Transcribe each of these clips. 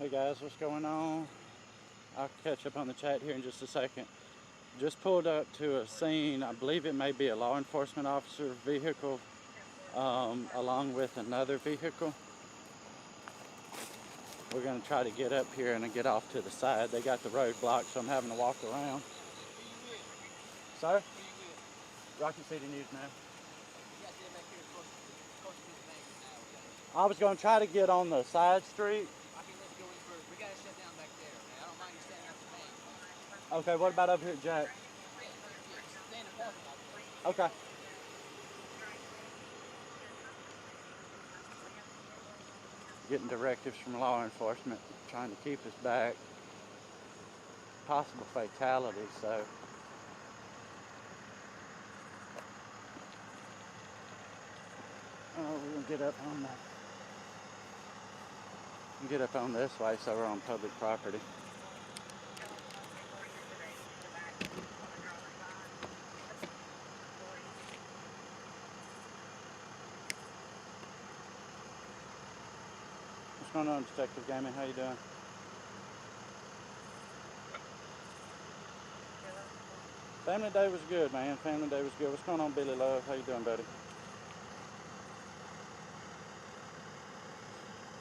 Hey guys, what's going on? I'll catch up on the chat here in just a second. Just pulled up to a scene. I believe it may be a law enforcement officer vehicle along with another vehicle. We're going to try to get up here and get off to the side. They got the road blocked, so I'm having to walk around. Sir? Rocky City News now. I was going to try to get on the side street. We gotta shut down back there, man. I don't mind you standing up the main. Okay, what about over here at Jack? Stay in the parking lot. Okay. Getting directives from law enforcement, trying to keep us back. Possible fatality, so. Oh, we're gonna get up on this way, so we're on public property. What's going on, Detective Gaming? How you doing? Family Day was good, man. Family Day was good. What's going on, Billy Love? How you doing, buddy?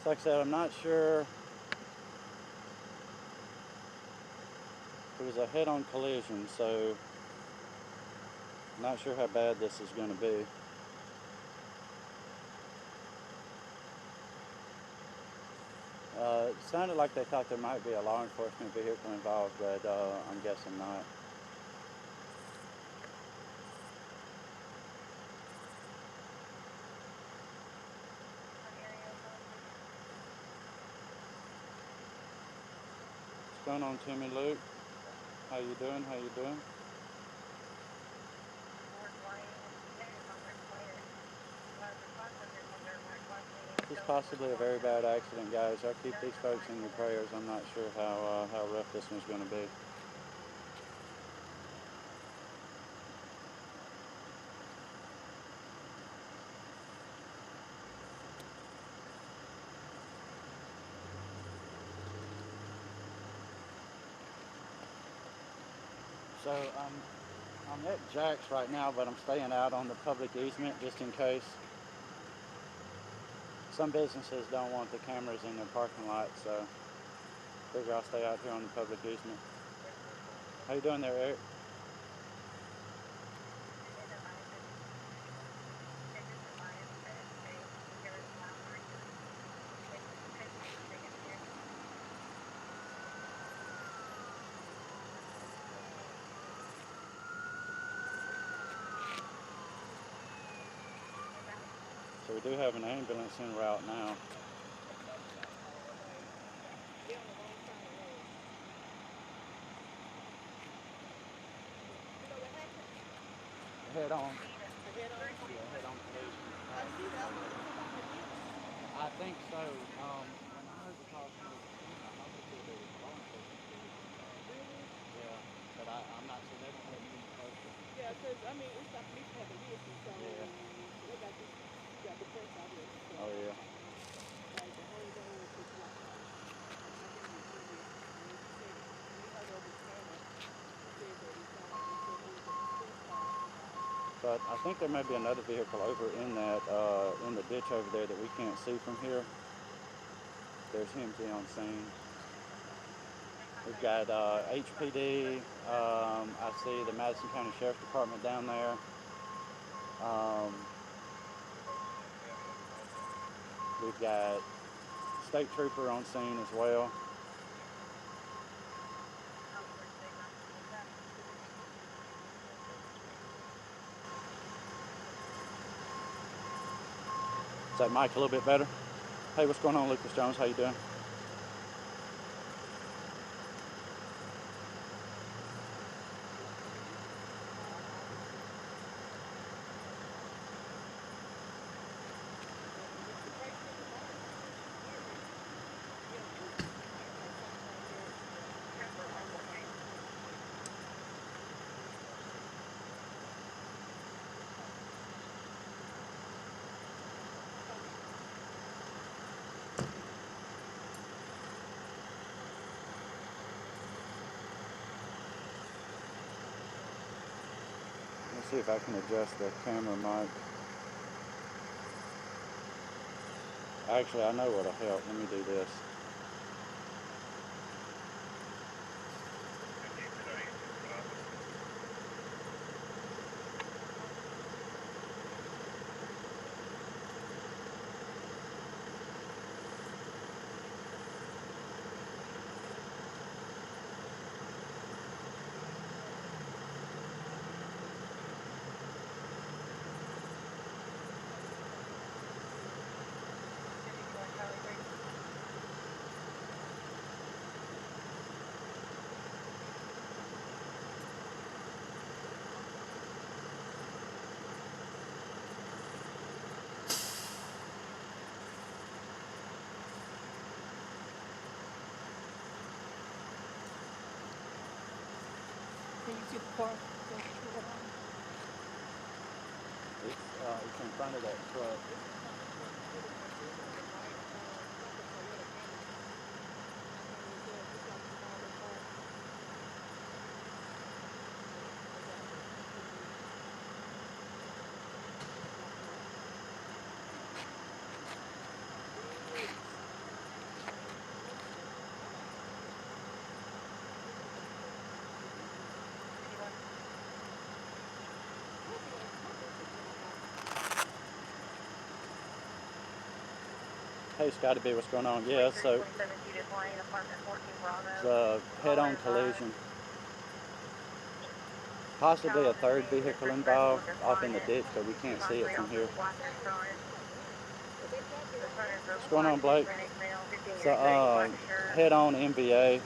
So like I said, I'm not sure. It was a head-on collision, so I'm not sure how bad this is going to be. It sounded like they thought there might be a law enforcement vehicle involved, but I'm guessing not. What's going on, Timmy Luke? How you doing? How you doing? This is possibly a very bad accident, guys. I'll keep these folks in your prayers. I'm not sure how rough this one's going to be. So I'm at Jack's right now, but I'm staying out on the public easement just in case. Some businesses don't want the cameras in their parking lot, so figure I'll stay out here on the public easement. How you doing there, Eric? So we do have an ambulance en route now. Head on. Yeah, head on collision. I think so. When I heard the call from the scene, I thought they said there was a law enforcement vehicle. Yeah, but I'm not sure. They won't let me any closer. Yeah, because, I mean, it's stopping me for the business, so Yeah. they got the press out here. So, Oh, yeah. like, the whole road is blocked off. I think we heard over the camera, it said that it sounded like it was a police car. But I think there may be another vehicle over in that in the ditch over there that we can't see from here. There's HEMSI on scene. We've got HPD. I see the Madison County Sheriff's Department down there. We've got State Trooper on scene as well. Is that mic a little bit better? Hey, what's going on, Lucas Jones? How you doing? see if I can adjust the camera mic. Actually, I know what'll help. Let me do this. Can you see the car? It's in front of that truck. Hey, Scotty B, what's going on? Yeah, so it's a head-on collision. Possibly a third vehicle involved off in the ditch, but we can't see it from here. What's going on, Blake? It's a head-on MVA.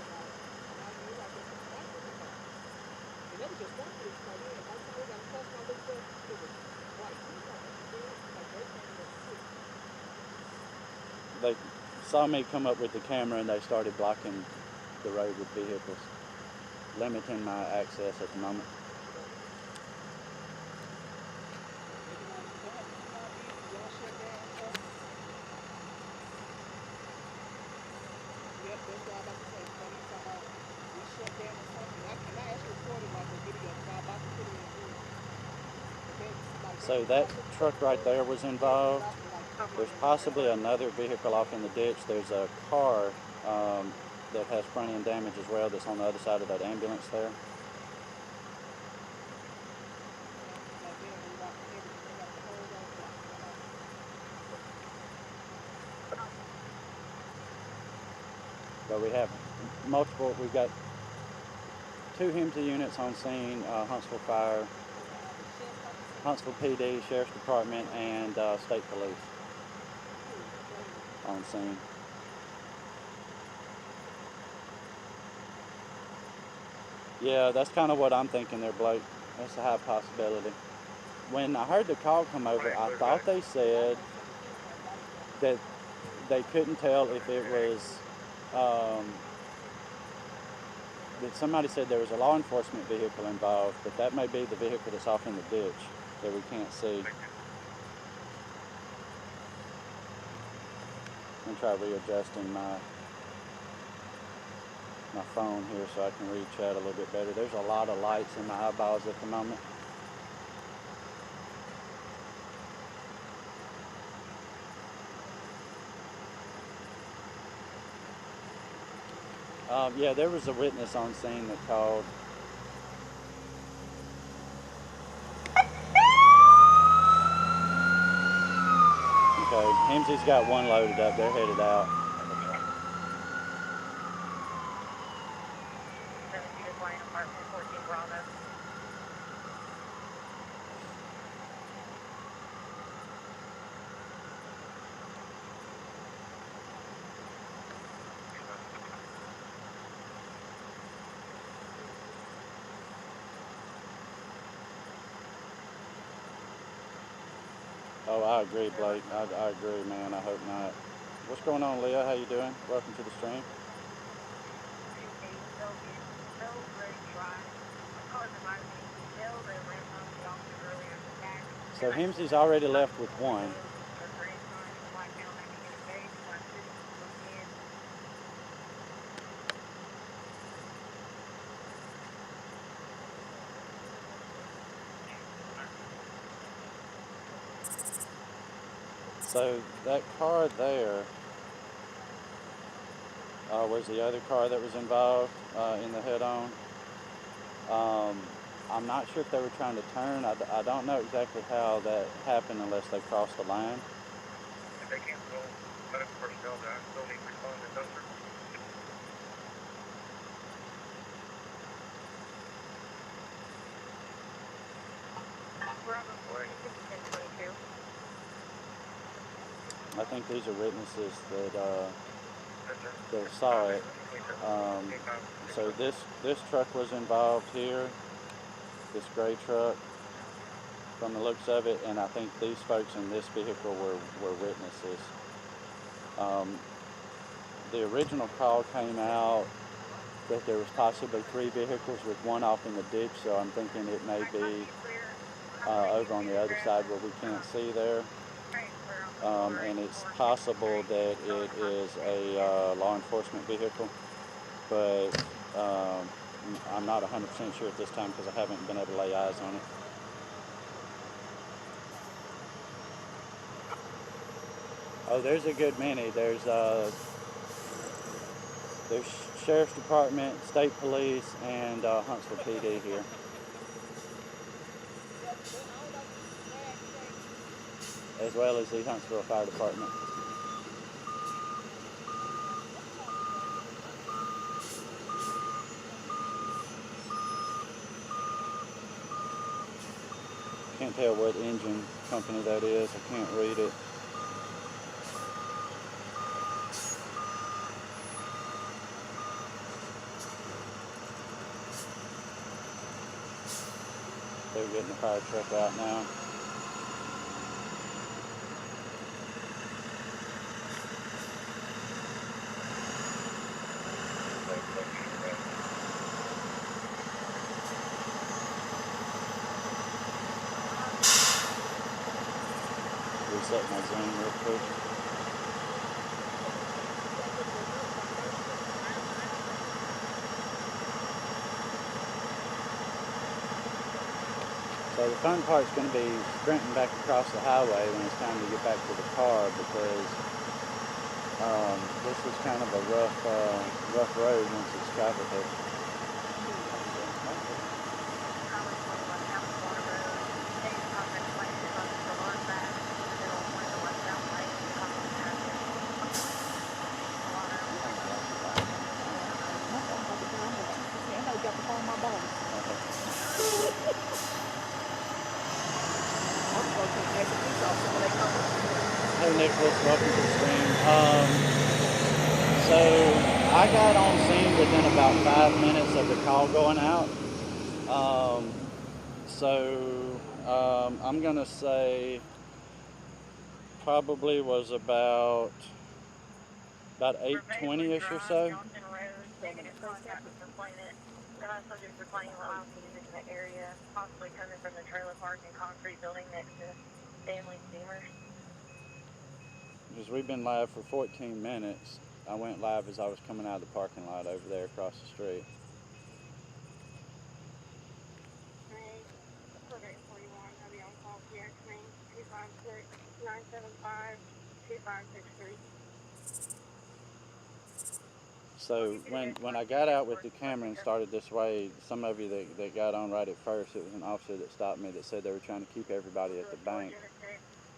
They saw me come up with the camera and they started blocking the road with vehicles, limiting my access at the moment. So that truck right there was involved. There's possibly another vehicle off in the ditch. There's a car that has front end damage as well that's on the other side of that ambulance there. But we have multiple, we've got 2 HEMSI units on scene, Huntsville Fire, Huntsville PD, Sheriff's Department, and State Police on scene. Yeah, that's kind of what I'm thinking there, Blake. That's a high possibility. When I heard the call come over, I thought they said that they couldn't tell if it was, that somebody said there was a law enforcement vehicle involved, but that may be the vehicle that's off in the ditch that we can't see. I'm try readjusting my phone here so I can read chat a little bit better. There's a lot of lights in my eyeballs at the moment. Yeah, there was a witness on scene that called. Okay, HEMSI's got one loaded up. They're headed out. Oh, I agree, Blake. I agree, man. I hope not. What's going on, Leah? How you doing? Welcome to the stream. So HEMSI's already left with one. So that car there was the other car that was involved in the head-on. I'm not sure if they were trying to turn. I don't know exactly how that happened unless they crossed the line. If they can't roll medical personnel, then I still need to respond to those. I think these are witnesses that saw it. So this truck was involved here, this gray truck, from the looks of it, and I think these folks in this vehicle were witnesses. The original call came out that there was possibly 3 vehicles with one off in the ditch, so I'm thinking it may be over on the other side where we can't see there. And it's possible that it is a law enforcement vehicle, but I'm not 100% sure at this time because I haven't been able to lay eyes on it. Oh, there's a good many. There's Sheriff's Department, State Police, and Huntsville PD here. As well as the Huntsville Fire Department. Can't tell what engine company that is. I can't read it. They're getting the fire truck out now. Reset my Zoom real quick. So the fun part's going to be sprinting back across the highway when it's time to get back to the car, because this was kind of a rough road once it's traveled it. Hey Nicholas, welcome to the stream. So I got on scene within about 5 minutes of the call going out. I'm gonna say probably was about 8:20ish or so. Possibly coming from the trailer park and concrete building next to Stanley Steamers. Because we've been live for 14 minutes. I went live as I was coming out of the parking lot over there across the street. Alright, code 841, I'll be on call for your claim 256-975-2563. So when I got out with the camera and started this way, some of you that got on right at first, it was an officer that stopped me that said they were trying to keep everybody at the bank.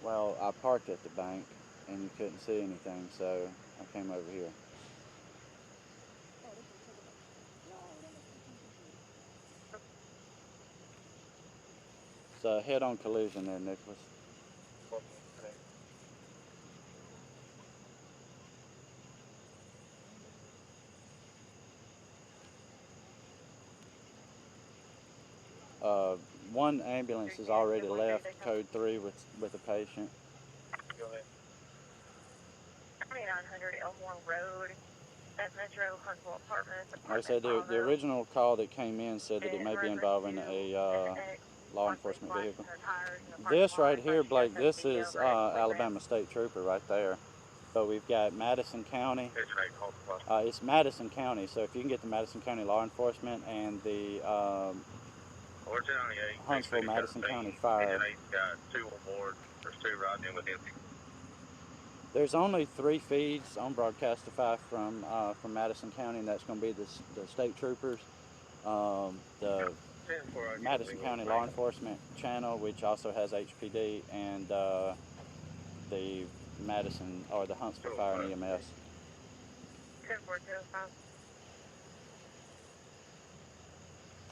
Well, I parked at the bank and you couldn't see anything, so I came over here. It's a head-on collision there, Nicholas. One ambulance has already left code 3 with a patient. Go ahead. 2900 Elmore Road, at Metro Huntsville Apartments. Like I said, the original call that came in said that it may be involving a law enforcement vehicle. This right here, Blake, this is Alabama State Trooper right there. But we've got Madison County. It's Madison County, so if you can get the Madison County Law Enforcement and the Huntsville Madison County Fire. Got 2 on board. There's 2 riding in with him. There's only 3 feeds on Broadcastify from Madison County, and that's going to be the state troopers, the Madison County Law Enforcement channel, which also has HPD, and the Madison or the Huntsville Fire and EMS. 10-4,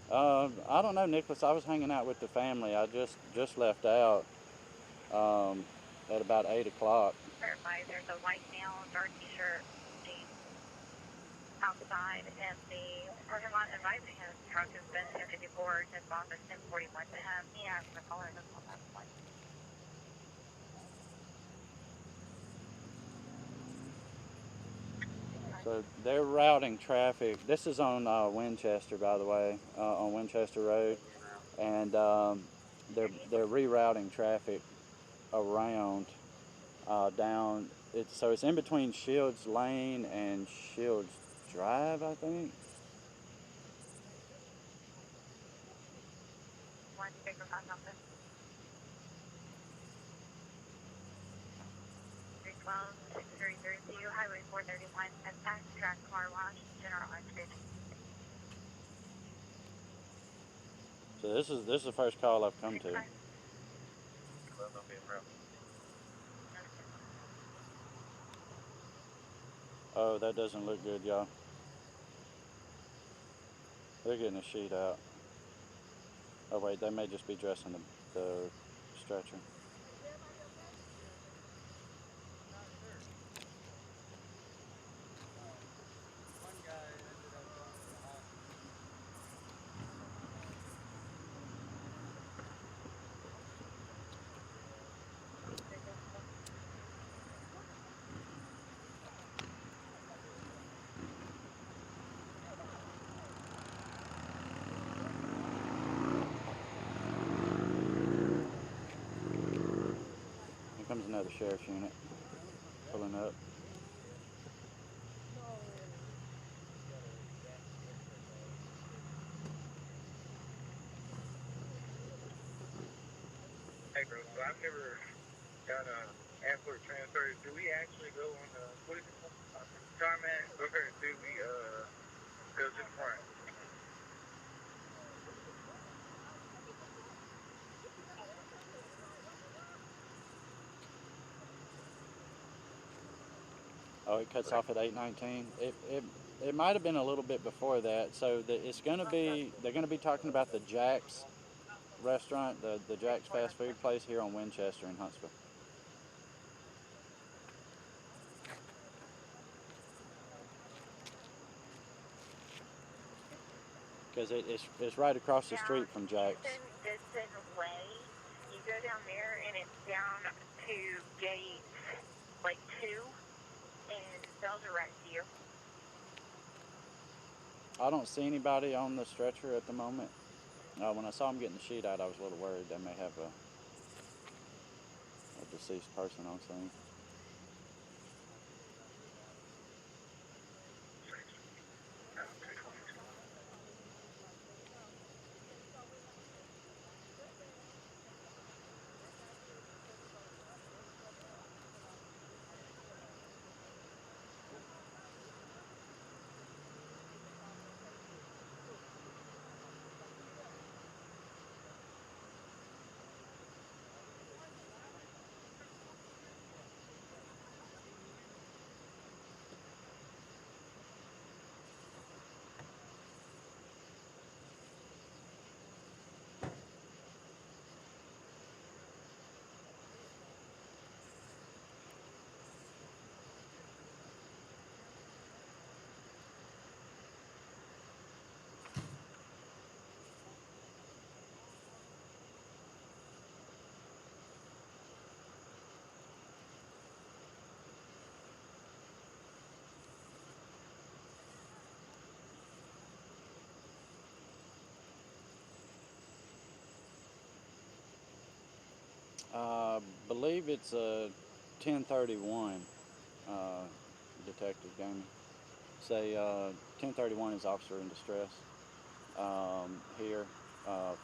205. I don't know, Nicholas. I was hanging out with the family. I just left out at about 8 o'clock. Verify there's a white male, dark t-shirt, jeans outside, and the parking lot advising his truck has been 1054, his office 1041 to him. He has the color of the light. So they're routing traffic. This is on Winchester, by the way, on Winchester Road, and they're rerouting traffic around down. So it's in between Shields Lane and Shields Drive, I think. One speaker 5 something. 312, 633, Highway 431, and Fast Track Car Wash, General Electric. So this is the first call I've come to. Oh, that doesn't look good, y'all. They're getting a sheet out. Oh wait, they may just be dressing the stretcher. Here comes another sheriff's unit pulling up. Hey, bro, so I've never done a airport transfer. Do we actually go on the, what is it called? Tarmac, or do we go to the front? Oh, it cuts off at 8:19. It might have been a little bit before that. So it's going to be, they're going to be talking about the Jack's restaurant, the Jack's fast food place here on Winchester in Huntsville. Because it's right across the street from Jack's. Distance way. You go down there and it's down to gate like 2, and they'll direct you. I don't see anybody on the stretcher at the moment. When I saw them getting the sheet out, I was a little worried they may have a deceased person on scene. I believe it's a 1031 detective gaming. Say 1031 is officer in distress here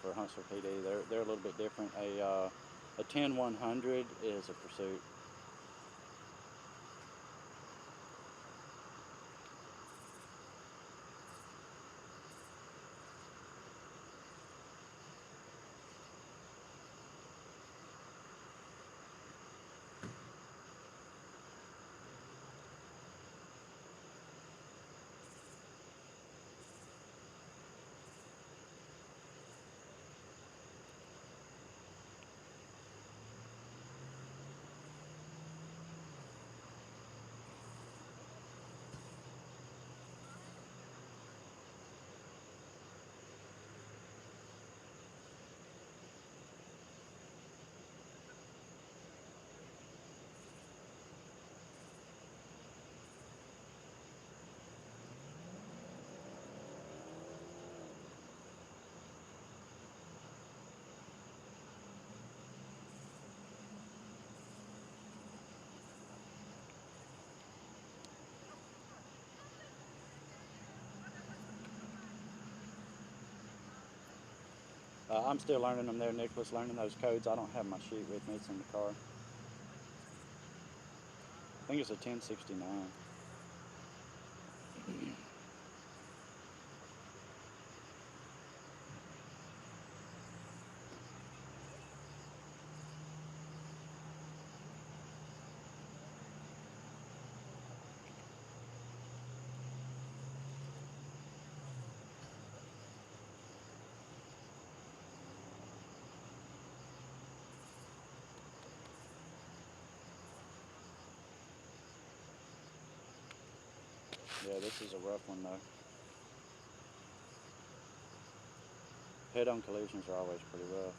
for Huntsville PD. They're a little bit different. A 10100 is a pursuit. I'm still learning them there, Nicholas, learning those codes. I don't have my sheet with me. It's in the car. I think it's a 1069. Yeah, this is a rough one though. Head-on collisions are always pretty rough.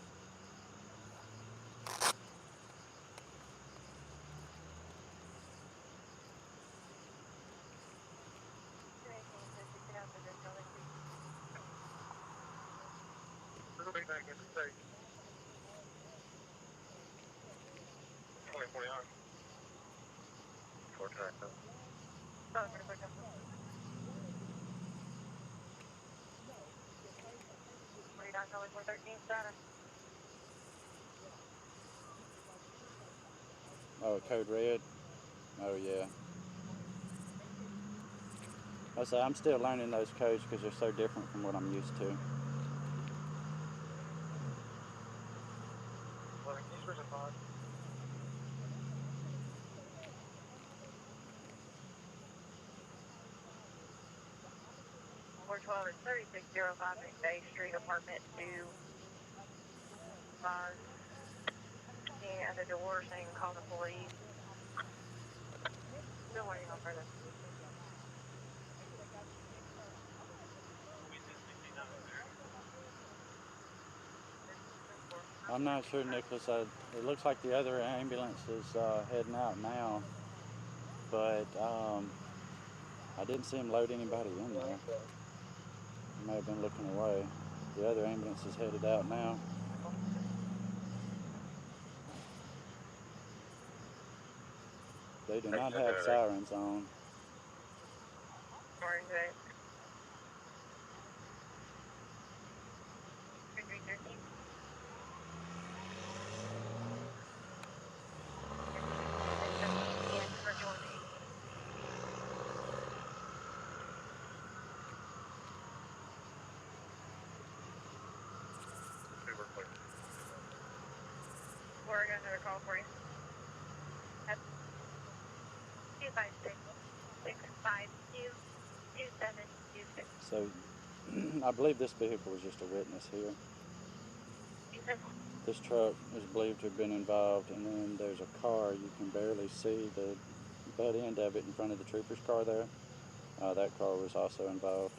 Oh, code red? Oh, yeah. I say I'm still learning those codes because they're so different from what I'm used to. Four 12 is 3605 Bay Street, apartment 2. At the door saying call the police. Still waiting on further. I'm not sure, Nicholas. It looks like the other ambulance is heading out now, but I didn't see him load anybody in there. He may have been looking away. The other ambulance is headed out now. They do not have sirens on. Orange, right? We're going to another call for you. 256-652-2726. So I believe this vehicle was just a witness here. This truck is believed to have been involved, and then there's a car. You can barely see the butt end of it in front of the trooper's car there. That car was also involved.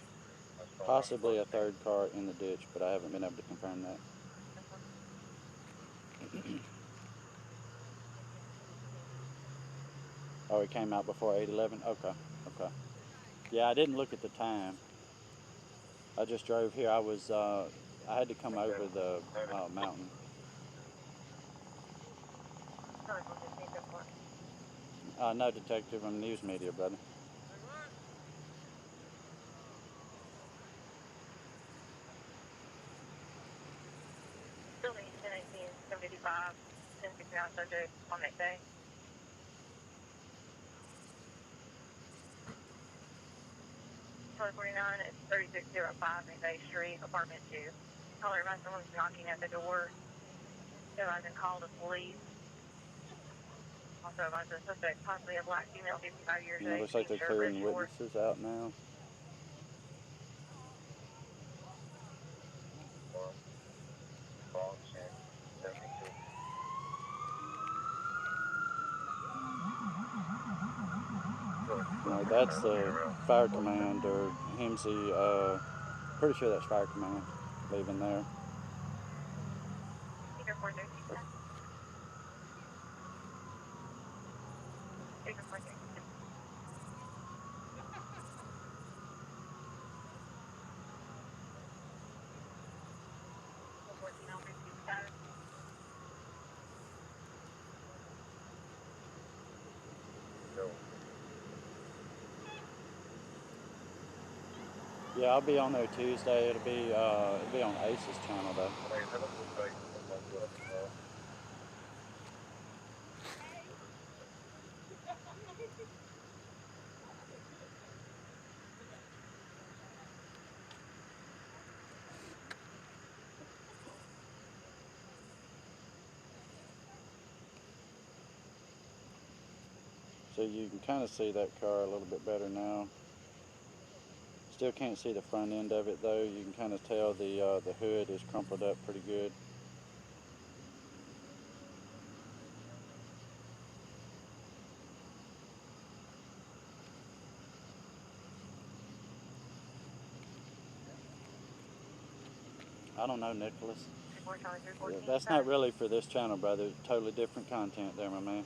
Possibly a third car in the ditch, but I haven't been able to confirm that. Oh, it came out before 8:11? Okay. Yeah, I didn't look at the time. I just drove here. I had to come over the mountain. No, detective. I'm news media, brother. Building 1018-755, 1069 subject on that day. Code 49 is 3605 Bay Street, apartment 2. Caller about someone's knocking at the door. So I can call the police. Also about the suspect, possibly a black female, 55 years It age. looks like they're clearing witnesses out now. No, that's the fire command or HEMSI. Pretty sure that's fire command leaving there. Yeah, I'll be on there Tuesday. It'll be on Ace's channel though. So you can kind of see that car a little bit better now. Still can't see the front end of it though. You can kind of tell the hood is crumpled up pretty good. I don't know, Nicholas. Yeah, that's not really for this channel, brother. Totally different content there, my man.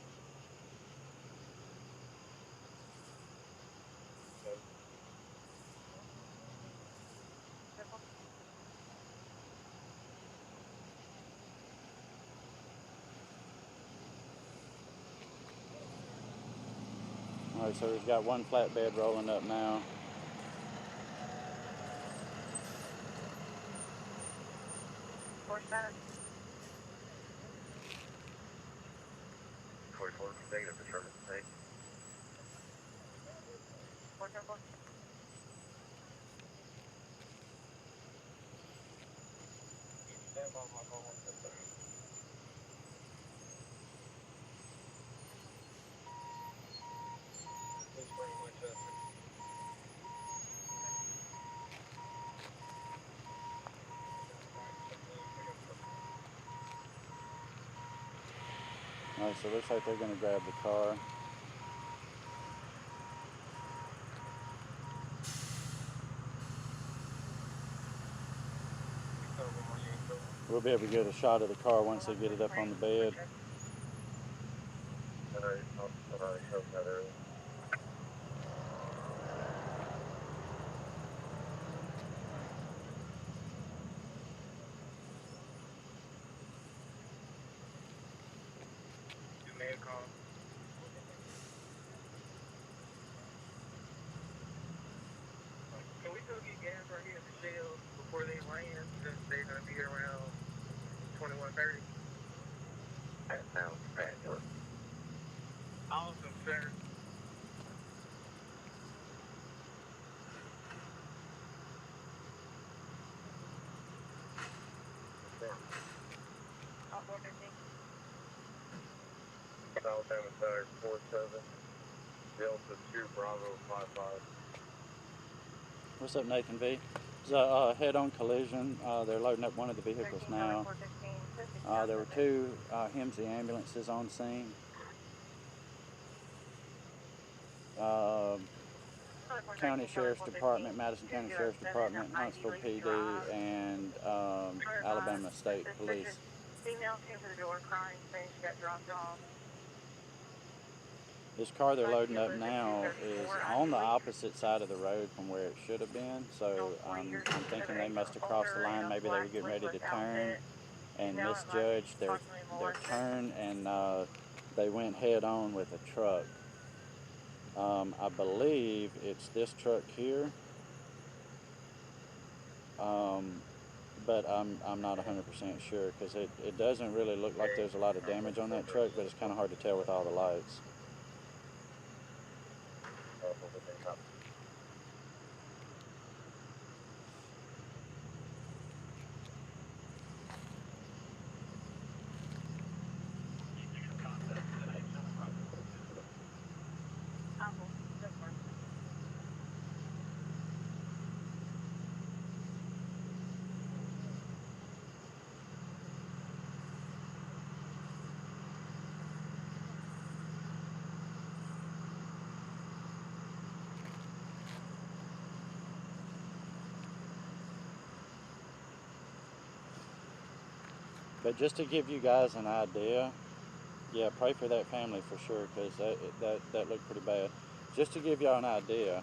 All right, so we've got one flatbed rolling up now. All right, so it looks like they're going to grab the car. We'll be able to get a shot of the car once they get it up on the bed. Can we go get gas right here at the Shell before they land, since they're going to be around 21:30? That sounds fabulous. Awesome, sir. South Amtrak 47, Delta 2 Bravo 55. What's up, Nathan V? It's a head-on collision. They're loading up one of the vehicles now. There were two HEMSI ambulances on scene. County Sheriff's Department, Madison County Sheriff's Department, Huntsville PD, and Alabama State Police. Female came to the door crying, saying she got dropped off. This car they're loading up now is on the opposite side of the road from where it should have been, so I'm thinking they must have crossed the line. Maybe they were getting ready to turn and misjudged their turn, and they went head on with a truck. I believe it's this truck here, but I'm not 100% sure, because it doesn't really look like there's a lot of damage on that truck, but it's kind of hard to tell with all the lights. But just to give you guys an idea, yeah, pray for that family for sure, because that looked pretty bad. Just to give y'all an idea,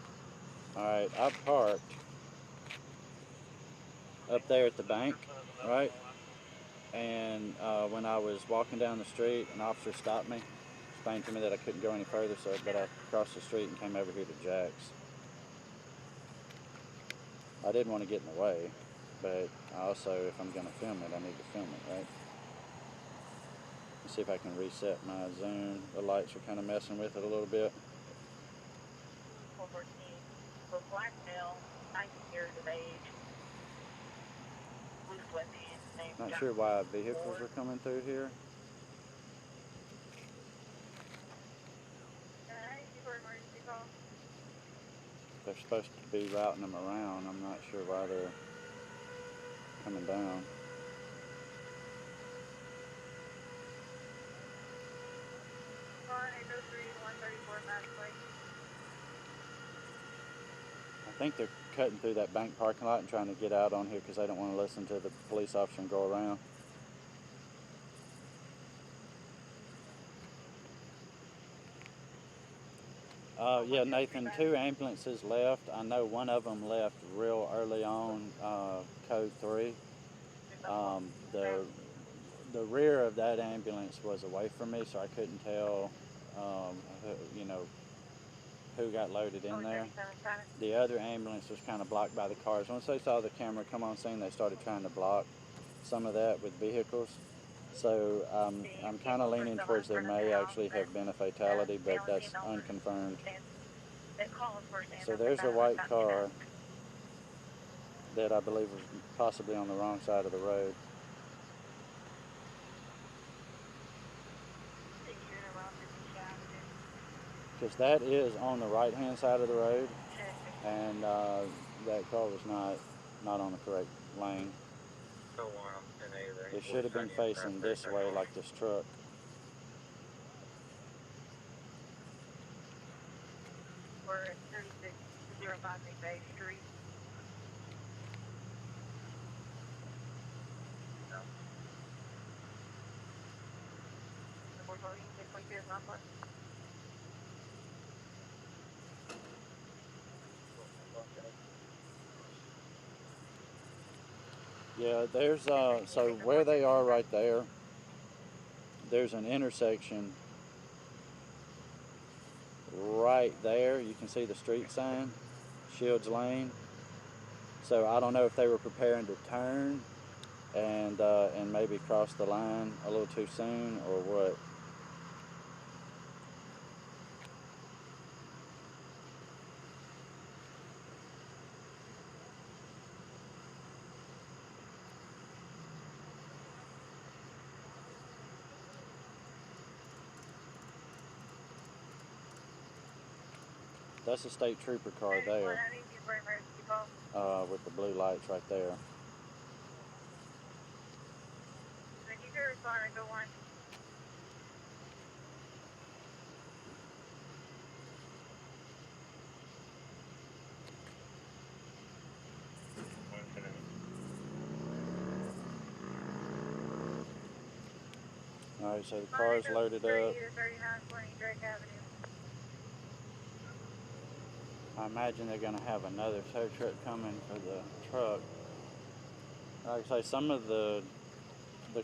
all right, I parked up there at the bank, right? And when I was walking down the street, an officer stopped me, explained to me that I couldn't go any further, but I crossed the street and came over here to Jack's. I didn't want to get in the way, but also if I'm going to film it, I need to film it, right? Let's see if I can reset my zoom. The lights are kind of messing with it a little bit. 414 for black male, 90 years of age. Blue sweatpants, name Not John sure why vehicles Ford. are coming through here. Hey, you for emergency call? They're supposed to be routing them around. I'm not sure why they're coming down. Car 803 134 Mass Place. I think they're cutting through that bank parking lot and trying to get out on here because they don't want to listen to the police officer and go around. Yeah, Nathan, 2 ambulances left. I know one of them left real early on, code 3. The rear of that ambulance was away from me, so I couldn't tell, who got loaded in there. The other ambulance was kind of blocked by the cars. Once they saw the camera come on scene, they started trying to block some of that with vehicles. So I'm kind of leaning towards there may actually have been a fatality, but that's unconfirmed. So there's a white car that I believe was possibly on the wrong side of the road. Because that is on the right-hand side of the road, and that car was not on the correct lane. It should have been facing this way, like this truck. We're at 3605 Bay Street. No. The 442 is not fun. Yeah, there's so where they are right there, there's an intersection right there. You can see the street sign, Shields Lane. So I don't know if they were preparing to turn and maybe cross the line a little too soon or what. That's a state trooper car there, with the blue lights right there. All right, so the car's loaded up. I imagine they're going to have another tow truck coming for the truck. Like I say, some of the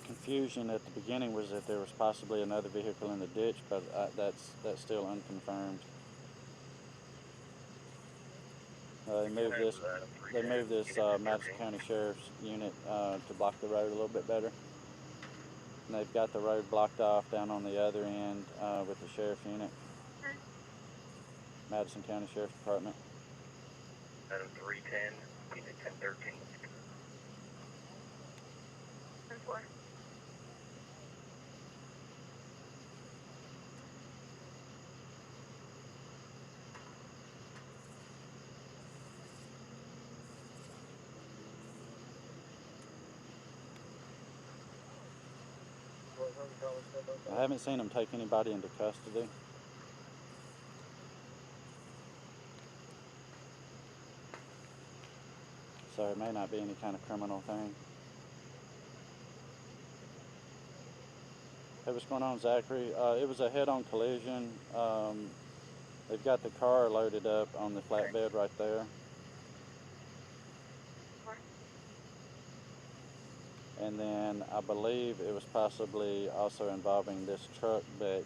confusion at the beginning was that there was possibly another vehicle in the ditch, but that's still unconfirmed. They moved this Madison County Sheriff's unit to block the road a little bit better. And they've got the road blocked off down on the other end with the sheriff's unit. Madison County Sheriff's Department. 310, 1013. 10-4. I haven't seen them take anybody into custody. So it may not be any kind of criminal thing. Hey, what's going on, Zachary? It was a head-on collision. They've got the car loaded up on the flatbed right there. And then I believe it was possibly also involving this truck, but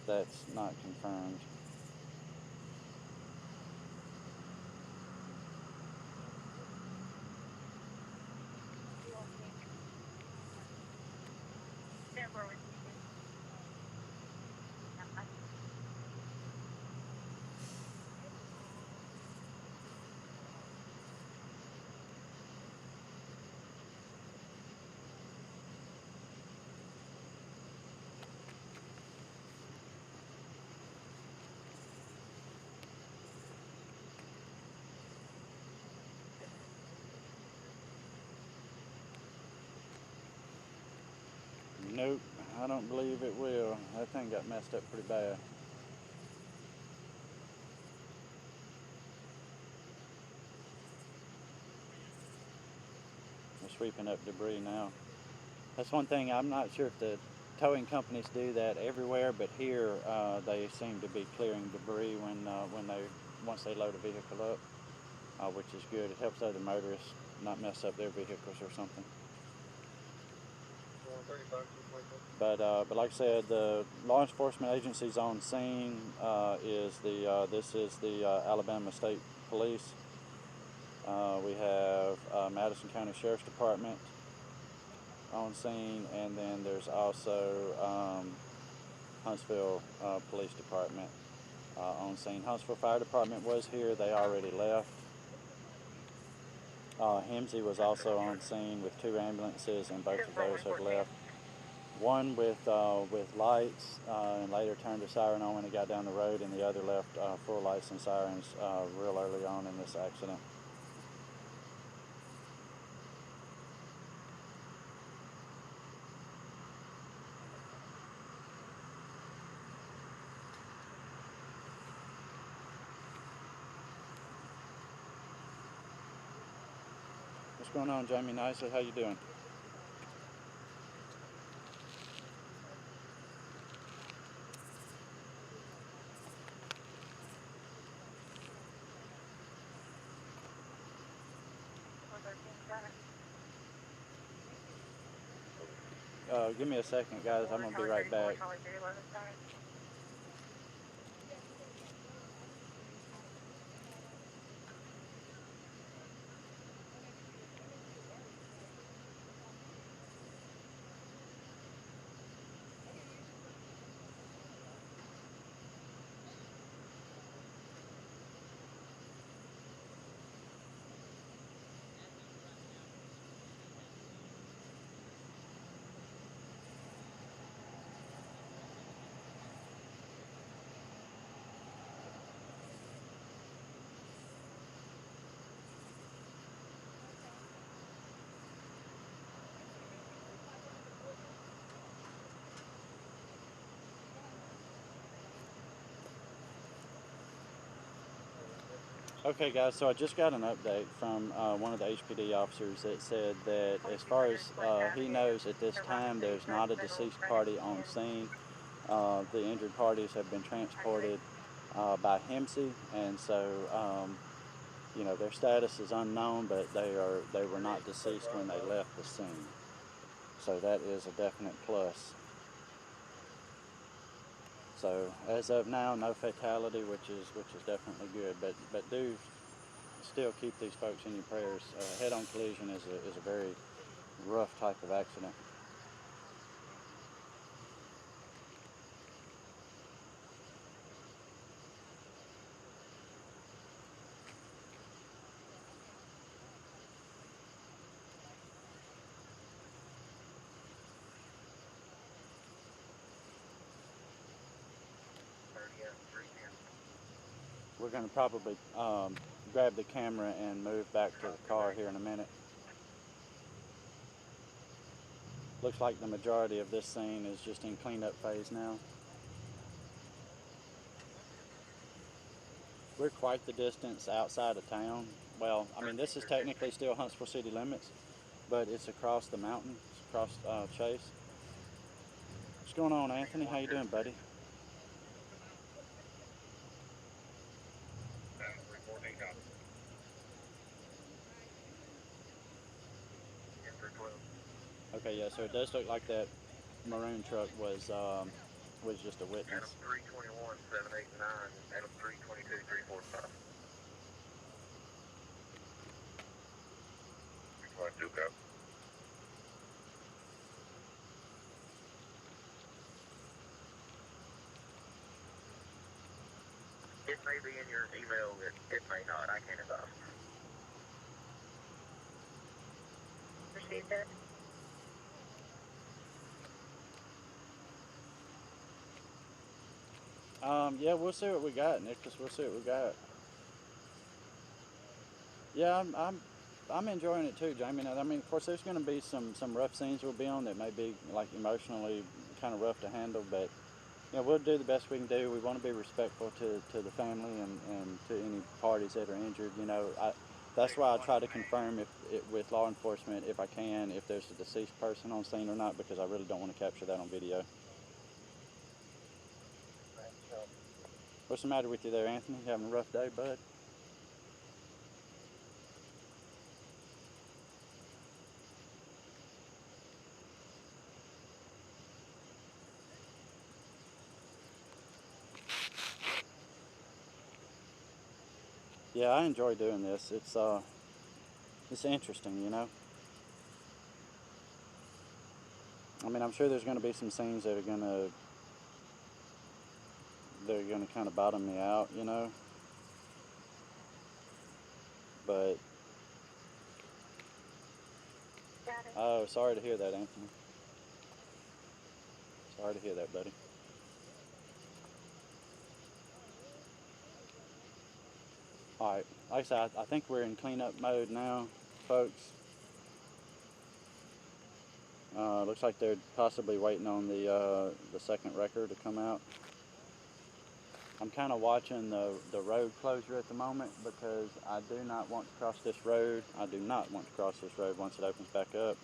that's not confirmed. 10-4 with you. Yeah, bye. Nope, I don't believe it will. That thing got messed up pretty bad. We're sweeping up debris now. That's one thing, I'm not sure if the towing companies do that everywhere, but here they seem to be clearing debris once they load a vehicle up, which is good. It helps other motorists not mess up their vehicles or something. But like I said, the law enforcement agencies on scene this is the Alabama State Police. We have Madison County Sheriff's Department on scene, and then there's also Huntsville Police Department on scene. Huntsville Fire Department was here. They already left. HEMSI was also on scene with 2 ambulances, and both of those have left. One with lights and later turned a siren on when it got down the road, and the other left full lights and sirens real early on in this accident. What's going on, Jamie Nicely? How you doing? Give me a second, guys. I'm going to be right back. Okay, guys, so I just got an update from one of the HPD officers that said that as far as he knows at this time, there's not a deceased party on scene. The injured parties have been transported by HEMSI, and so you know, their status is unknown, but they were not deceased when they left the scene. So that is a definite plus. So as of now, no fatality, which is definitely good. But do still keep these folks in your prayers. Head-on collision is a very rough type of accident. We're going to probably grab the camera and move back to the car here in a minute. Looks like the majority of this scene is just in cleanup phase now. We're quite the distance outside of town. Well, I mean, this is technically still Huntsville city limits, but it's across the mountain. It's across Chase. What's going on, Anthony? How you doing, buddy? Okay, yeah, so it does look like that maroon truck was just a witness. Adam 321, 789, Adam 322, 345. Duke up. It may be in your email, it may not. I can't advise. Received it. Yeah, we'll see what we got, Nicholas. We'll see what we got. Yeah, I'm enjoying it too, Jamie. Now, I mean, of course, there's going to be some rough scenes we'll be on that may be like emotionally kind of rough to handle, but you know, we'll do the best we can do. We want to be respectful to the family and to any parties that are injured. You know, that's why I try to confirm with law enforcement if I can, if there's a deceased person on scene or not, because I really don't want to capture that on video. What's the matter with you there, Anthony? You having a rough day, bud? Yeah, I enjoy doing this. It's interesting, you know. I mean, I'm sure there's going to be some scenes that are going to kind of bottom me out, you know. But oh, sorry to hear that, Anthony. Sorry to hear that, buddy. All right, like I said, I think we're in cleanup mode now, folks. Looks like they're possibly waiting on the second record to come out. I'm kind of watching the road closure at the moment because I do not want to cross this road. I do not want to cross this road once it opens back up.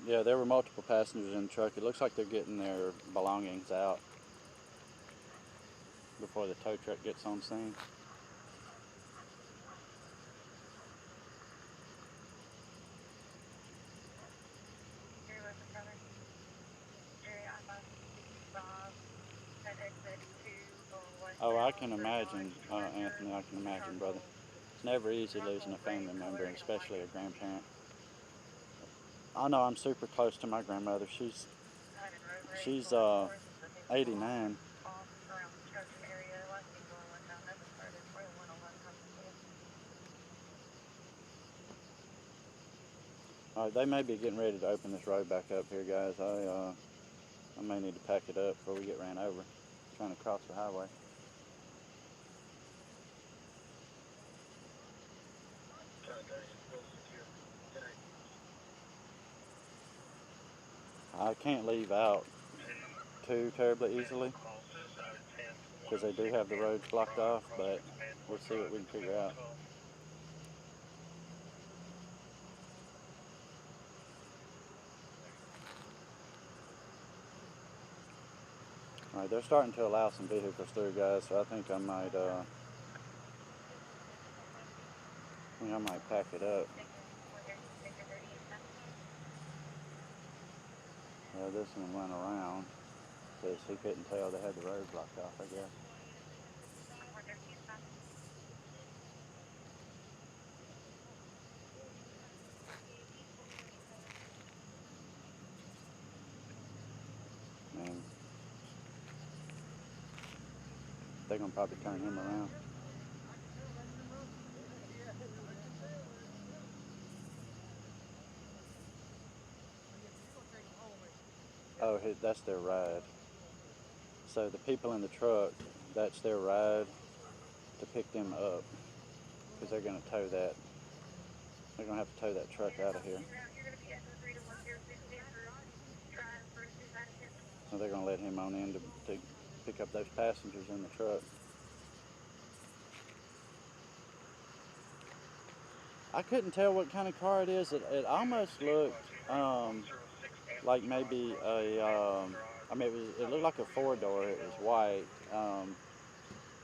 Yeah, there were multiple passengers in the truck. It looks like they're getting their belongings out before the tow truck gets on scene. Oh, I can imagine, Anthony, I can imagine, brother. It's never easy losing a family member, and especially a grandparent. I know I'm super close to my grandmother. She's 89. All right, they may be getting ready to open this road back up here, guys. I may need to pack it up before we get ran over trying to cross the highway. I can't leave out too terribly easily because they do have the roads blocked off, but we'll see what we can figure out. All right, they're starting to allow some vehicles through, guys, so I think I might pack it up. This one went around because he couldn't tell they had the road blocked off, I guess. And they're going to probably turn him around. Oh, that's their ride. So the people in the truck, that's their ride to pick them up because they're going to tow that. They're going to have to tow that truck out of here. So they're going to let him on in to pick up those passengers in the truck. I couldn't tell what kind of car it is. It almost looked like maybe I mean, it looked like a four-door. It was white.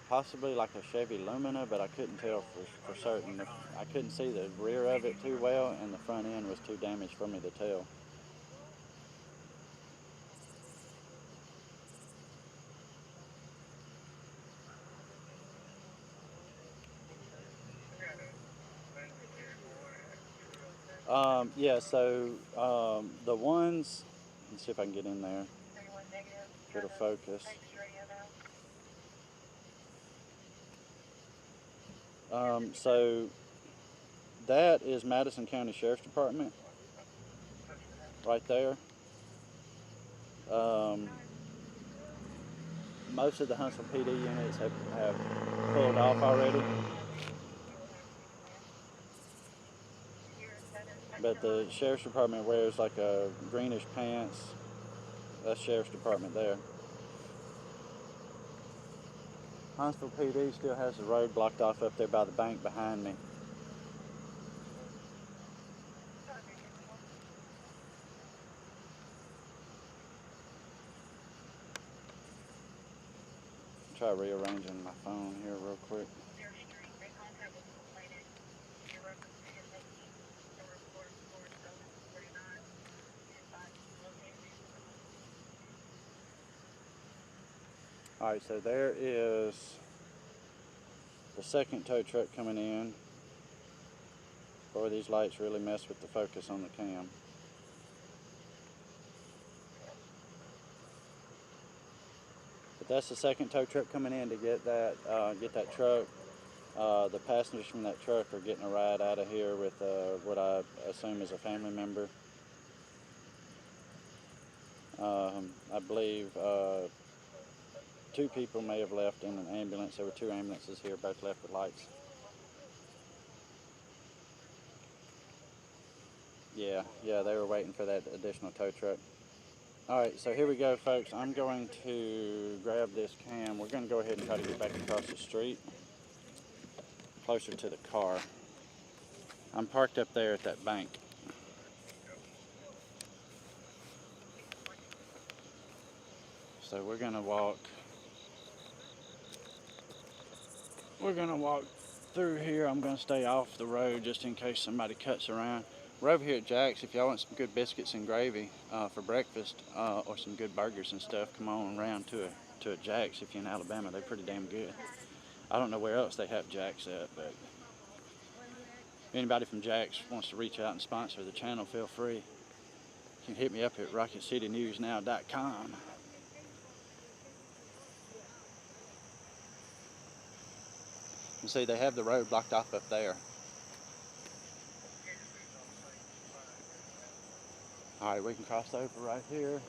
Possibly like a Chevy Lumina, but I couldn't tell for certain. I couldn't see the rear of it too well, and the front end was too damaged for me to tell. Yeah, so the ones, let's see if I can get in there. It'll focus. So that is Madison County Sheriff's Department right there. Most of the Huntsville PD units have pulled off already. But the Sheriff's Department wears like a greenish pants. That's Sheriff's Department there. Huntsville PD still has the road blocked off up there by the bank behind me. Try rearranging my phone here real quick. Alright, so there is the second tow truck coming in. Boy, these lights really mess with the focus on the cam. But that's the second tow truck coming in to get that truck. The passengers from that truck are getting a ride out of here with what I assume is a family member. I believe 2 people may have left in an ambulance. There were 2 ambulances here, both left with lights. Yeah, they were waiting for that additional tow truck. Alright, so here we go, folks. I'm going to grab this cam. We're going to go ahead and try to get back across the street, closer to the car. I'm parked up there at that bank. So we're going to walk through here. I'm going to stay off the road just in case somebody cuts around. We're over here at Jack's. If y'all want some good biscuits and gravy for breakfast, or some good burgers and stuff, come on around to a Jack's if you're in Alabama. They're pretty damn good. I don't know where else they have Jack's at, but if anybody from Jack's wants to reach out and sponsor the channel, feel free. You can hit me up at RocketCityNewsNow.com. You see, they have the road blocked off up there. Alright, we can cross over right here.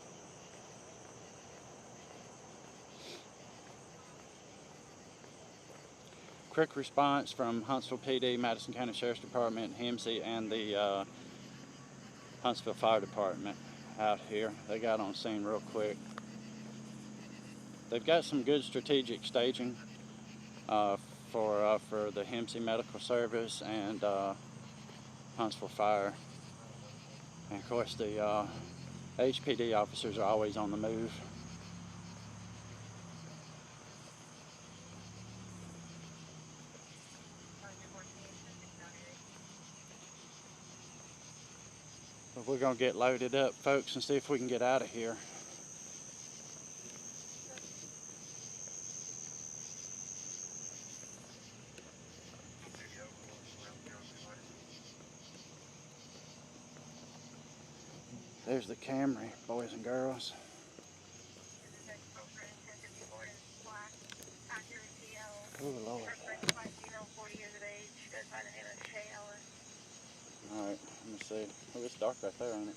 Quick response from Huntsville PD, Madison County Sheriff's Department, HEMSI, and the Huntsville Fire Department out here. They got on scene real quick. They've got some good strategic staging for the HEMSI Medical Service and Huntsville Fire. And of course the HPD officers are always on the move. But we're going to get loaded up, folks, and see if we can get out of here. There's the Camry, boys and girls. Oh, Lord. Alright, let me see. Oh, it's dark right there, ain't it?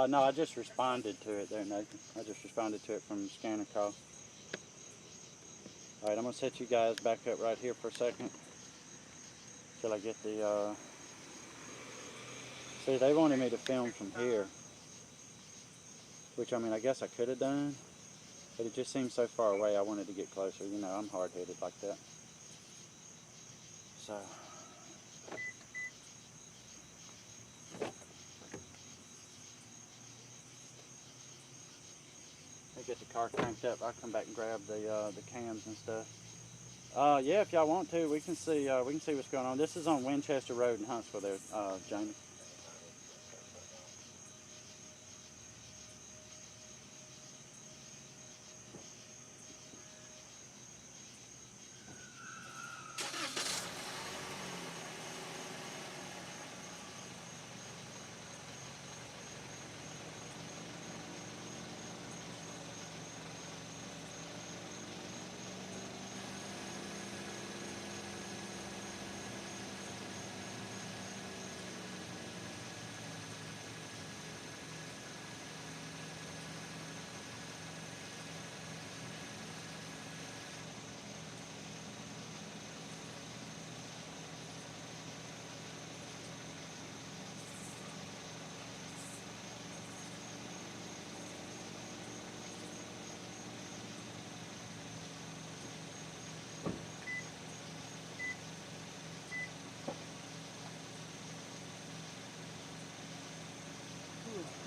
No, I just responded to it there, Nathan. I just responded to it from scanner call. Alright, I'm going to set you guys back up right here for a second till I get the... See, they wanted me to film from here, which, I mean, I guess I could have done, but it just seemed so far away. I wanted to get closer. You know, I'm hard-headed like that. So... get the car cranked up. I'll come back and grab the cams and stuff. Yeah, if y'all want to, we can see what's going on. This is on Winchester Road in Huntsville there, Jamie.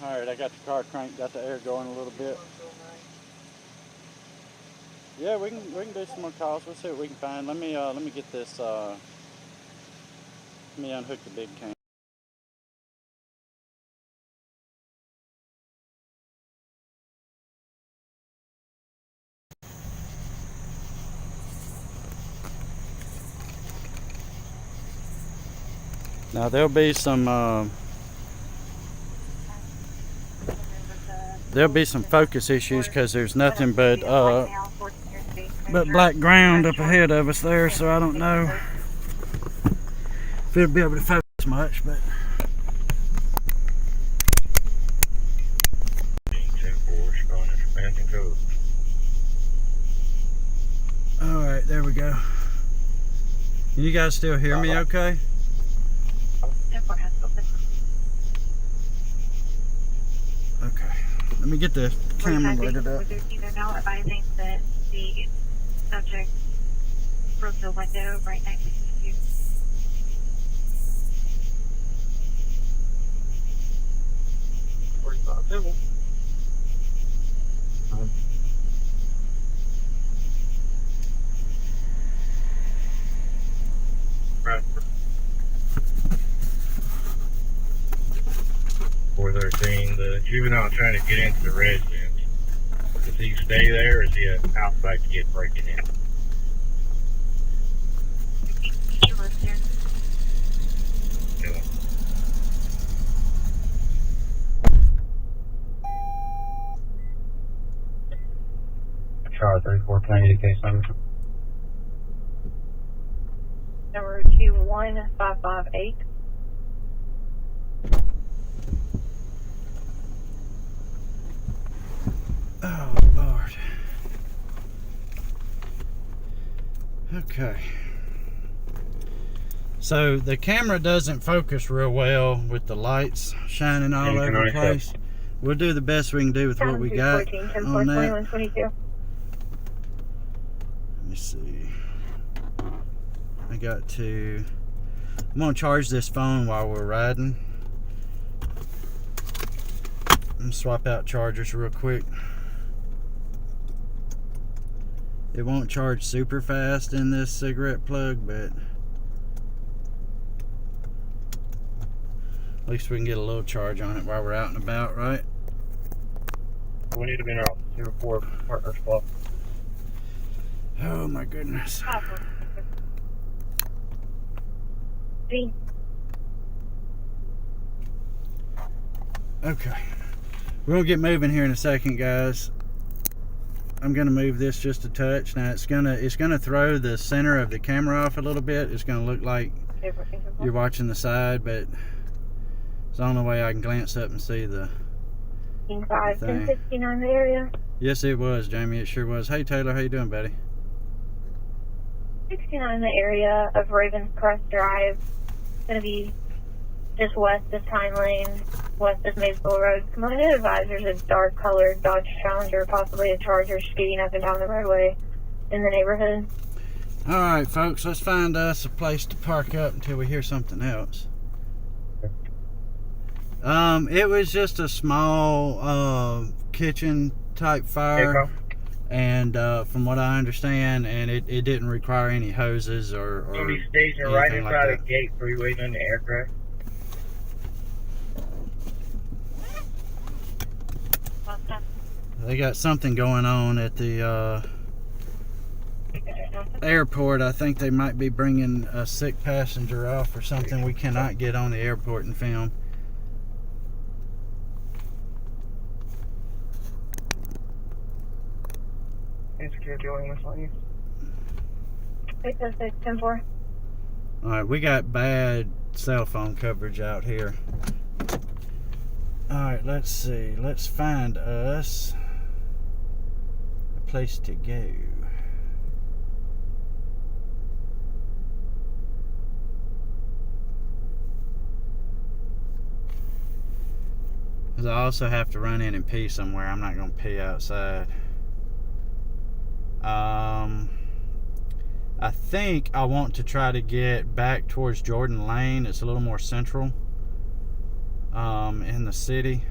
Alright, I got the car cranked, got the air going a little bit. Yeah, we can do some more calls. We'll see what we can find. Let me get this let me unhook the big cam. Now there'll be some focus issues because there's nothing but black ground up ahead of us there, so I don't know if it'll be able to focus much, but alright, there we go. Can you guys still hear me okay? Okay. Let me get the camera loaded up. They're now advising that the subject broke the window right next to you. Right. 413, the juvenile trying to get into the residence. Does he stay there or is he out back to get breaking in? He lives here. Yeah. Charlie 34, can I get a case number? Number 21558. Oh, Lord. Okay. So the camera doesn't focus real well with the lights shining all over the place. We'll do the best we can do with what we got on that. Let me see. I'm going to charge this phone while we're riding. And swap out chargers real quick. It won't charge super fast in this cigarette plug, but at least we can get a little charge on it while we're out and about, right? We need to be in our 04 partner spot. Oh my goodness. Okay. We're gonna get moving here in a second, guys. I'm gonna move this just a touch. Now it's gonna throw the center of the camera off a little bit. It's gonna look like you're watching the side, but it's the only way I can glance up and see the thing. 1069 the area. Yes, it was, Jamie. It sure was. Hey, Taylor, how you doing, buddy? 69 in the area of Ravenscrest Drive. Gonna be just west of Time Lane, west of Maysville Road. Come on in, advisors, a dark colored Dodge Challenger, possibly a Charger, speeding up and down the roadway in the neighborhood. All right, folks, let's find us a place to park up until we hear something else. It was just a small kitchen type fire, and from what I understand, and it didn't require any hoses or You'll be stationed right inside like the gate 3 waiting on the aircraft. They got something going on at the airport. I think they might be bringing a sick passenger off or something. We cannot get on the airport and film. Security on this lane. 806-10-4. Alright, we got bad cell phone coverage out here. Alright, let's see. Let's find us a place to go. Because I also have to run in and pee somewhere. I'm not going to pee outside. I think I want to try to get back towards Jordan Lane. It's a little more central in the city.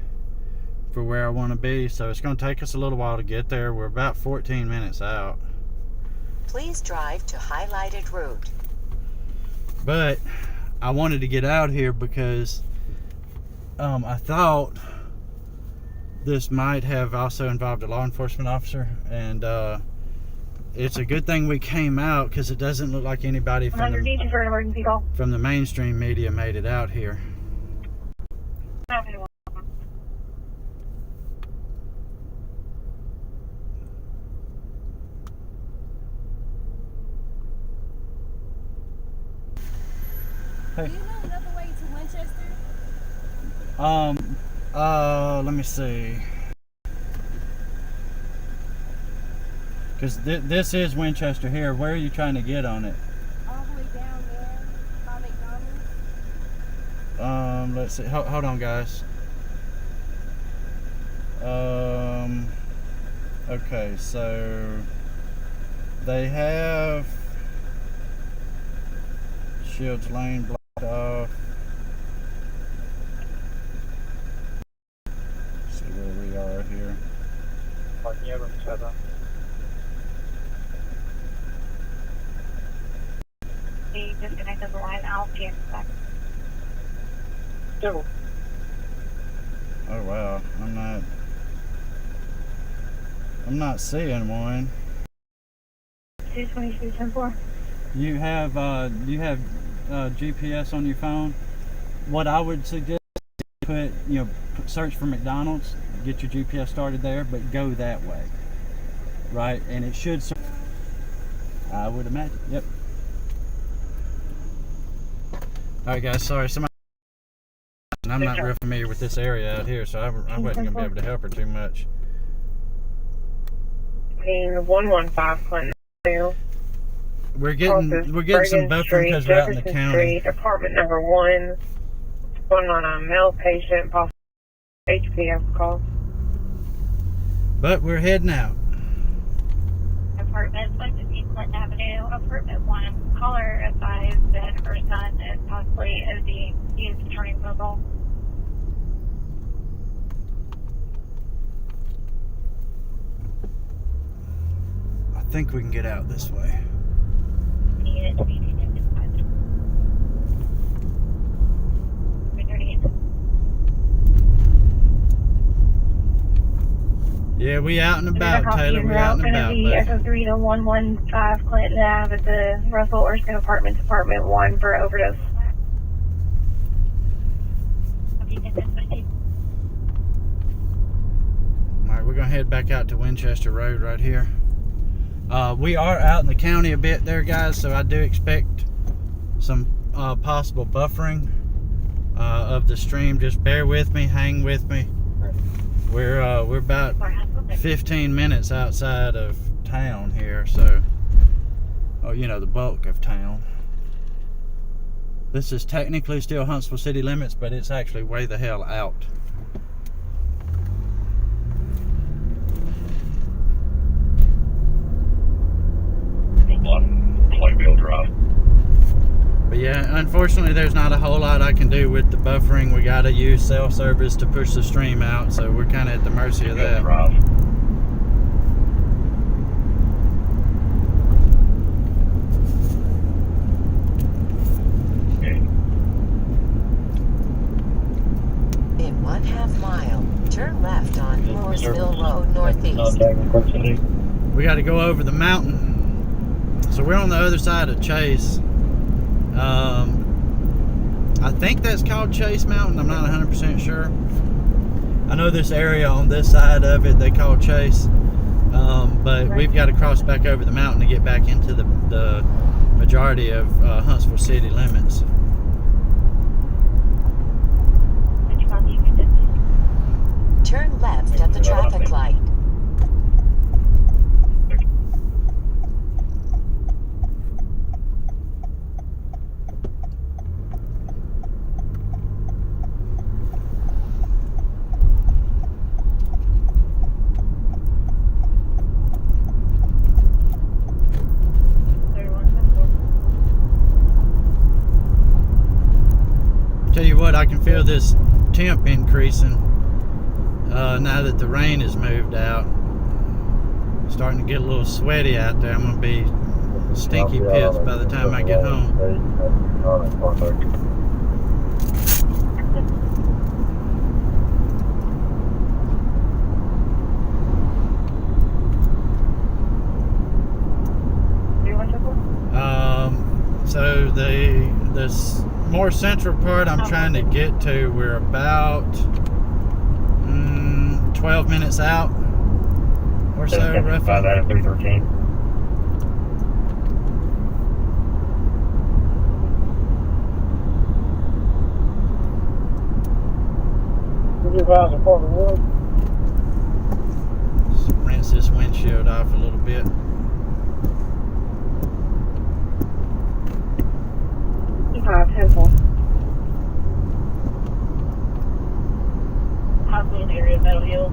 for where I want to be, so it's going to take us a little while to get there. We're about 14 minutes out. Please drive to highlighted route. But I wanted to get out here because I thought this might have also involved a law enforcement officer, and it's a good thing we came out because it doesn't look like anybody from the mainstream media made it out here. Do you know another way to Winchester? Let me see. Because this is Winchester here. Where are you trying to get on it? All the way down there by McDonald's. Let's see. Hold on, guys. Okay, so they have Shields Lane blocked off. See where we are here. We disconnected the line. I'll be back. Still. Oh wow, I'm not seeing one. 223-10-4. You have GPS on your phone. What I would suggest is search for McDonald's, get your GPS started there, but go that way, right? And it should. I would imagine. Yep. All right, guys. Sorry, somebody. I'm not real familiar with this area out here, so I wasn't gonna be able to help her too much. 115 Clinton. We're getting some buffering because we're out in the county. Street, apartment number 1. Going on a male patient, possible HPF call. But we're heading out. Apartment 115 Clinton Avenue, apartment 1. Caller advised that her son is possibly OD. He is turning mobile. I think we can get out this way. Needed to be dispatched. 338. Yeah, we out and about, Taylor. We out and about. Echo 3 to 115 Clinton Ave at the Russell Erskine Apartments, apartment 1 for overdose. Alright, we're gonna head back out to Winchester Road right here. We are out in the county a bit there, guys, so I do expect some possible buffering of the stream. Just bear with me, hang with me. We're about 15 minutes outside of town here, so the bulk of town. This is technically still Huntsville city limits, but it's actually way the hell out. But yeah, unfortunately there's not a whole lot I can do with the buffering. We gotta use cell service to push the stream out, so we're kinda at the mercy of that. In 1/2 mile, turn left on Mooresville Road Northeast. We gotta go over the mountain. So we're on the other side of Chase. I think that's called Chase Mountain. I'm not 100% sure. I know this area on this side of it they call Chase, but we've got to cross back over the mountain to get back into the majority of Huntsville city limits. Turn left at the traffic light. Tell you what, I can feel this temp increasing. now that the rain has moved out. Starting to get a little sweaty out there. I'm going to be stinky pits by the time I get home. So this more central part I'm trying to get to, we're about 12 minutes out or so, roughly. Out of 313. Just rinse this windshield off a little bit. Temple. Huntsville area, Meadow Hill.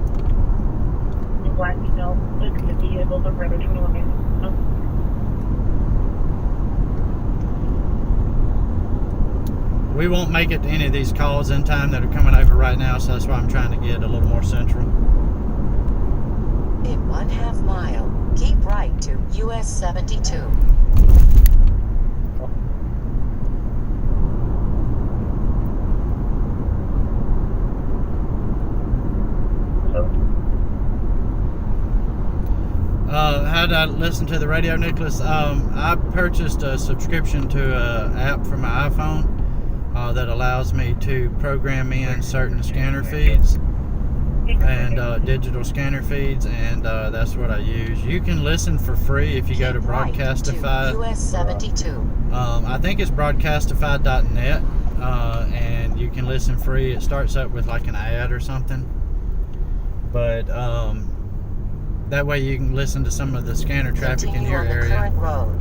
In Black Hill, look at the vehicles over at 21. We won't make it to any of these calls in time that are coming over right now, so that's why I'm trying to get a little more central. In 1/2 mile, keep right to US 72. How did I listen to the radio, Nicholas? I purchased a subscription to an app for my iPhone that allows me to program in certain scanner feeds and digital scanner feeds, and that's what I use. You can listen for free if you go to Broadcastify. US 72. I think it's broadcastify.net, and you can listen free. It starts up with like an ad or something, but that way you can listen to some of the scanner traffic in your area. Current road.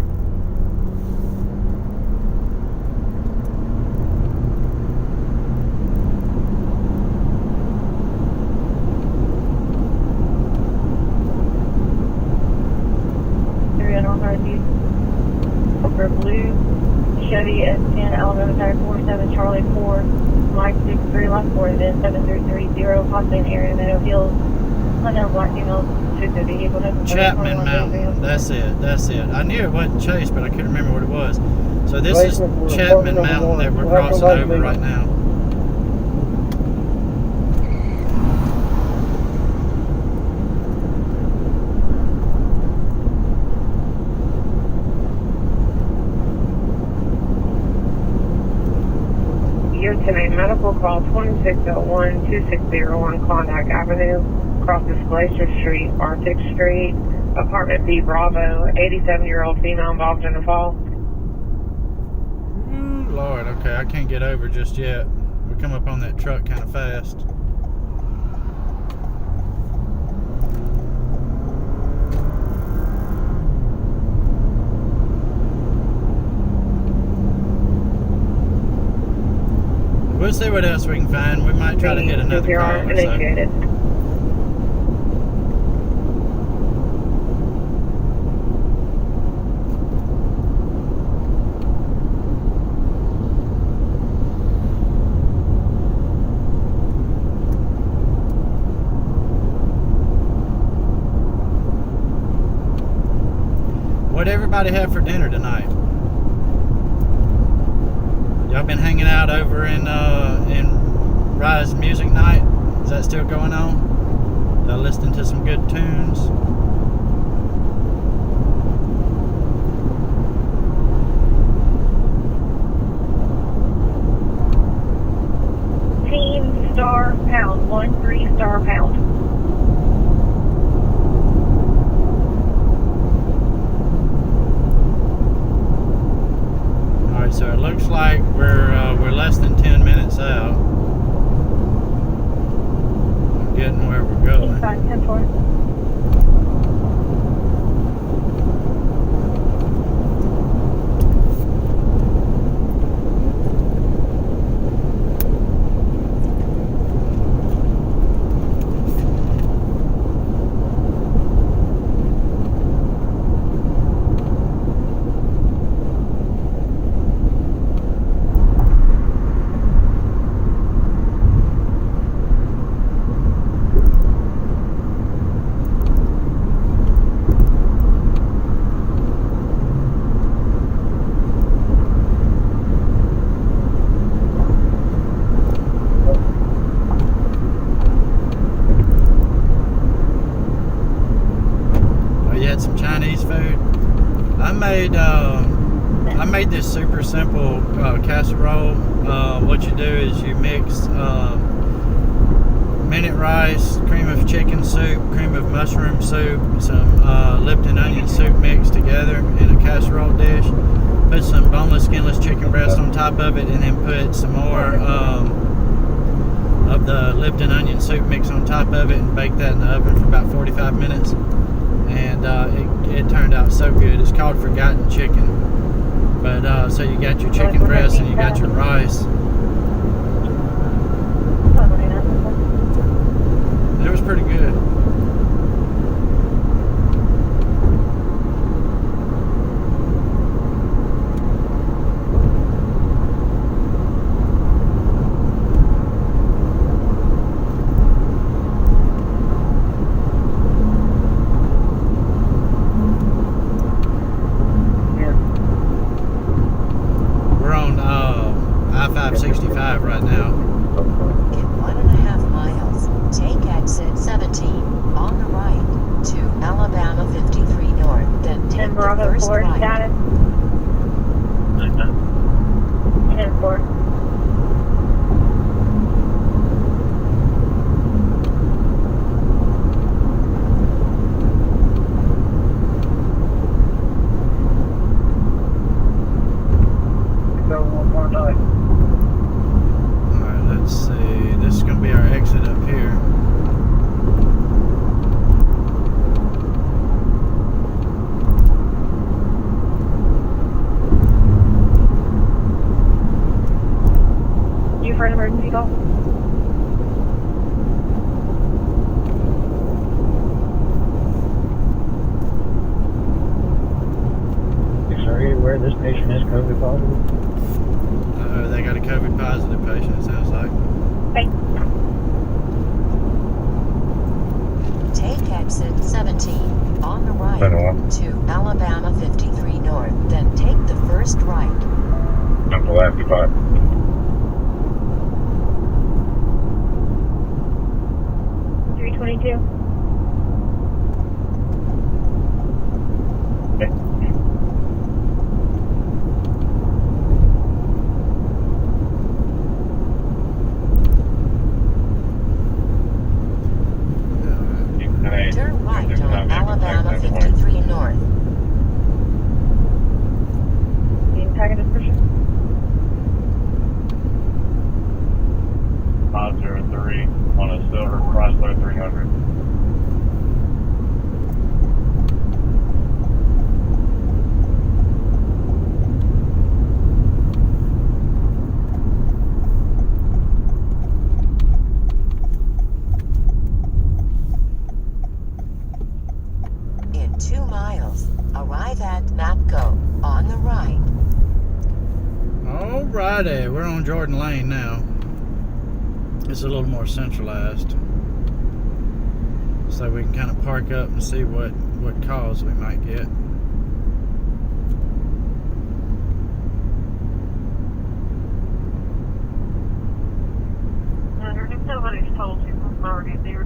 For blue, Chevy S10, Alabama Tire 47, Charlie 4, Mike 63, Lot 4, then 7330, Huntsville area, Meadow Hills, Huntsville, Black Female, took the vehicle. Chapman Mountain, that's it. I knew it wasn't Chase, but I couldn't remember what it was. So this is Chapman Mountain that we're crossing over right now. Medical call 2601-2601 Klondike Avenue, crosses Glacier Street, Arctic Street, apartment B Bravo, 87-year-old female involved in a fall. Ooh, Lord, okay, I can't get over just yet. We come up on that truck kind of fast. We'll see what else we can find. We might try to hit another car or so. What'd everybody have for dinner tonight? Y'all been hanging out over in Rise Music Night? Is that still going on? Y'all listening to some good tunes? Team star pound, 13 star pound. So it looks like we're less than 10 minutes out. I'm getting where we're going. 5-10-4. made this super simple casserole. What you do is you mix minute rice, cream of chicken soup, cream of mushroom soup, some Lipton onion soup mixed together in a casserole dish. Put some boneless, skinless chicken breast on top of it, and then put some more of the Lipton onion soup mix on top of it, and bake that in the oven for about 45 minutes. And it turned out so good. It's called forgotten chicken. But so you got your chicken breast and you got your rice. It was pretty good. We're on I-565 right now. In 1.5 miles, take exit 17 on the right to Alabama 53 North, then take the first right. Status. 10-4. So one more night. Alright, let's see. This is going to be our exit up here. You for an emergency call? Are you aware this patient is COVID positive? They got a COVID positive patient, it sounds like. Thanks. Take exit 17 on the right to Alabama 53 North, then take the first right. I'm the last spot. $322. Turn right on Alabama 53 North. The entire description. 503 on a silver Chrysler 300. In 2 miles, arrive at Mapco on the right. Alrighty, we're on Jordan Lane now. It's a little more centralized, so we can kind of park up and see what calls we might get. Nobody's told you we're already there.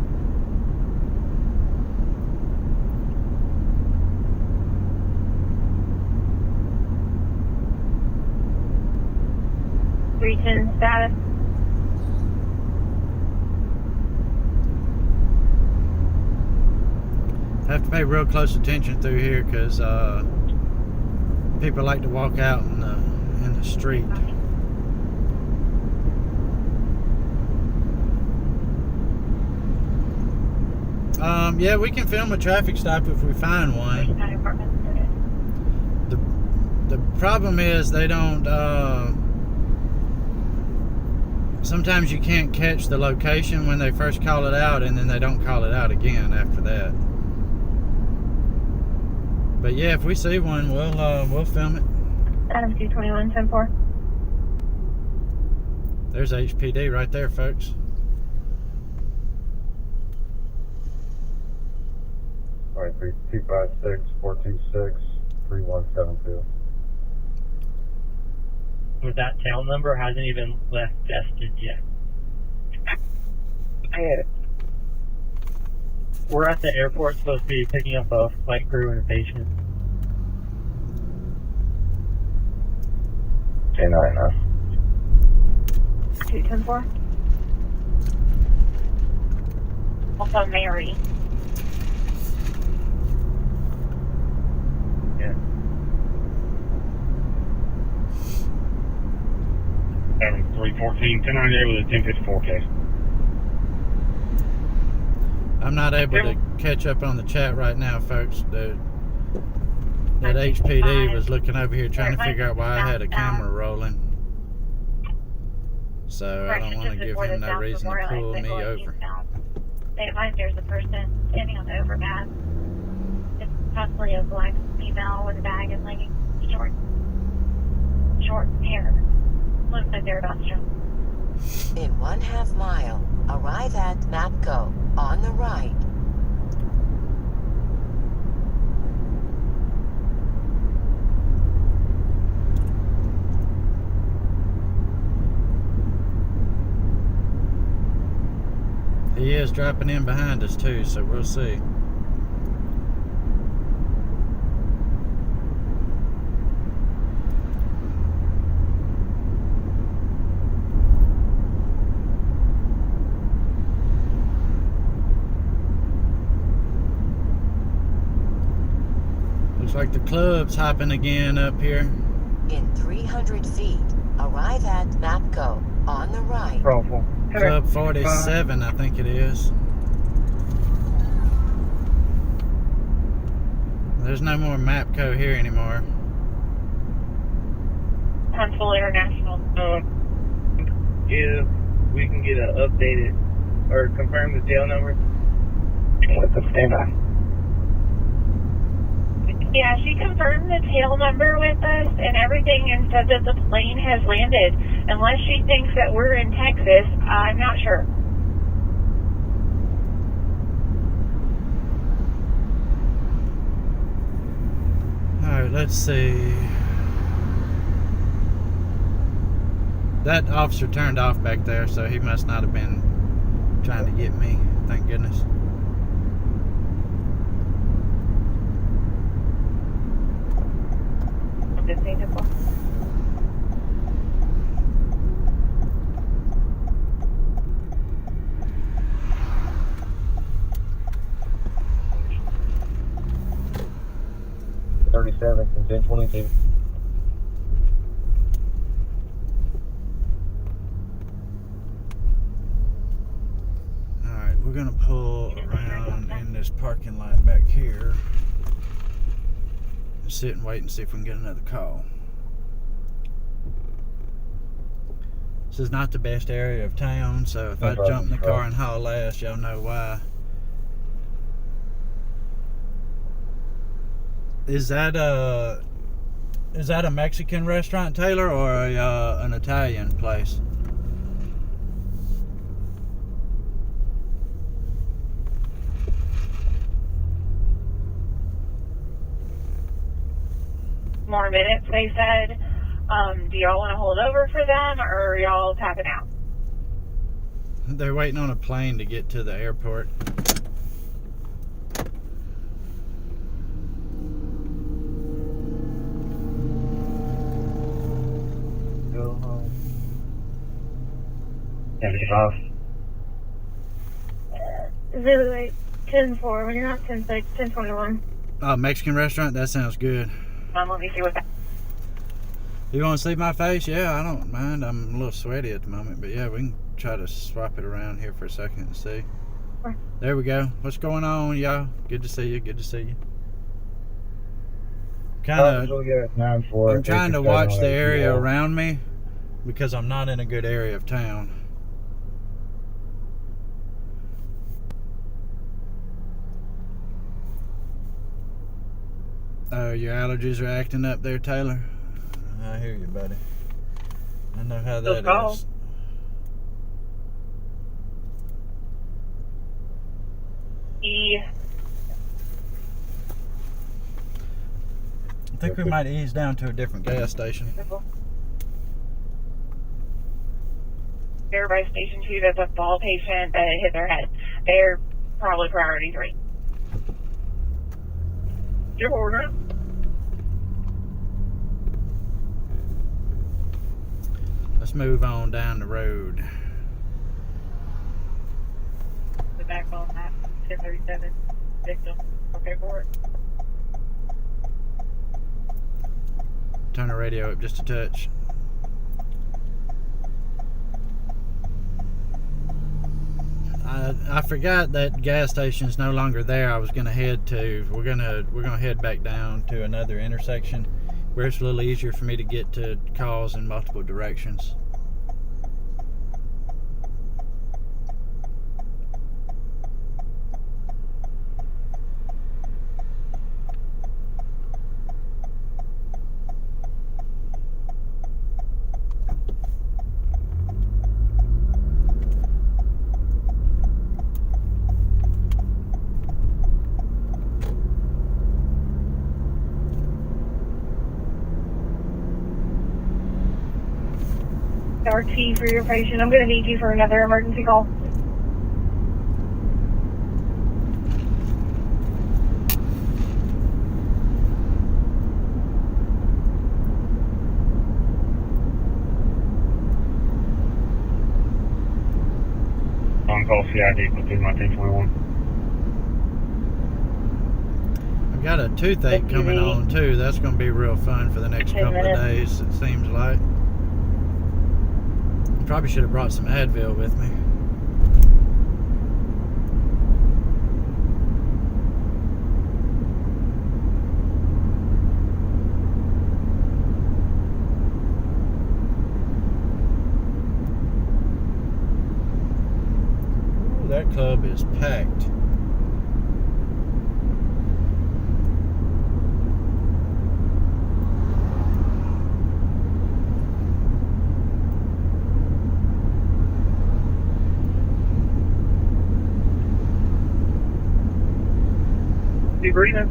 $310 status. Have to pay real close attention through here because people like to walk out in the street. Yeah, we can film a traffic stop if we find one. The problem is they don't. Sometimes you can't catch the location when they first call it out, and then they don't call it out again after that. But yeah, if we see one, we'll film it. Adam 221, 10-4. There's HPD right there, folks. All right, 256-426-3172. With that tail number hasn't even left Destin yet. We're at the airport, supposed to be picking up a flight crew and a patient. 299. 210-4. Also Mary. Yeah. 314, 1098 with a 1054 case. I'm not able to catch up on the chat right now, folks. That HPD was looking over here trying to figure out why I had a camera rolling. So I don't want to give him no reason to pull me over. They advise there's a person standing on the overpass. It's possibly a black female with a bag and leggings, short hair. Looks like they're about to jump. In 1/2 mile, arrive at MAPCO, on the right. He is dropping in behind us too, so we'll see. Looks like the club's hopping again up here. In 300 feet, arrive at MAPCO, on the right. Club 47, I think it is. There's no more MAPCO here anymore. Huntsville International. If we can get an updated or confirm the tail number. With the standby. Yeah, she confirmed the tail number with us and everything and said that the plane has landed. Unless she thinks that we're in Texas, I'm not sure. Alright, let's see. That officer turned off back there, so he must not have been trying to get me. Thank goodness. From 1022. Alright, we're gonna pull around in this parking lot back here. Sit and wait and see if we can get another call. This is not the best area of town, so if I jump in the car and haul ass, y'all know why. Is that a Mexican restaurant, Taylor, or an Italian place? More minutes, they said. Do y'all want to hold over for them, or are y'all tapping out? They're waiting on a plane to get to the airport. Go home. 75. Zulu 8, 10-4. When you're not 10-6, 10-21. Mexican restaurant? That sounds good. Let me see what that. You want to see my face? Yeah, I don't mind. I'm a little sweaty at the moment, but yeah, we can try to swap it around here for a second and see. Sure. There we go. What's going on, y'all? Good to see you. Good to see you. I'm trying to watch the area around me because I'm not in a good area of town. Oh, your allergies are acting up there, Taylor? I hear you, buddy. I know how that is. I think we might ease down to a different gas station. They're by Station 2, that's a fall patient that hit their head. They're probably priority 3. Your order. Let's move on down the road. The backbone map, 1037, victim. Okay for it. Turn the radio up just a touch. I forgot that gas station's no longer there. I was gonna head to. We're gonna head back down to another intersection where it's a little easier for me to get to calls in multiple directions. RT for your patient. I'm going to need you for another emergency call. On call CID, put through my 1041. I've got a toothache coming on too. That's going to be real fun for the next 10 couple of days, it seems like. Probably should have brought some Advil with me. Ooh, that club is packed. You breathing?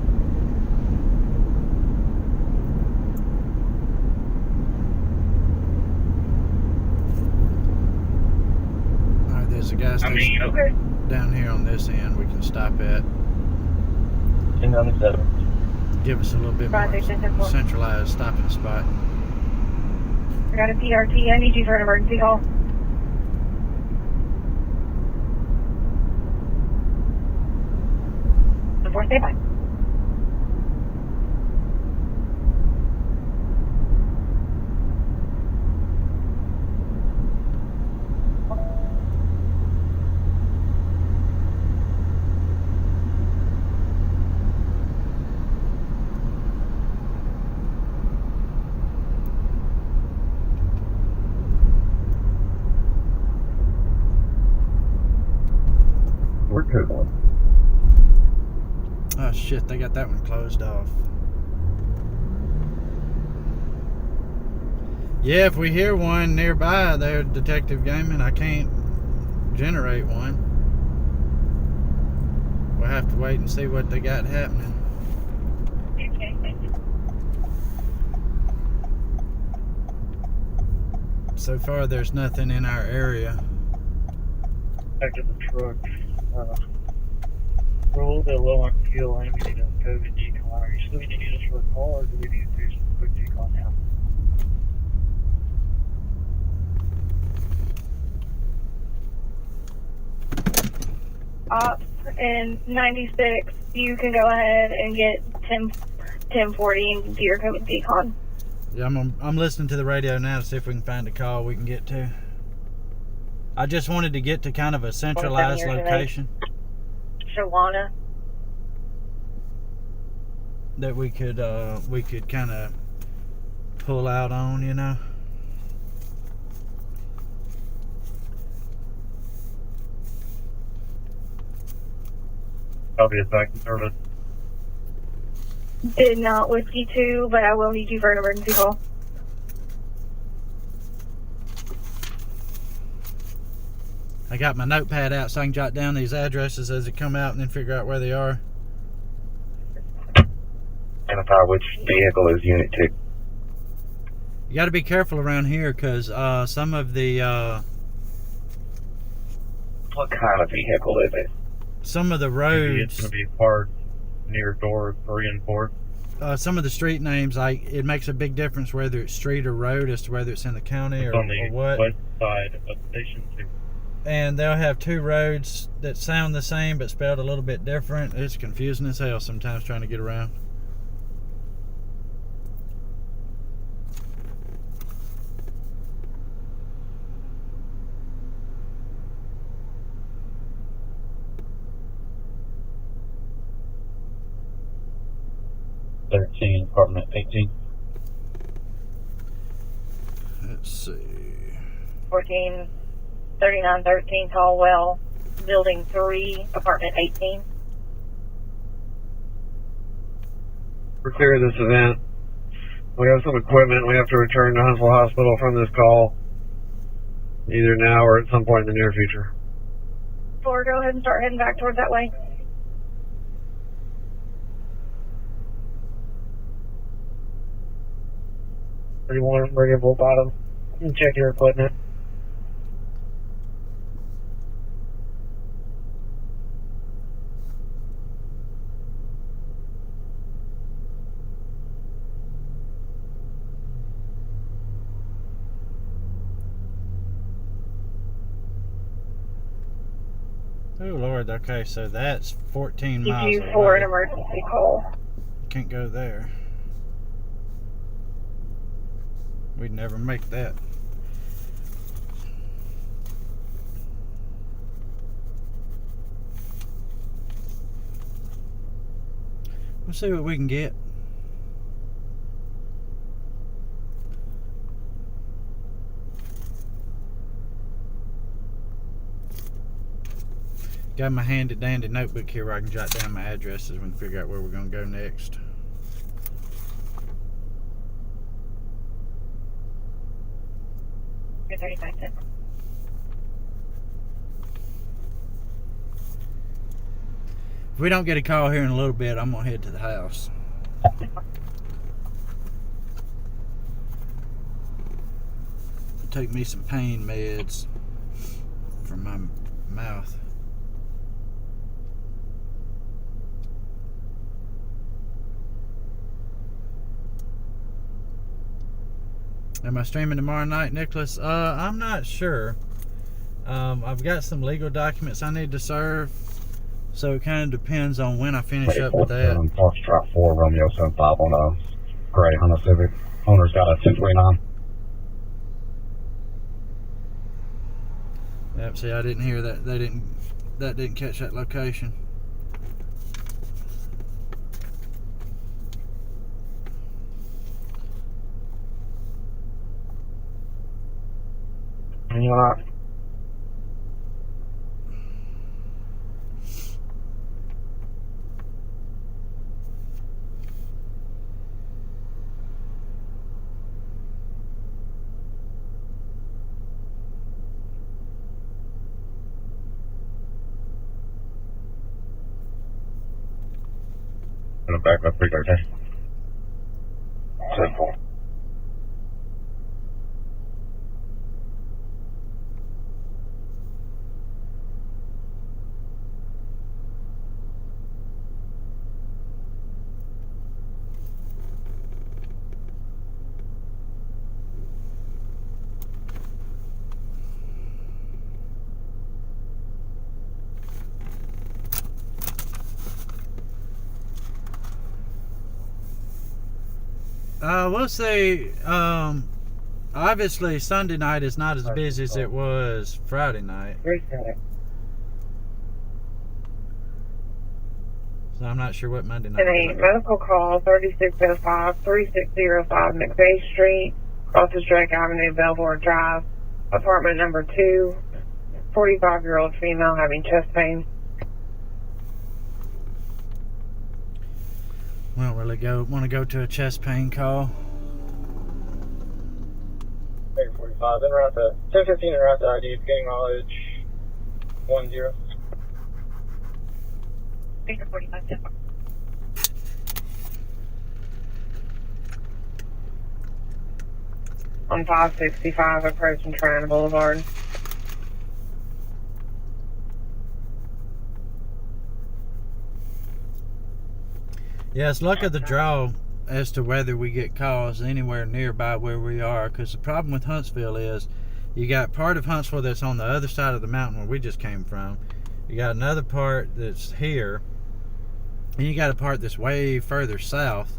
Alright, there's a gas station Okay. down here on this end we can stop at. 1097. Give us a little bit Project more 10-4. centralized stopping spot. I got a PRT. I need you for an emergency call. Before stay by. We're code 1. Oh shit, they got that one closed off. Yeah, if we hear one nearby there, Detective Gaming, I can't generate one. We'll have to wait and see what they got happening. So far, there's nothing in our area. Back to the truck. We're a little bit low on fuel and we need a COVID decon. Are you still going to use this for a call or do we need to do some quick decon now? Ops in 96, you can go ahead and get 1040 and do your COVID decon. Yeah, I'm listening to the radio now to see if we can find a call we can get to. I just wanted to get to kind of a centralized location Shawana. that we could kind of pull out on, you know. I'll be back in service. Did not whiskey 2, but I will need you for an emergency call. I got my notepad out so I can jot down these addresses as they come out and then figure out where they are. Identify which vehicle is Unit 2. You got to be careful around here because some of the What kind of vehicle is it? some of the It's roads. going to be parked near doors 3 and 4. some of the street names, like it makes a big difference whether it's street or road as to whether it's in the county It's or, on the or what. west side of Station 2. And they'll have two roads that sound the same but spelled a little bit different. It's confusing as hell sometimes trying to get around. Apartment 18. Let's see. 3913 Caldwell, Building 3, Apartment 18. We're clear of this event. We have some equipment. We have to return to Huntsville Hospital from this call, either now or at some point in the near future. 4, go ahead and start heading back towards that way. Anyone bring in full bottom and check your equipment. Oh Lord, okay, so that's 14 Give miles you away. for an emergency call. Can't go there. We'd never make that. We'll see what we can get. Got my handy dandy notebook here where I can jot down my addresses when we figure out where we're going to go next. You're 35 cents. If we don't get a call here in a little bit, I'm going to head to the house. Take me some pain meds for my mouth. Am I streaming tomorrow night, Nicholas? I'm not sure. I've got some legal documents I need to serve, so it kind of depends on when I finish up with that. Foxtrot 4, Romeo 75 on a gray Honda Civic. Owner's got a 239. Yep, see, I didn't hear that. That didn't catch that location. You know, Gonna back up 313. 10-4. We'll say, obviously Sunday night is not as busy as it was Friday night. So I'm not sure what Monday night And a medical call, 3605, 3605 McVeigh Street, Office Drake Avenue, Belvoir Drive, apartment number 2, 45-year-old female having chest pain. We don't really want to go to a chest pain call. 45, then route to 1015 and route to ID, beginning mileage 10. Speaker 45. On 565, approaching Triana Boulevard. Yeah, it's luck of the draw. as to whether we get calls anywhere nearby where we are, because the problem with Huntsville is you got part of Huntsville that's on the other side of the mountain where we just came from. You got another part that's here, and you got a part that's way further south.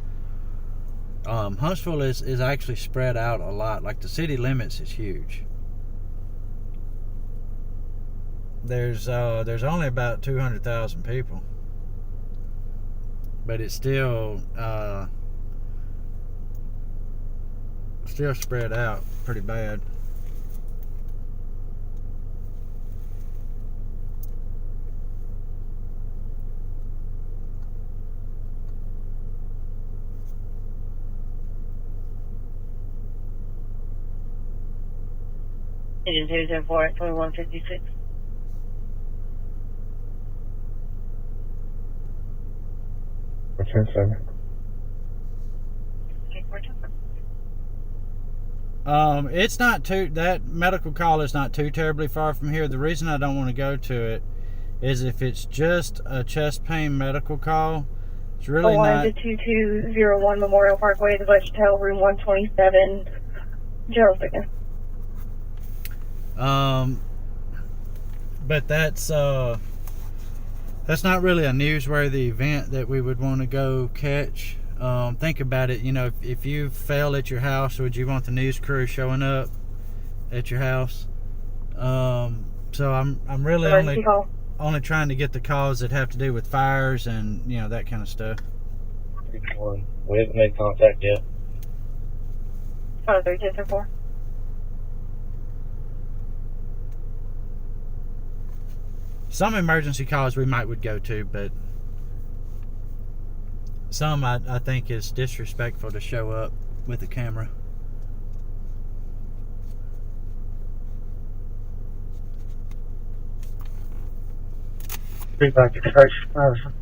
Huntsville is actually spread out a lot. Like the city limits is huge. There's only about 200,000 people, but it's still spread out pretty bad. Agent 204 at 2156. It's not too, that medical call is not too terribly far from here. The reason I don't want to go to it is if it's just a chest pain medical call, it's really not. 2201 Memorial Parkway, the Budget Hotel, room 127, general sickness. But that's not really a newsworthy event that we would want to go catch. Think about it. You know, if you fail at your house, would you want the news crew showing up at your house? So I'm really only trying to get the calls that have to do with fires and, you know, that kind of stuff. We haven't made contact yet. 3204. Some emergency calls we would go to, but some I think is disrespectful to show up with a camera. Feedback discretion.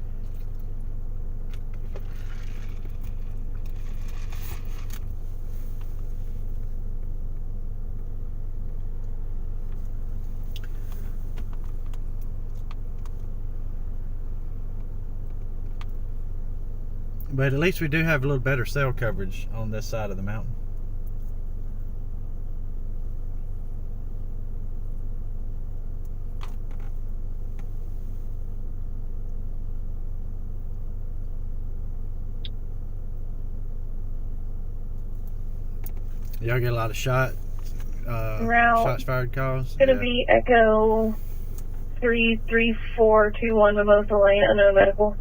But at least we do have a little better cell coverage on this side of the mountain. Y'all get a lot of shots fired calls? It's going to be Echo 33421 Mimosa Lane, unknown medical.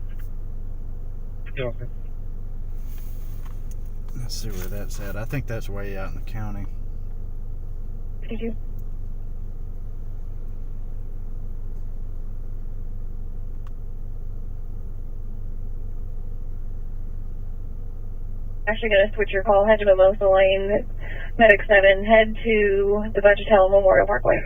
Okay. Let's see where that's at. I think that's way out in the county. Did you? Actually going to switch your call. Head to Mimosa Lane, Medic 7. Head to the Budget Hotel, Memorial Parkway.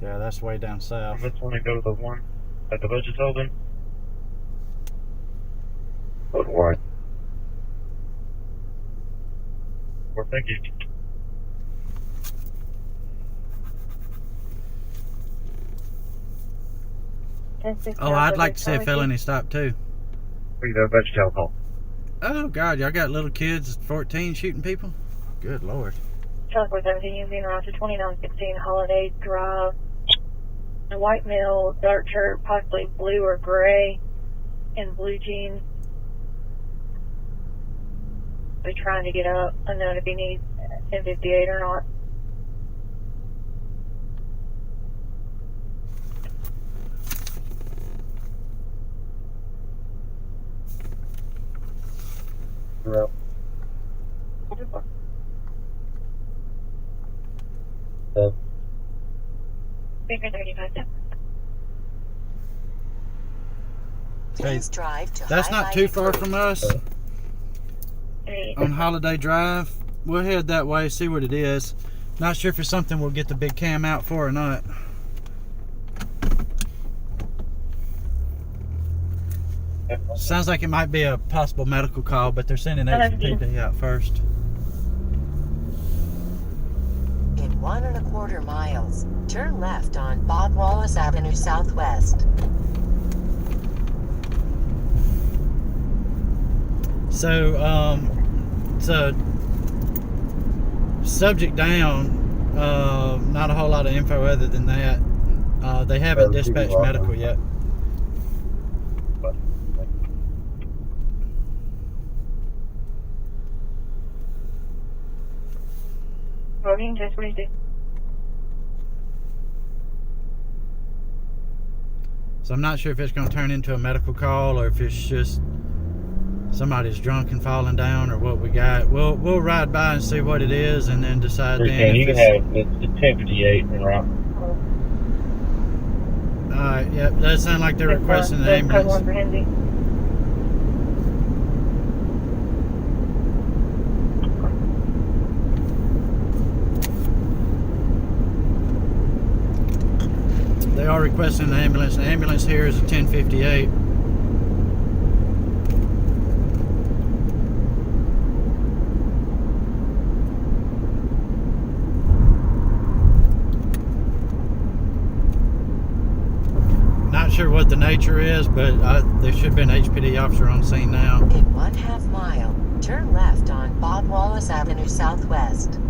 Yeah, that's way down south. Let's want to go to the one at the Budget Hotel then. Good one. Well, thank you. Oh, I'd like to see a felony stop too. We go Budget Hotel call. Oh God, y'all got little kids, 14, shooting people? Good Lord. Southwest 17 using route to 2916 Holiday Drive. A white male, dark shirt, possibly blue or gray, and blue jeans. They're trying to get up. Unknown if he needs 1058 or not. Route. Finger 35. Please drive to That's not too far from us. 8. On Holiday Drive. We'll head that way, see what it is. Not sure if it's something we'll get the big cam out for or not. Sounds like it might be a possible medical call, but they're sending HPD out first. 1¼ miles, turn left on Bob Wallace Avenue Southwest. So, subject down, not a whole lot of info other than that. They haven't dispatched medical yet. Voting just waited. So I'm not sure if it's going to turn into a medical call or if it's just somebody's drunk and falling down or what we got. We'll ride by and see what it is and then decide then You if can have it's 1058 and right. Alright, yep, does sound like they're requesting an ambulance. They are requesting an ambulance. The ambulance here is a 1058. Not sure what the nature is, but there should be an HPD officer on scene now. In 1/2 mile, turn left on Bob Wallace Avenue Southwest.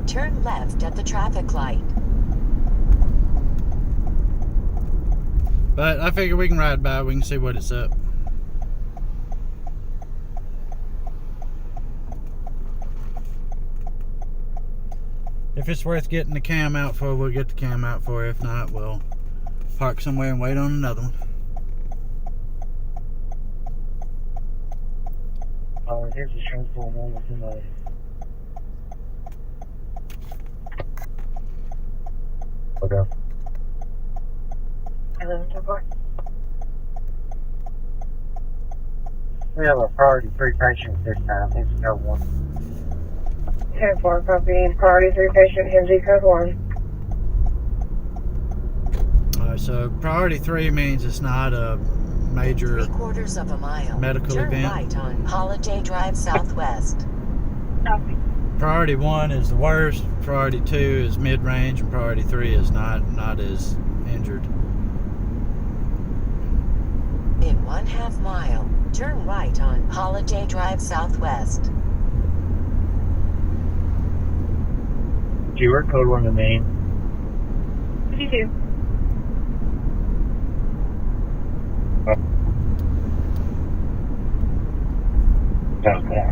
Turn left at the traffic light. But I figure we can ride by, we can see what it's up. If it's worth getting the cam out for, we'll get the cam out for. If not, we'll park somewhere and wait on another one. Here's the transport one with somebody. Okay. We have a priority 3 patient this time. It's code 1. 10-4, copy. Priority 3 patient, HEMSI code 1. Alright, so priority 3 means it's not a major 3/4 mile. medical Turn event. right on Holiday Drive Southwest. Copy. Priority 1 is the worst, priority 2 is mid-range, and priority 3 is not as injured. In 1/2 mile, turn right on Holiday Drive Southwest. Do you work code 1 in the main? 52. Okay.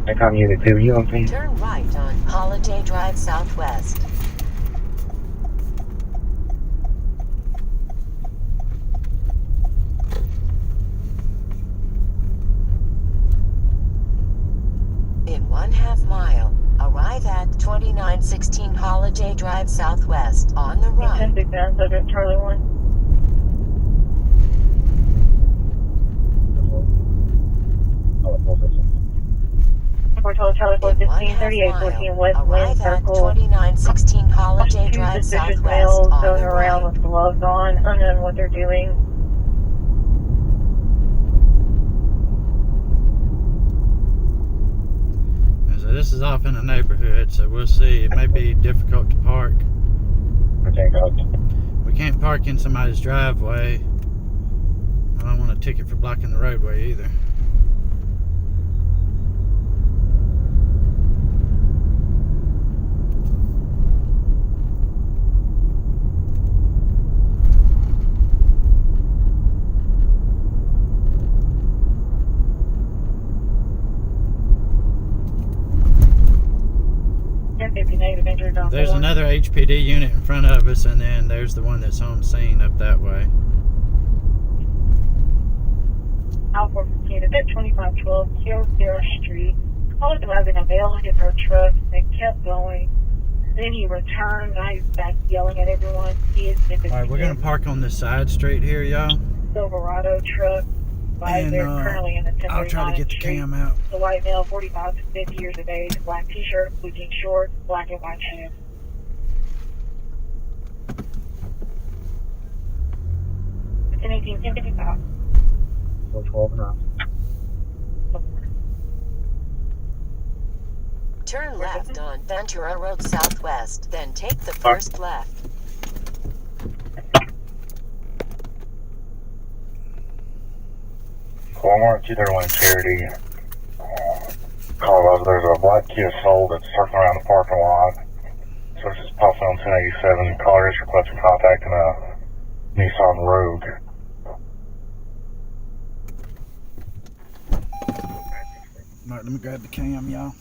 I come unit 2, you on me? Turn right on Holiday Drive Southwest. In 1/2 mile, arrive at 2916 Holiday Drive Southwest on the right. 10 down, subject Charlie 1. We're told Charlie 4, 15, 38, 14 West Lane Arrive at Circle. 2916 Holiday Two Drive suspicious Southwest males on going the around right. with gloves on, unknown what they're doing. So this is off in the neighborhood, so we'll see. It may be difficult to park. Okay, got it. We can't park in somebody's driveway. I don't want a ticket for blocking the roadway either. There's another HPD unit in front of us, and then there's the one that's on scene up that way. Alpha 15 at 2512 Kilsdale Street. Called them having a male hit her truck. They kept going. then he returned. Now he's back yelling at everyone. He is in Alright, we're gonna park on this side street here, y'all. Silverado truck. And They're currently in the I'll try to get the cam out. The white male, 45 to 50 years of age, black t-shirt, blue jean shorts, black and white shoes. It's an 1855. 412 and up. Turn left on Ventura Road Southwest, then take the first left. Walmart 231 Charity. Colorado, there's a black Kia Soul that's circling around the parking lot. So it's just possibly on 1087. Caller is requesting contact in a Nissan Rogue. Alright, let me grab the cam, y'all.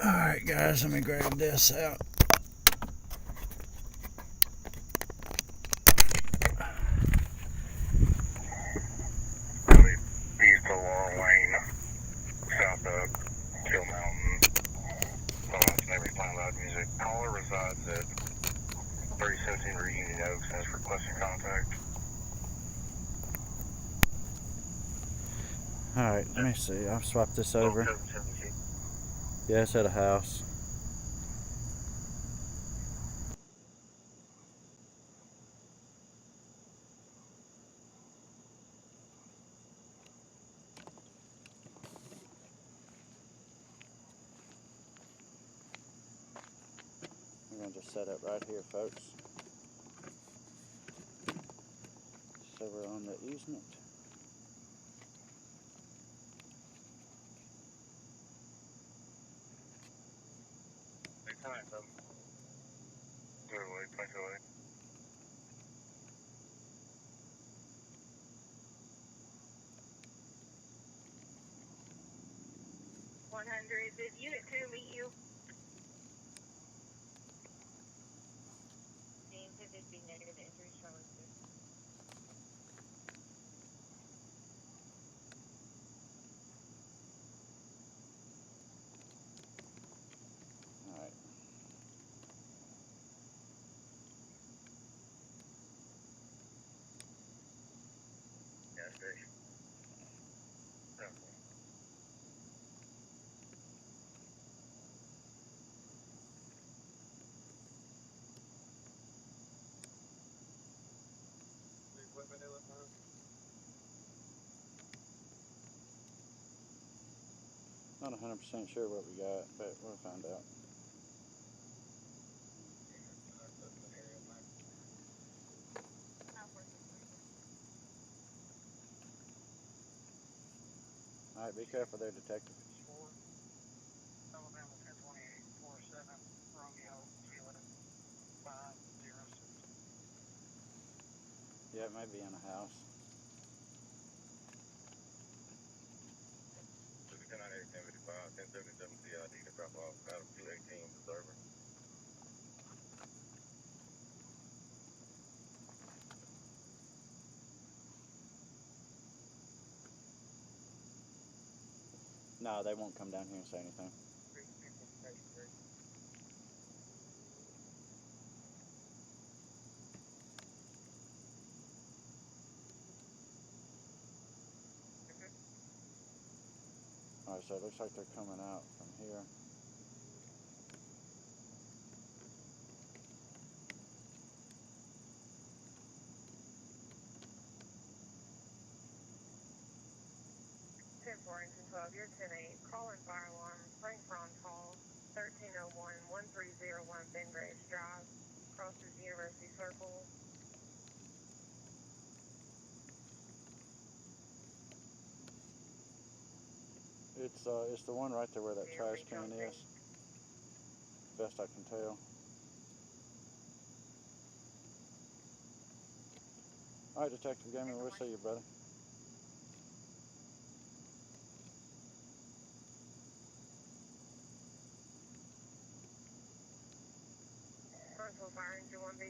Alright guys, let me grab this out. East of Laurel Lane, south of Hill Mountain. Neighbors playing loud music. Caller resides at 3017 Reunion Oaks and is requesting contact. Alright, let me see. I'll swap this over. Yeah, it's at a house. We're gonna just set up right here, folks. So we're on the easement. Good away, thanks away. Did Unit 2 meet you? Negative injuries, Charlie. Alright. Gas station. Not 100% sure what we got, but we'll find out. Alright, be careful there, detective. Alabama 1028 47 Romeo Kilo 506. Yeah, it might be in a house. 1077 CID to drop off out of 218 observer. No, they won't come down here and say anything. Alright, so it looks like they're coming out from here. 4 engine 12, you're 10-8. Call in fire alarm. Frank Ron call 1301-1301 Ben Graves Drive. Crosses University Circle. It's the one right there where that trash can is. Best I can tell. All right, Detective Gaming, we'll see you, brother. Huntsville Fire Engine 1B.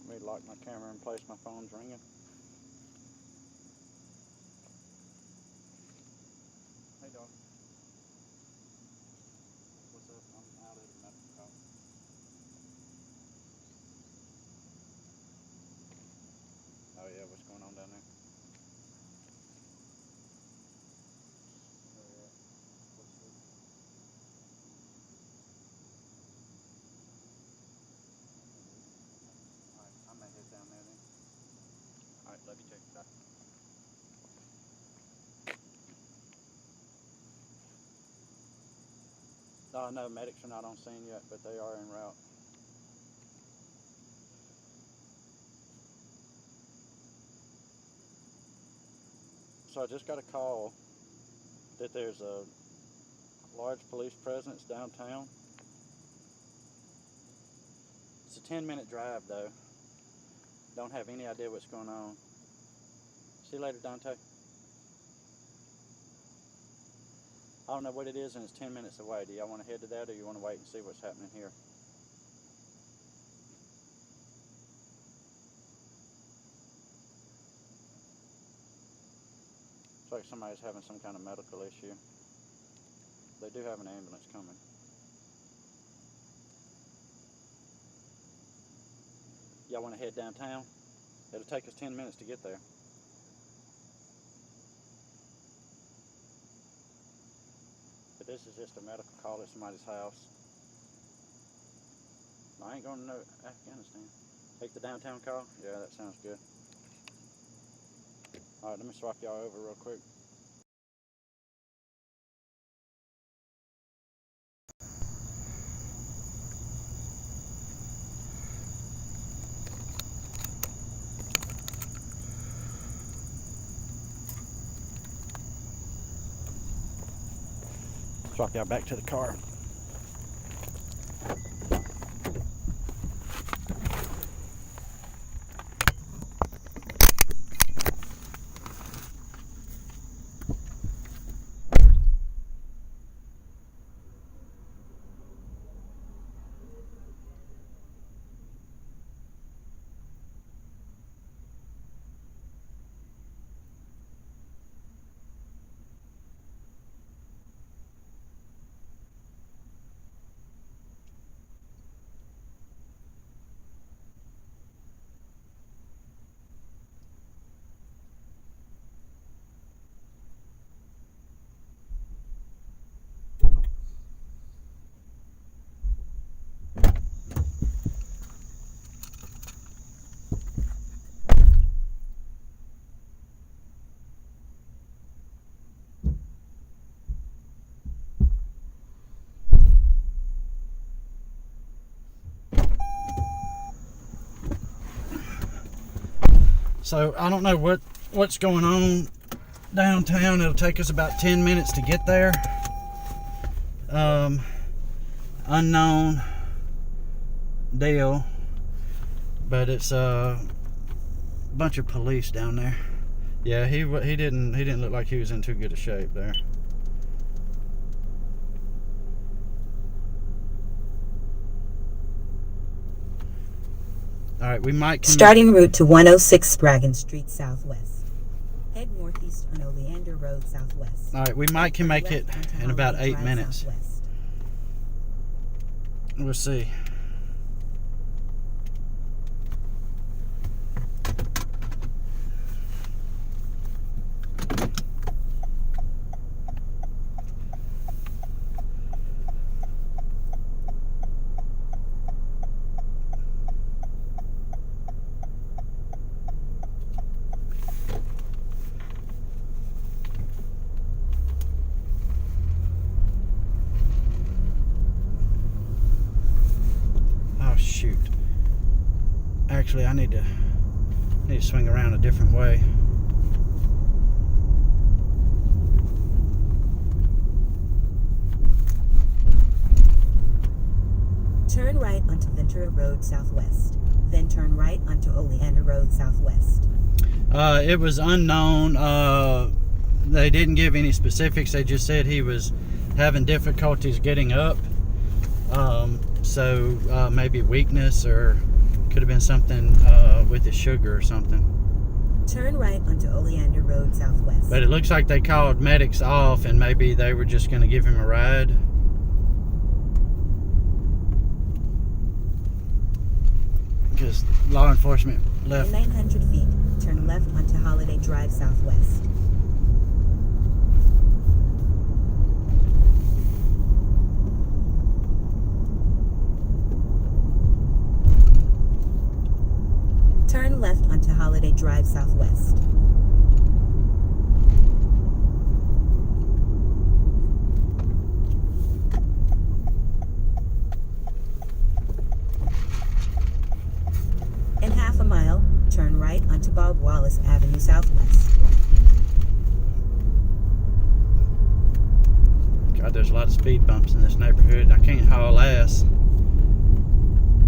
Let me lock my camera in place. My phone's ringing. Hey, dog. What's up? I'm out at a medical call. Oh yeah, what's going on down there? Oh yeah. What's up? Alright, I may head down there then. Alright, love you too. Bye. No, medics are not on scene yet, but they are en route. So I just got a call that there's a large police presence downtown. It's a 10-minute drive though. Don't have any idea what's going on. See you later, Dante. I don't know what it is and it's 10 minutes away. Do y'all want to head to that or you want to wait and see what's happening here? Looks like somebody's having some kind of medical issue. They do have an ambulance coming. Y'all want to head downtown? It'll take us 10 minutes to get there. But this is just a medical call at somebody's house. No, I ain't going to no Afghanistan. Take the downtown call? Yeah, that sounds good. Alright, let me swap y'all over real quick. Swap y'all back to the car. So I don't know what's going on downtown. It'll take us about 10 minutes to get there. Unknown deal, but it's a bunch of police down there. Yeah, he didn't look like he was in too good a shape there. All right, we might starting route to 106 Spraggin Street Southwest. Head northeast on Oleander Road Southwest. All right, we might can make it in about 8 minutes. Southwest. We'll see. Actually, I need to swing around a different way. Turn right onto Ventura Road Southwest. Then turn right onto Oleander Road Southwest. It was unknown. They didn't give any specifics. They just said he was having difficulties getting up. So maybe weakness, or could have been something with his sugar or something. Turn right onto Oleander Road Southwest. But it looks like they called medics off, and maybe they were just going to give him a ride. Because law enforcement left. In 900 feet, turn left onto Holiday Drive Southwest. Turn left onto Holiday Drive Southwest. In half a mile, turn right onto Bob Wallace Avenue Southwest. God, there's a lot of speed bumps in this neighborhood. I can't haul ass.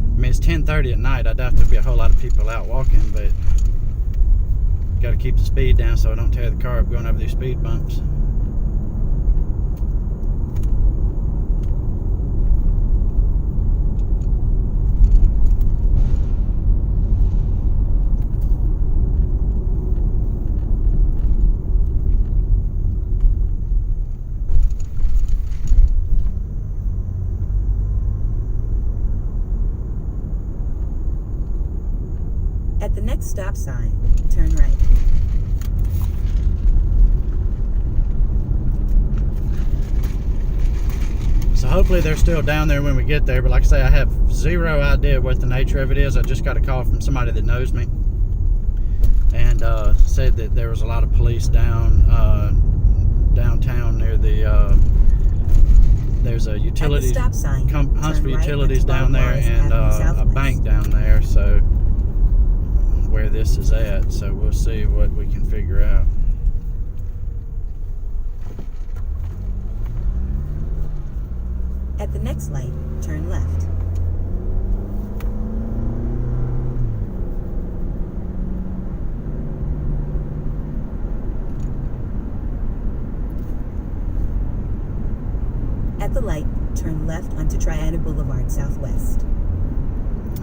I mean, it's 10:30 at night. I doubt there'll be a whole lot of people out walking, but got to keep the speed down so I don't tear the car up going over these speed bumps. At the next stop sign, turn right. So hopefully they're still down there when we get there, but like I say, I have zero idea what the nature of it is. I just got a call from somebody that knows me, and said that there was a lot of police downtown near the there's a utilities, stop sign, Huntsville right Utilities down there, and a bank down there, so where this is at, so we'll see what we can figure out. At the next light, turn left. At the light, turn left onto Triana Boulevard Southwest.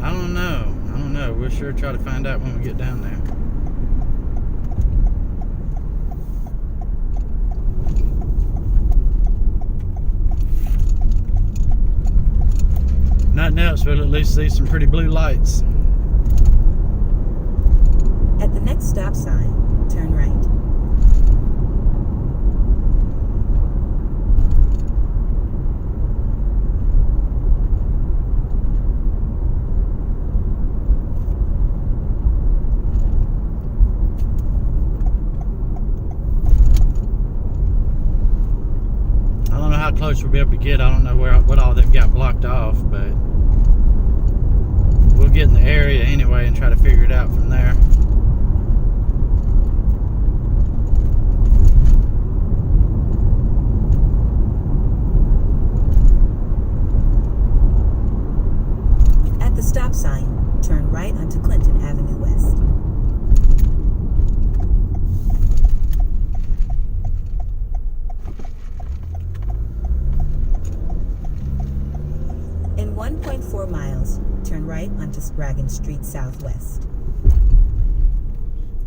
I don't know. We'll sure try to find out when we get down there. Nothing else, we'll at least see some pretty blue lights. At the next stop sign, turn right. How close we'll be able to get. I don't know what all they've got blocked off, but we'll get in the area anyway and try to figure it out from there. At the stop sign, turn right onto Clinton Avenue West. In 1.4 miles, turn right onto Sprague Street Southwest.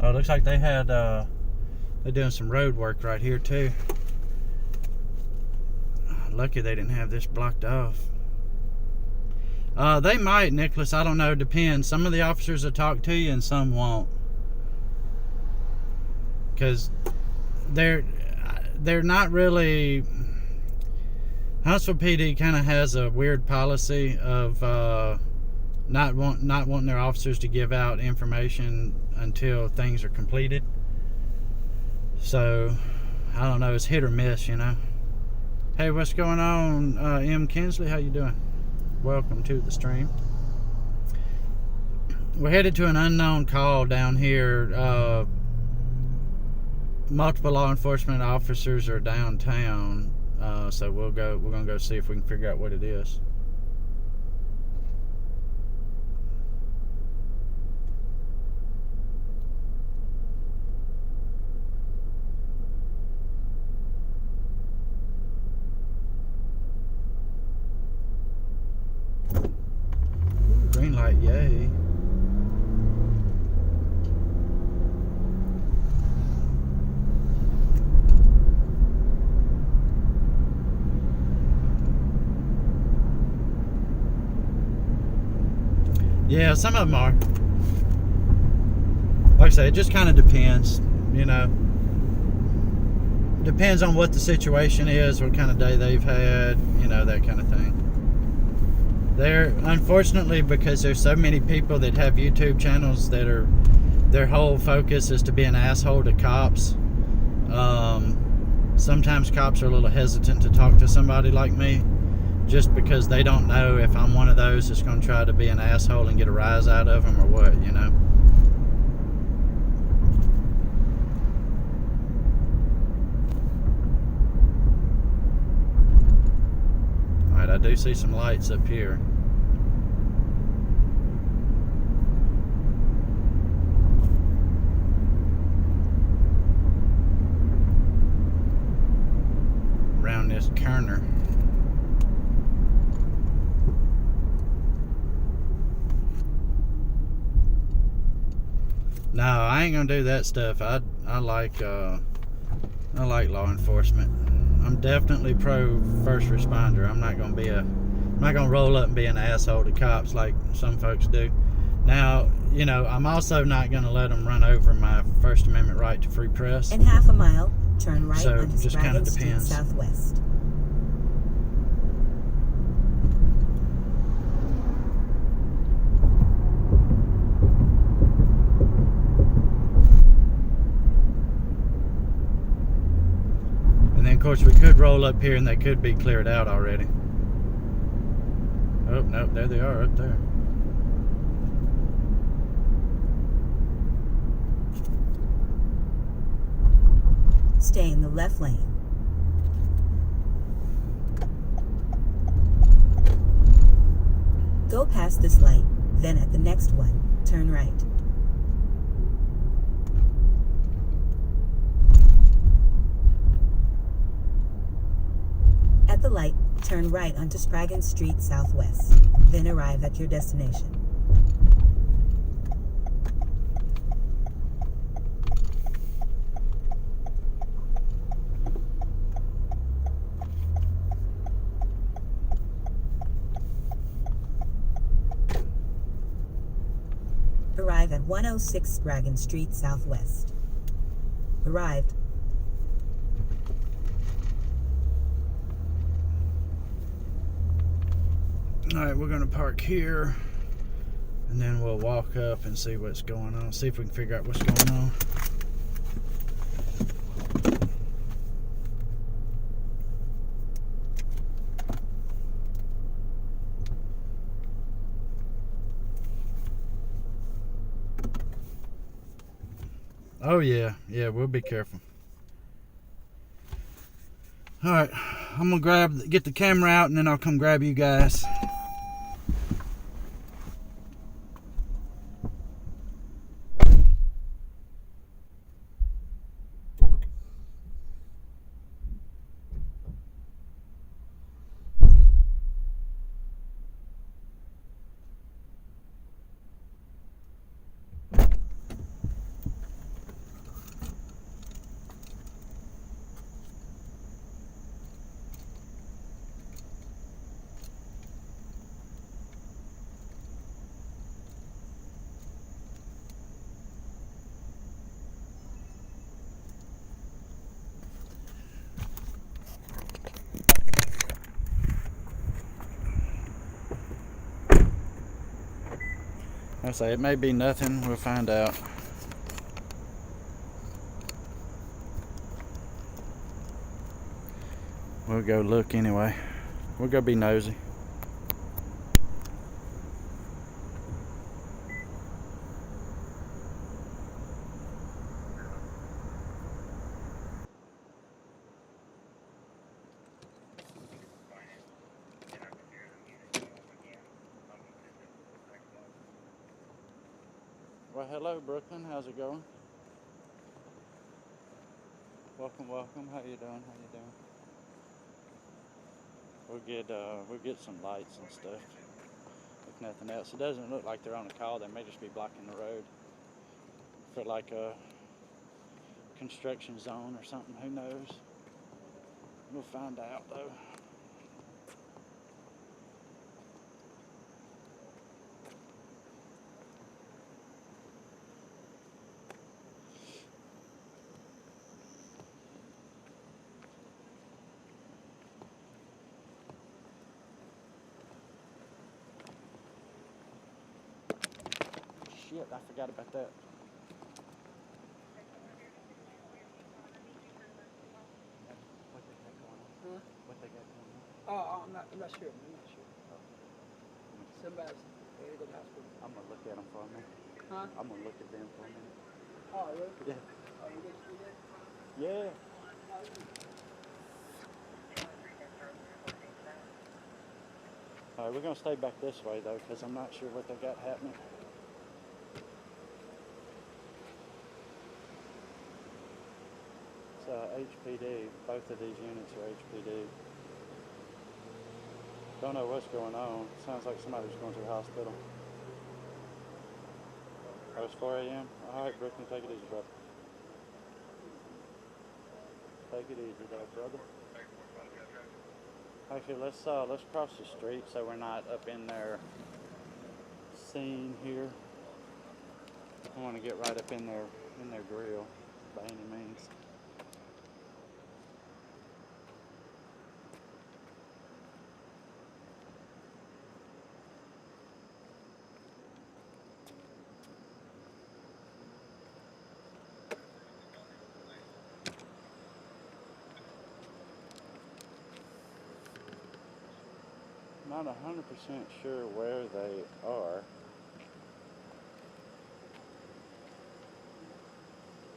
Oh, it looks like they had they're doing some road work right here too. Lucky they didn't have this blocked off. They might, Nicholas, I don't know, depends. Some of the officers will talk to you and some won't, because they're not really. Huntsville PD kind of has a weird policy of not wanting their officers to give out information until things are completed. So I don't know, it's hit or miss, you know. Hey, what's going on, M. Kinsley? How you doing? Welcome to the stream. We're headed to an unknown call down here. Multiple law enforcement officers are downtown, so we're gonna go see if we can figure out what it is. Green light, yay. Yeah, some of them are. Like I say, it just kind of depends, you know. Depends on what the situation is, what kind of day they've had, you know, that kind of thing. Unfortunately, because there's so many people that have YouTube channels that are, their whole focus is to be an asshole to cops. Sometimes cops are a little hesitant to talk to somebody like me, just because they don't know if I'm one of those that's going to try to be an asshole and get a rise out of them or what, you know. Alright, I do see some lights up here. Around this corner. No, I ain't gonna do that stuff. I like law enforcement. I'm definitely pro first responder. I'm not gonna roll up and be an asshole to cops like some folks do. Now, you know, I'm also not gonna let them run over my First Amendment right to free press. In half a mile, turn right So, onto just kinda Sprague Street depends. Southwest. Of course, we could roll up here and they could be cleared out already. Oh, no, there they are up there. Stay in the left lane. Go past this light, then at the next one, turn right. At the light, turn right onto Sprague Street Southwest, then arrive at your destination. Arrive at 106 Sprague Street Southwest. Arrived. Alright, we're going to park here and then we'll walk up and see what's going on. See if we can figure out what's going on. Oh yeah, we'll be careful. Alright, I'm gonna get the camera out and then I'll come grab you guys. I say it may be nothing, we'll find out. We'll go look anyway. We'll go be nosy. Well, hello, Brooklyn. How's it going? Welcome, welcome. How you doing? How you doing? We'll get some lights and stuff. If nothing else, it doesn't look like they're on a call. They may just be blocking the road for like a construction zone or something. Who knows? We'll find out though. Shit, I forgot about that. What they got going on? Huh? What they got going on? Oh, I'm not sure. I'm not sure. Somebody's ready to go to the hospital. I'm gonna look at them for a minute. Huh? I'm gonna look at them for a minute. Oh, really? Yeah. Oh, you get to do that? Yeah. All right, we're gonna stay back this way though, because I'm not sure what they got happening. It's HPD. Both of these units are HPD. Don't know what's going on. Sounds like somebody's going to the hospital. Oh, it's 4 a.m. All right, Brooklyn, take it easy, brother. Take it easy, though, brother. Actually, let's cross the street so we're not up in their scene here. I want to get right up in their grill by any means. Not 100% sure where they are,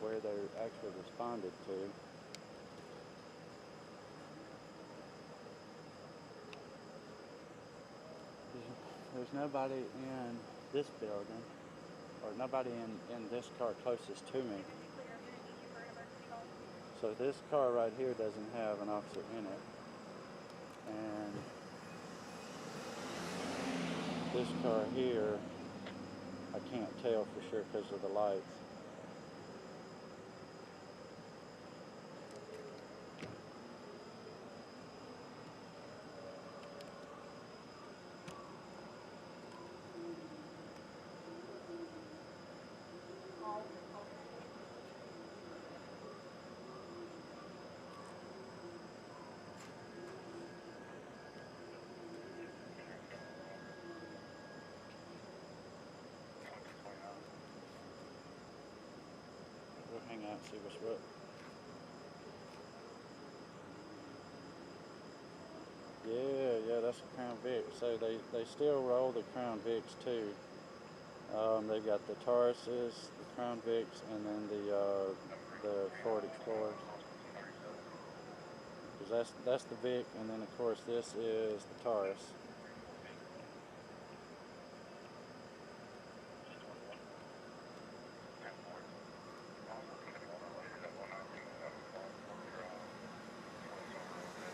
where they're actually responded to. There's nobody in this building, or nobody in this car closest to me. So this car right here doesn't have an officer in it. And this car here, I can't tell for sure because of the lights. We'll hang out and see what's what. Yeah, that's a Crown Vic. So they still roll the Crown Vics too. They've got the Tauruses, the Crown Vics, and then the Ford Explorers. Because that's the Vic, and then of course this is the Taurus.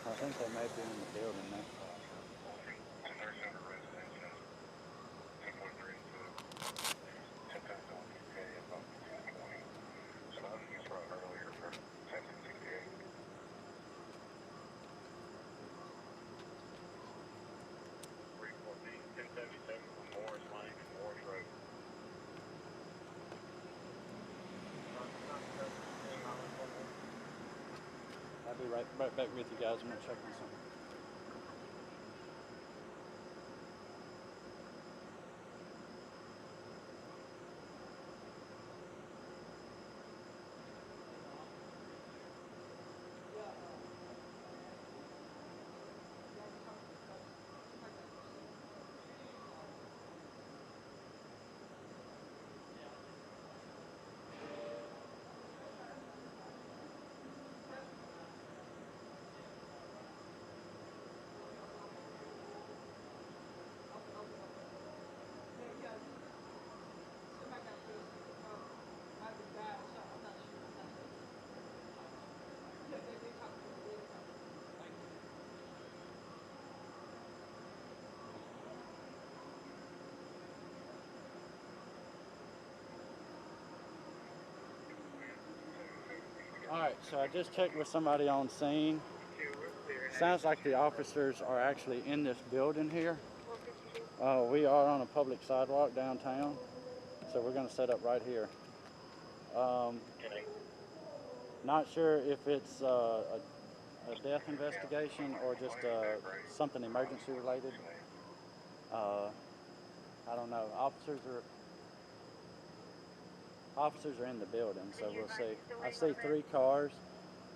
I think they may be in the building now. I'll be right back with you guys. I'm gonna check on something. Alright, so I just checked with somebody on scene. Sounds like the officers are actually in this building here. We are on a public sidewalk downtown, so we're going to set up right here. Not sure if it's a death investigation or just something emergency related. I don't know. Officers are in the building, so we'll see. I see 3 cars.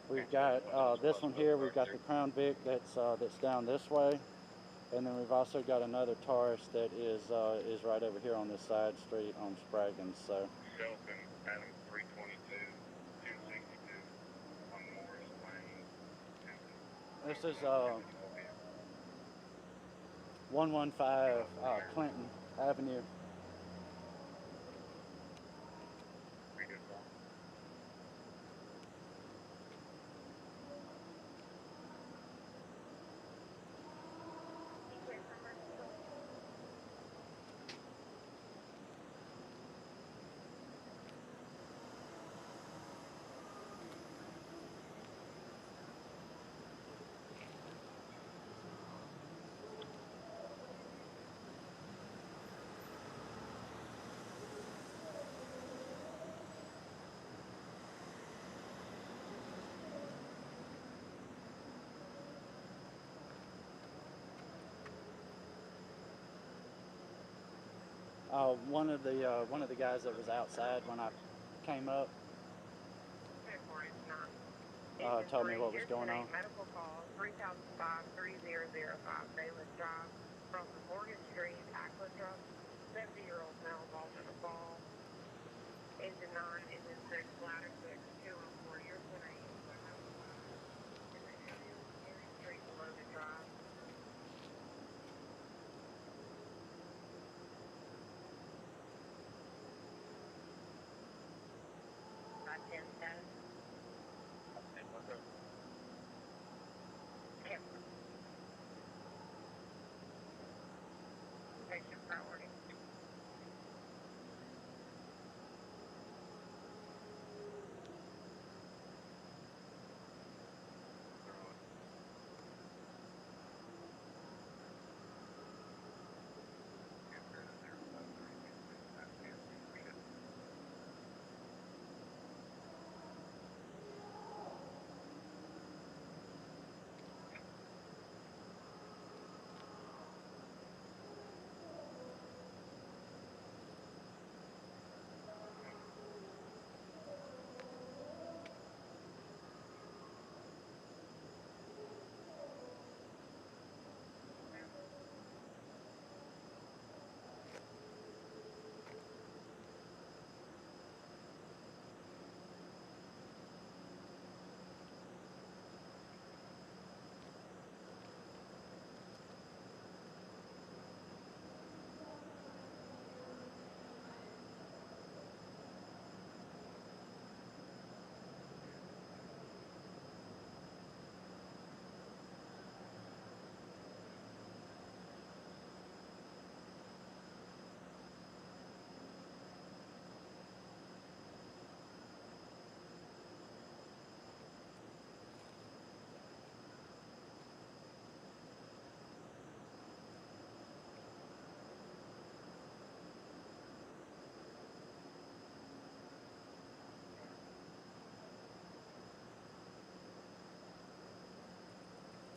We've got this one here. We've got the Crown Vic that's down this way, and then we've also got another Taurus that is right over here on this side street on Spraggins. So. Shelton, Adam 322, 262 on Morris Lane. This is 115 Clinton Avenue. One of the guys that was outside when I came up told me what was going on. Medical call 3005-3005 Bayless Drive from Morgan Street, Ackland Truck. 70-year-old male involved in a fall. Engine 9, engine 6, bladder 6, 204. Year 10 a.m. In the area of Erie Street, Logan Drive. Not 10 status. Patient priority.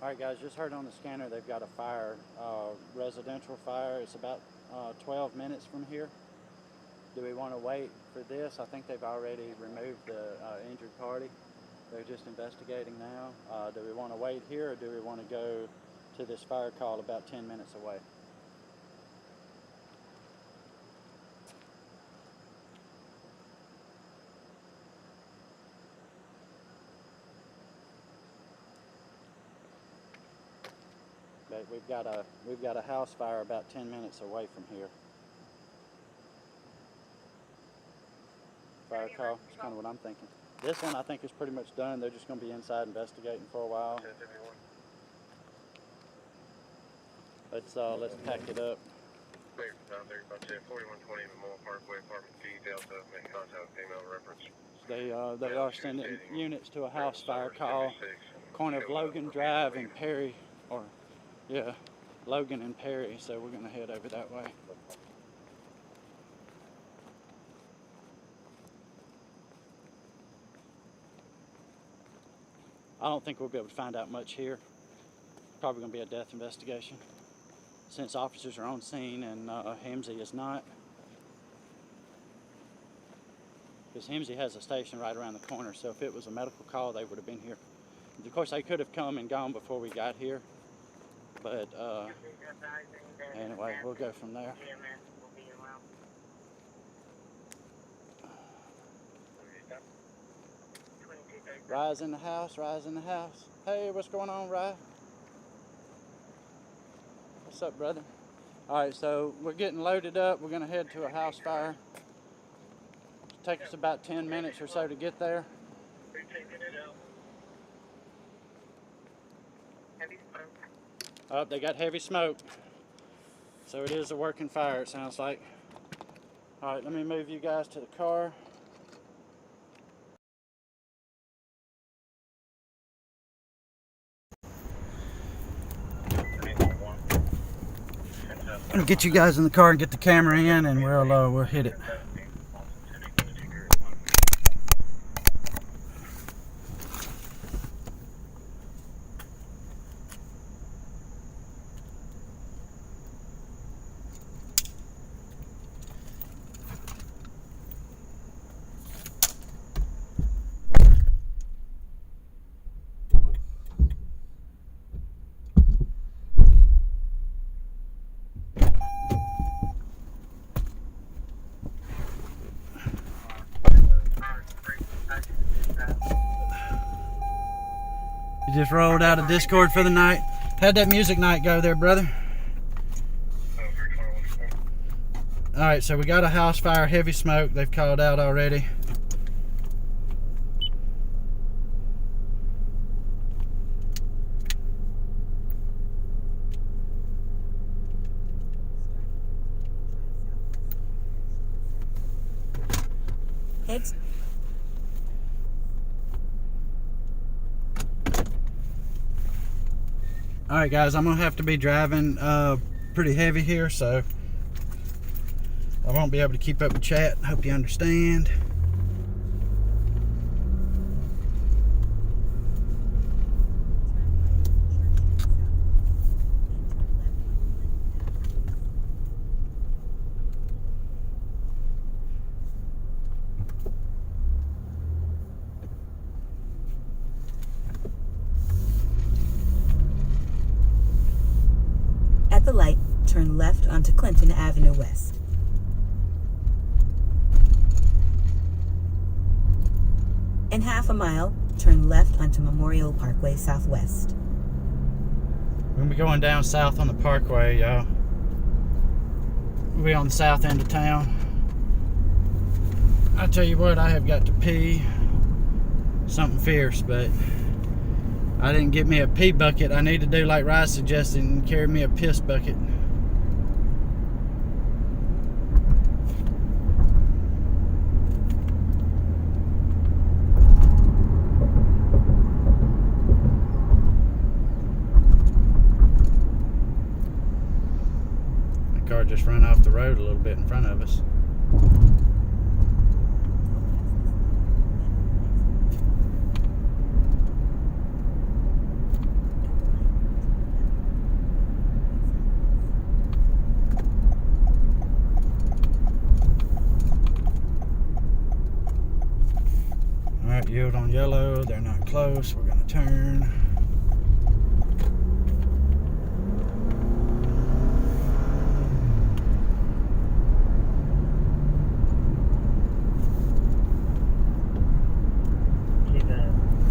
All right, guys, just heard on the scanner they've got a fire, residential fire. It's about 12 minutes from here. Do we want to wait for this? I think they've already removed the injured party. They're just investigating now. Do we want to wait here, or do we want to go to this fire call about 10 minutes away? But we've got a house fire about 10 minutes away from here. Fire call is kind of what I'm thinking. This one I think is pretty much done. They're just going to be inside investigating for a while. Let's pack it up. Vehicles out there, about 4120 Memorial Parkway, Apartment G, Delta, make contact with female reference. They are sending units to a house fire call, corner of Logan Drive and Perry, or yeah, Logan and Perry. So we're gonna head over that way. I don't think we'll be able to find out much here. Probably gonna be a death investigation, since officers are on scene and HEMSI is not. Because HEMSI has a station right around the corner, so if it was a medical call, they would have been here. Of course, they could have come and gone before we got here, but anyway, we'll go from there. Rye's in the house, Rye's in the house. Hey, what's going on, Rye? What's up, brother? All right, so we're getting loaded up. We're gonna head to a house fire. It'll take us about 10 minutes or so to get there. They're taking it out. Heavy smoke. Oh, they got heavy smoke. So it is a working fire, it sounds like. All right, let me move you guys to the car. I'm gonna get you guys in the car and get the camera in, and we'll hit it. You just rolled out of Discord for the night. How'd that music night go there, brother? Alright, so we got a house fire, heavy smoke. They've called out already. Heads. Alright guys, I'm going to have to be driving pretty heavy here, so I won't be able to keep up with chat. Hope you understand. At the light, turn left onto Clinton Avenue West. In half a mile, turn left onto Memorial Parkway Southwest. We're going to be going down south on the parkway, y'all. We'll be on the south end of town. I tell you what, I have got to pee something fierce, but I didn't get me a pee bucket. I need to do like Rye suggested and carry me a piss bucket. The car just ran off the road a little bit in front of us. Alright, yield on yellow. They're not close. We're going to turn.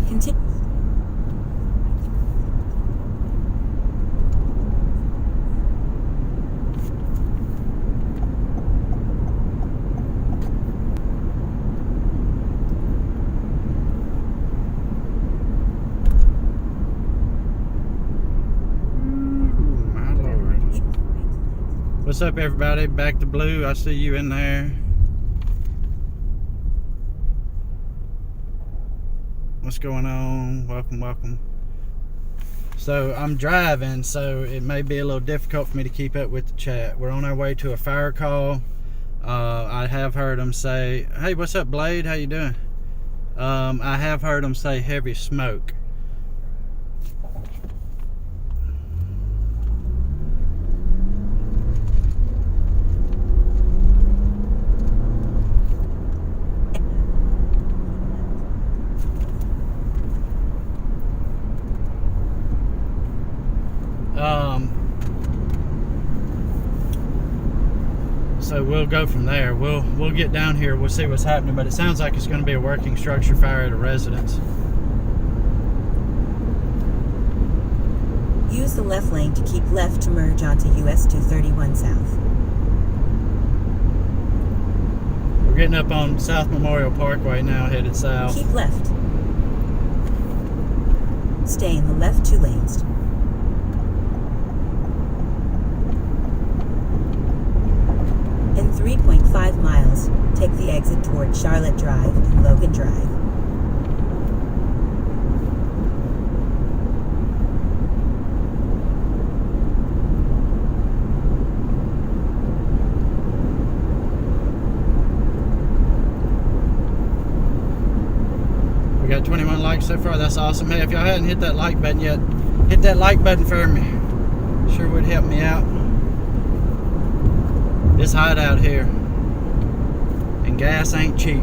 Continue. What's What's up, everybody? Back to Blue. I see you in there. What's going on? Welcome. So I'm driving, so it may be a little difficult for me to keep up with the chat. We're on our way to a fire call. I have heard them say, hey, what's up, Blade? How you doing? I have heard them say heavy smoke. So we'll go from there. We'll get down here. We'll see what's happening. But it sounds like it's going to be a working structure fire at a residence. Use the left lane to keep left to merge onto US 231 South. We're getting up on South Memorial Parkway now, headed south. Keep left. Stay in the left 2 lanes. In 3.5 miles, take the exit toward Charlotte Drive and Logan Drive. We got 21 likes so far. That's awesome. Hey, if y'all hadn't hit that like button yet, hit that like button for me. Sure would help me out. It's hot out here, and gas ain't cheap.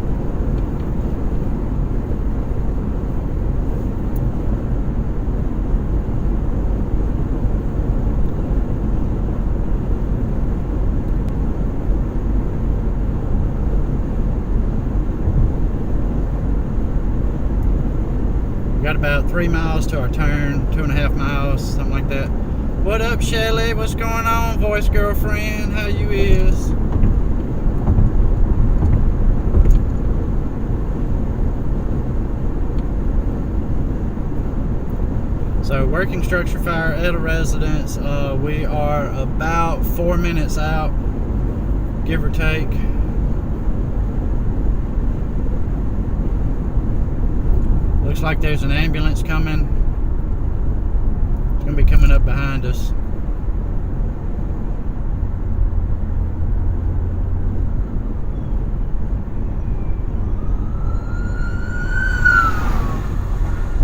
We got about 3 miles to our turn, 2.5 miles, something like that. What up, Shelly? What's going on, voice girlfriend? How you is? So, working structure fire at a residence. We are about 4 minutes out, give or take. Looks like there's an ambulance coming. Gonna be coming up behind us.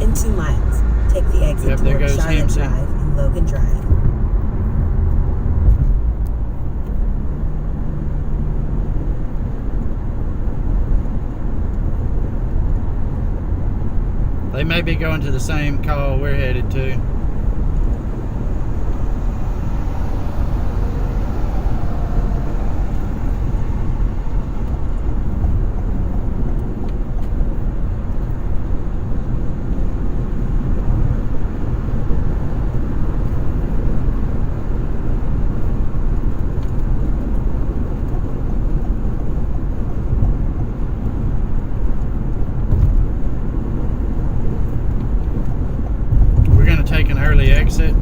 In 2 miles, take the exit toward Charlotte HEMSI. Drive and Logan Drive. They may be going to the same call we're headed to. Take an early exit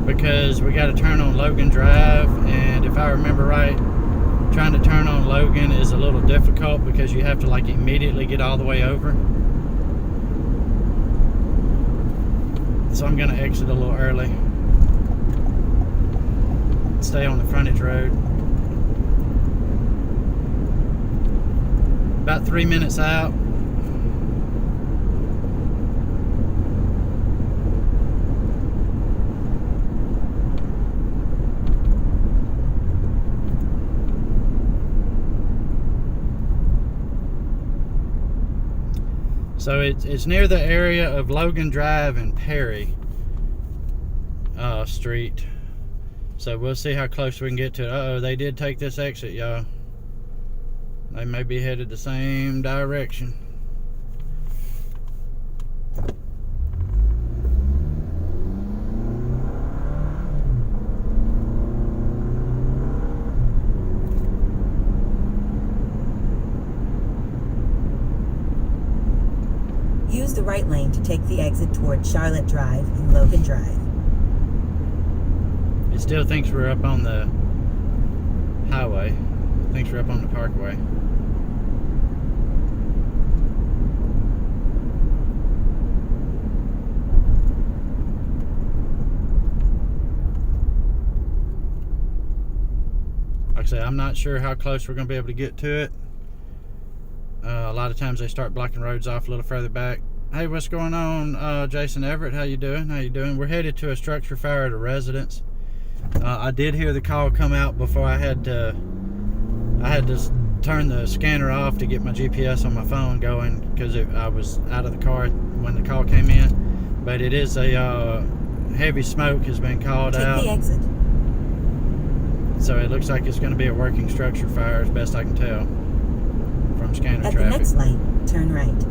because we got to turn on Logan Drive, and if I remember right, trying to turn on Logan is a little difficult because you have to like immediately get all the way over. So I'm going to exit a little early, stay on the frontage road. About 3 minutes out. So it's near the area of Logan Drive and Perry Street. So we'll see how close we can get to it. Uh-oh, they did take this exit, y'all. They may be headed the same direction. Use the right lane to take the exit toward Charlotte Drive and Logan Drive. still thinks we're up on the highway. Thinks we're up on the parkway. Like I say, I'm not sure how close we're going to be able to get to it. A lot of times they start blocking roads off a little further back. Hey, what's going on, Jason Everett? How you doing? How you doing? We're headed to a structure fire at a residence. I did hear the call come out before I had to turn the scanner off to get my GPS on my phone going, because I was out of the car when the call came in. But it is a heavy smoke has been called out. Take the exit. So it looks like it's going to be a working structure fire, as best I can tell from scanner At traffic. the next light, turn right.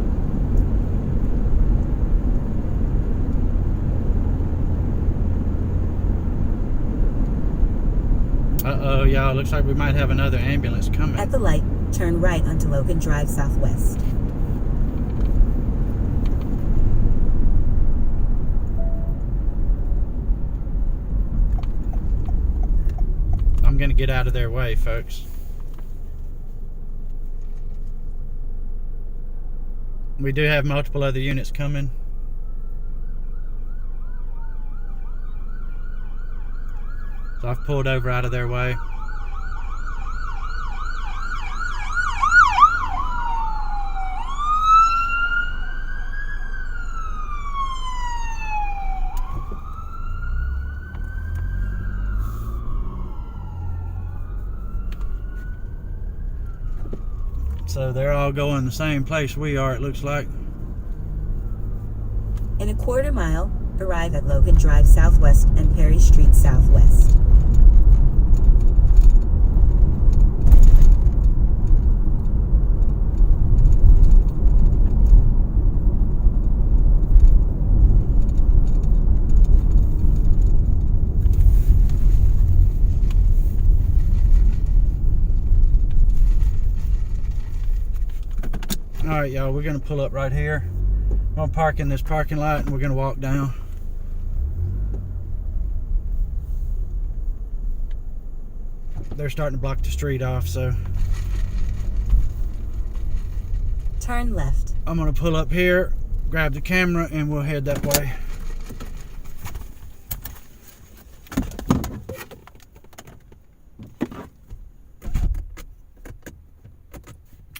Uh-oh, y'all. Looks like we might have another ambulance coming. At the light, turn right onto Logan Drive Southwest. I'm going to get out of their way, folks. We do have multiple other units coming. So I've pulled over out of their way. So they're all going the same place we are, it looks like. In a quarter mile, arrive at Logan Drive Southwest and Perry Street Southwest. Alright, y'all, we're going to pull up right here. I'm going to park in this parking lot and we're going to walk down. They're starting to block the street off, so Turn left. I'm going to pull up here, grab the camera, and we'll head that way.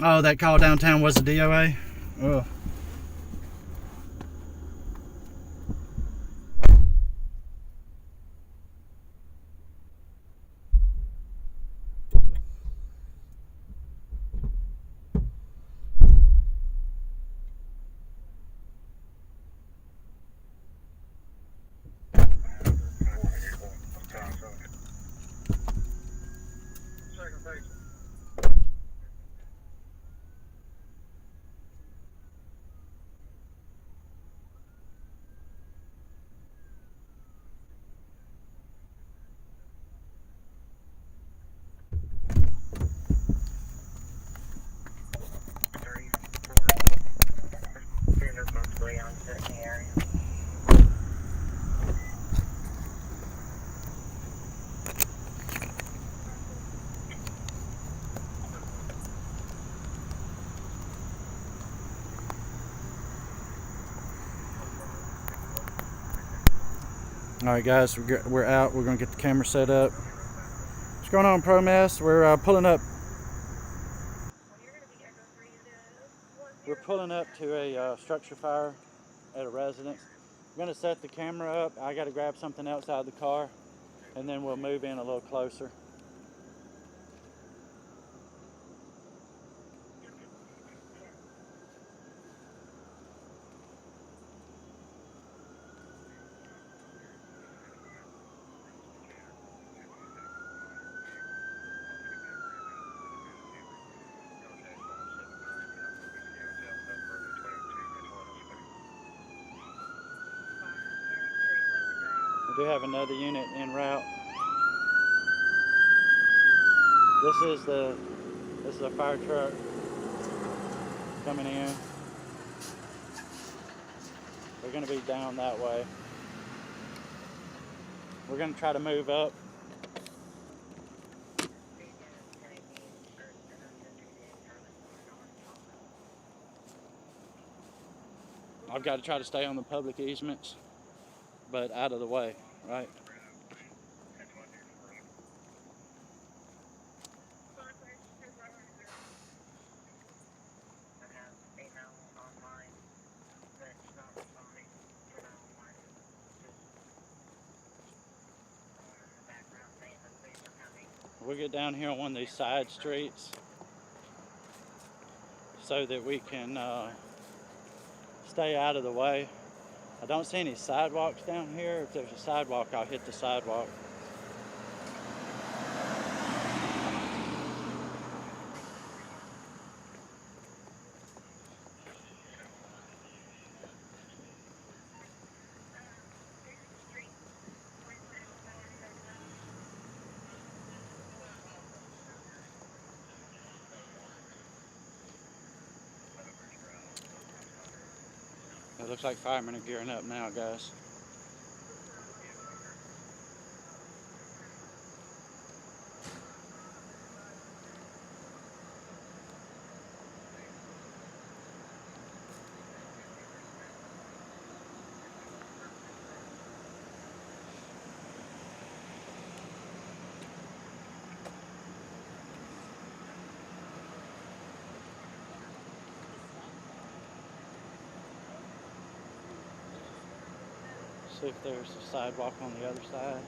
Oh, that call downtown was the DOA? Oh. Alright guys, we're out. We're going to get the camera set up. What's going on, ProMess? We're pulling up. We're pulling up to a structure fire at a residence. I'm going to set the camera up. I got to grab something else out of the car, and then we'll move in a little closer. We do have another unit en route. This is a fire truck coming in. They're going to be down that way. We're going to try to move up I've got to try to stay on the public easements, but out of the way, right? We'll get down here on one of these side streets so that we can stay out of the way. I don't see any sidewalks down here. If there's a sidewalk, I'll hit the sidewalk. It looks like firemen are gearing up now, guys. See if there's a sidewalk on the other side.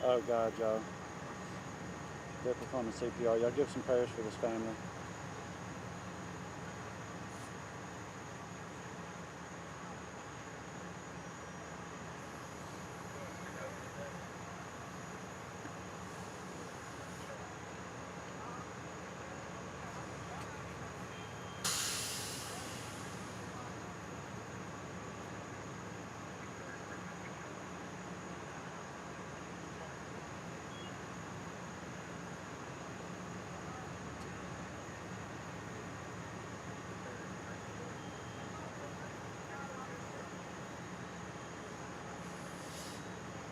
Oh God, y'all. They're performing CPR. Y'all give some prayers for this family.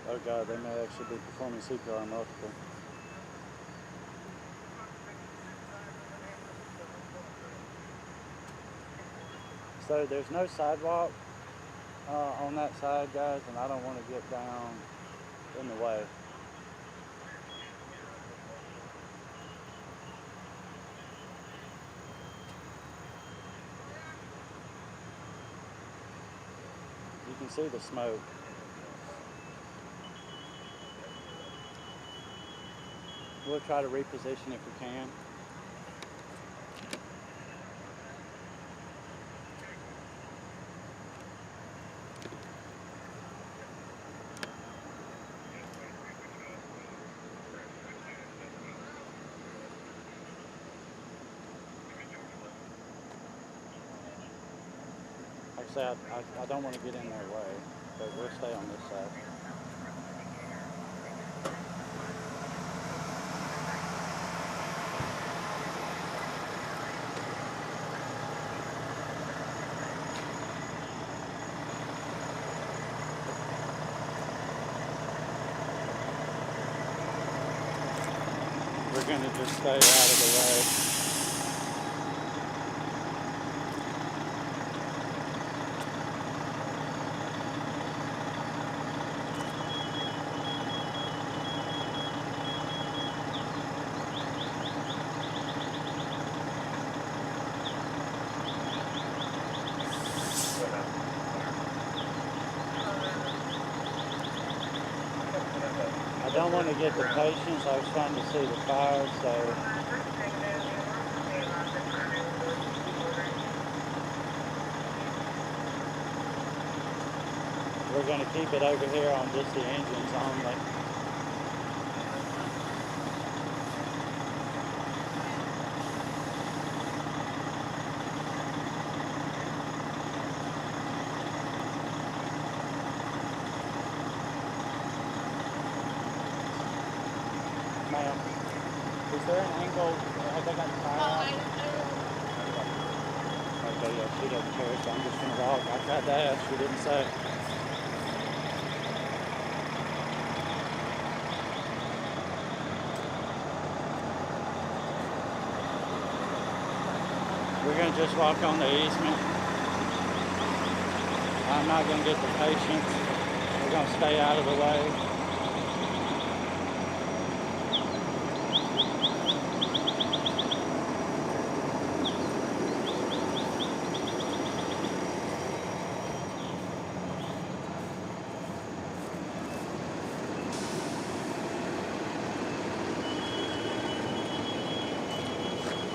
Oh God, they may actually be performing CPR on multiple. So there's no sidewalk on that side, guys, and I don't want to get down in the way. You can see the smoke. We'll try to reposition if we can. Like I said, I don't want to get in their way, but we'll stay on this side. We're going to just stay out of the way. I don't want to get the patients. I was trying to see the fire, so we're going to keep it over here on just the engines only. Is there an angle? Have they got the fire out? Okay, yeah, she doesn't care, so I'm just gonna walk. I tried to ask, she didn't say. We're gonna just walk on the easement. I'm not gonna get the patients. We're gonna stay out of the way.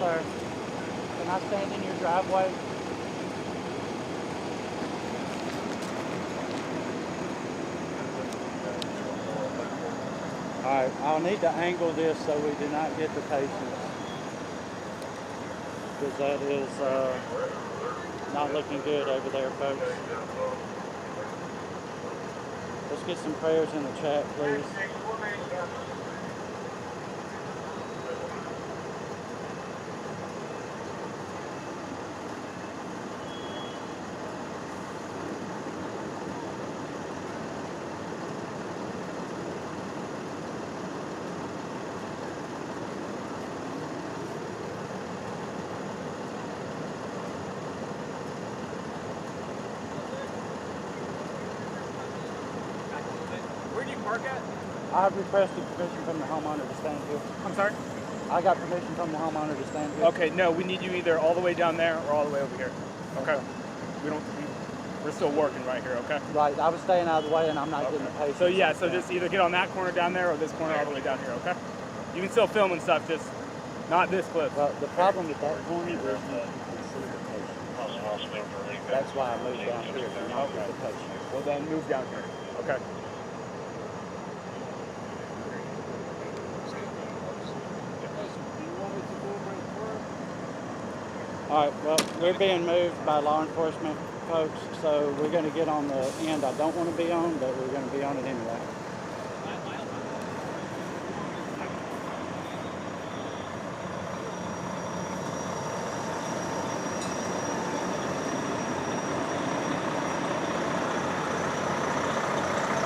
Sir, can I stand in your driveway? Alright, I'll need to angle this so we do not get the patients. Because that is not looking good over there, folks. Let's get some prayers in the chat, please. Where do you park at? I've requested permission from the homeowner to stand here. I'm sorry? I got permission from the homeowner to stand here. Okay, no, we need you either all the way down there or all the way over here. Okay. We're still working right here, okay? Right, I was staying out of the way and I'm not getting the patients. So yeah, so just either get on that corner down there or this corner all the way down here, okay? You can still film and stuff, just not this close. Well, the problem with that corner is you can see the patient. That's why I moved down here to not get the patient. Well then move down here, okay? Alright, well, we're being moved by law enforcement folks, so we're going to get on the end I don't want to be on, but we're going to be on it anyway.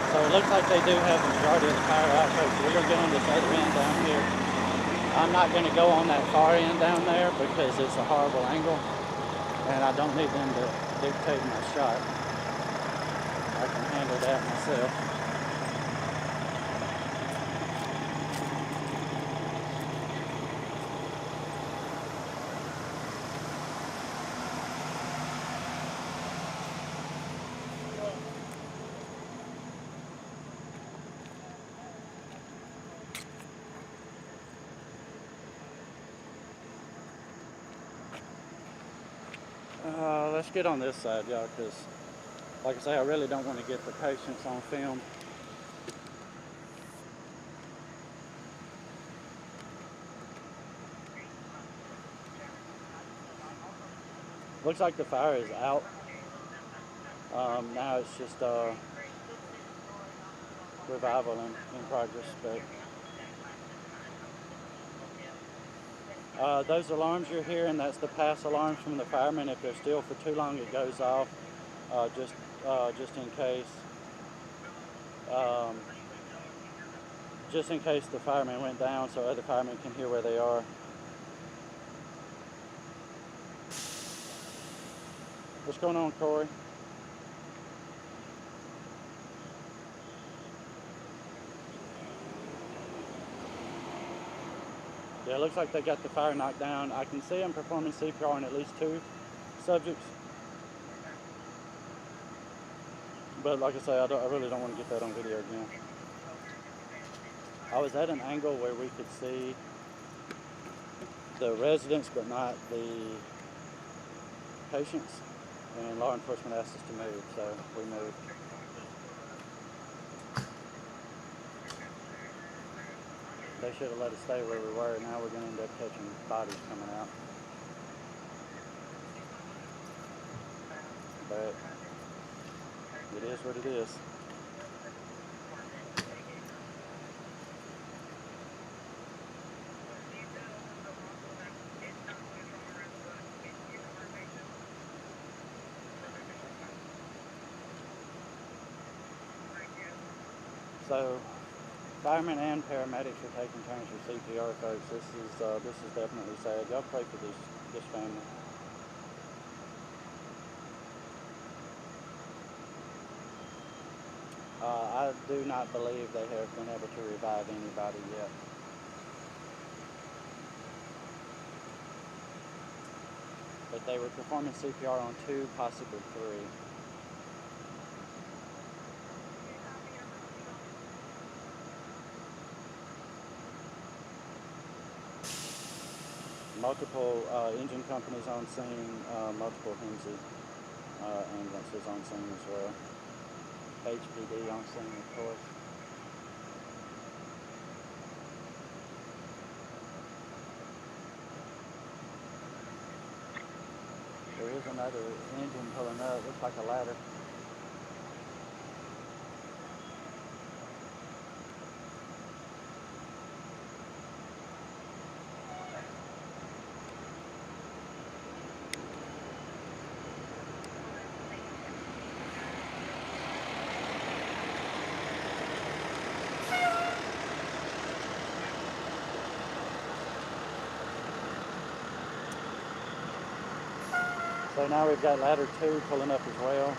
So it looks like they do have the majority of the power out, folks. We're going to get on this other end down here. I'm not going to go on that far end down there because it's a horrible angle and I don't need them to dictate my shot. I can handle that myself. Let's get on this side, y'all, because like I say, I really don't want to get the patients on film. Looks like the fire is out. Now it's just revival in progress, but those alarms you're hearing, that's the pass alarms from the firemen. If they're still for too long, it goes off, just in case. Just in case the fireman went down, so other firemen can hear where they are. What's going on, Corey? Yeah, it looks like they got the fire knocked down. I can see them performing CPR on at least 2 subjects. But like I say, I really don't want to get that on video again. I was at an angle where we could see the residents, but not the patients. And law enforcement asked us to move, so we moved. They should have let us stay where we were. Now we're going to end up catching bodies coming out. But it is what it is. So, firemen and paramedics are taking turns for CPR, folks. This is definitely sad. Y'all pray for this family. I do not believe they have been able to revive anybody yet. But they were performing CPR on 2, possibly 3. Multiple engine companies on scene, multiple HEMSI ambulances on scene as well. HPD on scene, of course. There is another engine pulling up, looks like a ladder. So now we've got ladder 2 pulling up as well.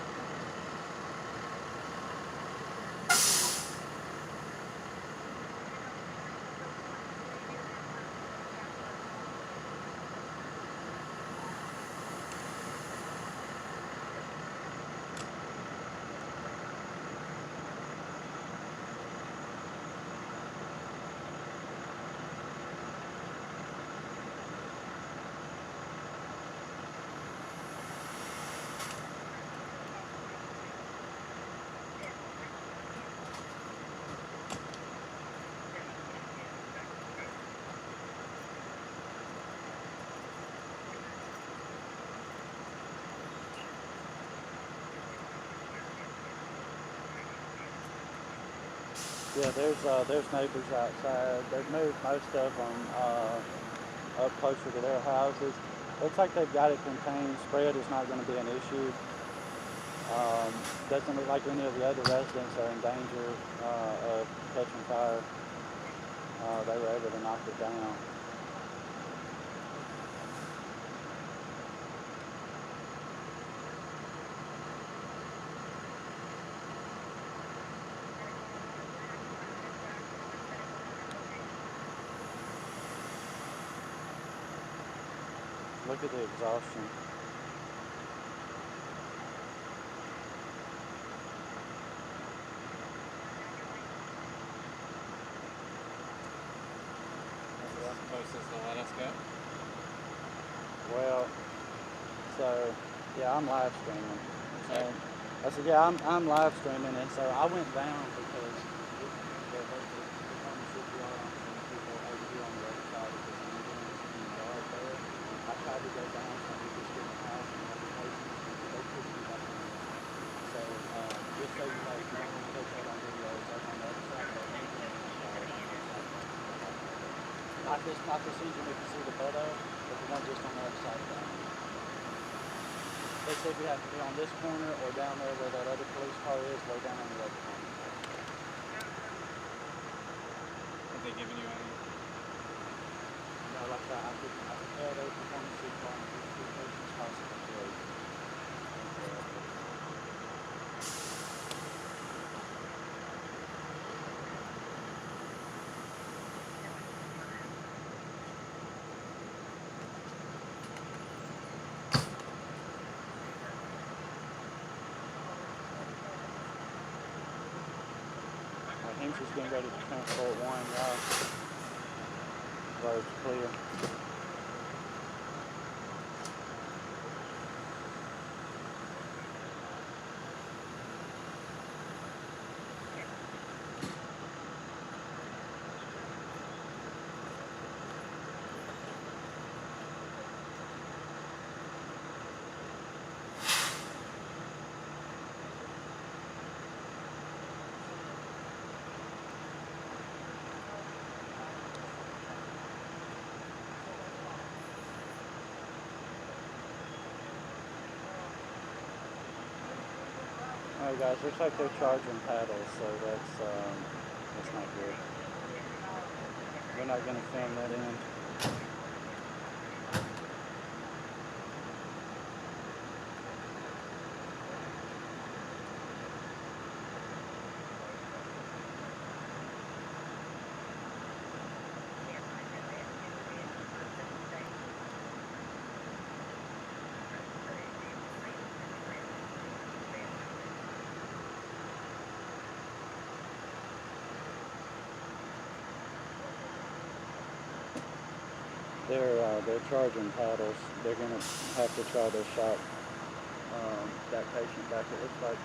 Yeah, there's neighbors outside. They've moved most of them up closer to their houses. Looks like they've got it contained. Spread is not going to be an issue. Doesn't look like any of the other residents are in danger of catching fire. They were able to knock it down. Look at the exhaustion. Closest to let us go. Well, so yeah, I'm live streaming. And I said, yeah, I'm live streaming, and so I went down because they're performing CPR on some people over here on the other side of this ambulance in the yard there. I tried to go down so I could just get in the house and other patients, but they pushed me back in. So just so you guys know, when you catch that on video, it's over on the other side of the ambulance. Not this engine we can see the butt of, but the one just on the other side of that. They said we have to be on this corner or down there where that other police car is, way down on the other corner. Have they given you any? No, like that, I could tell they were performing CPR on these 2 patients, possibly 3. HEMSI's getting ready to transport 1, y'all. Road's clear. Hey guys, looks like they're charging paddles, so that's not good. We're not gonna film that in. They're charging paddles. They're gonna have to try to shock that patient back. It looks like.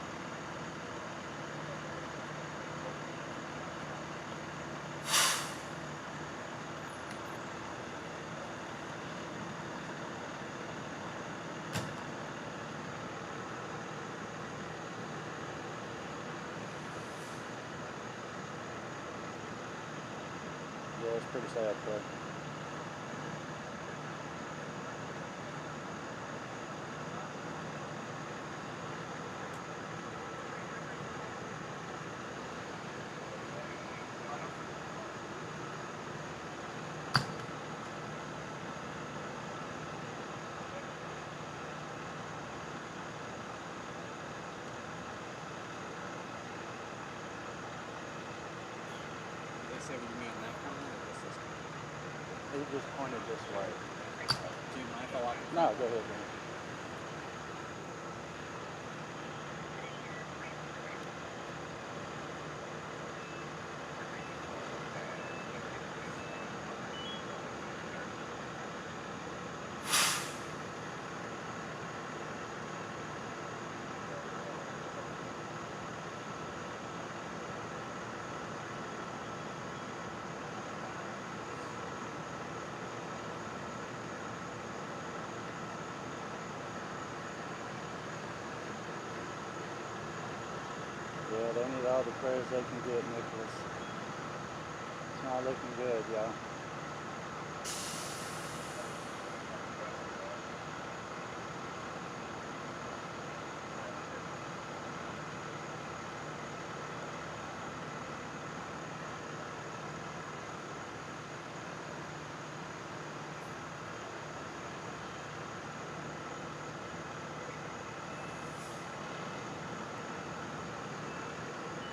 Yeah, it's pretty sad, but. They say when you meet in that corner or this is. He just pointed this way. Do you mind if I walk? No, go ahead, man. Yeah, they need all the prayers they can get, Nicholas. It's not looking good, y'all.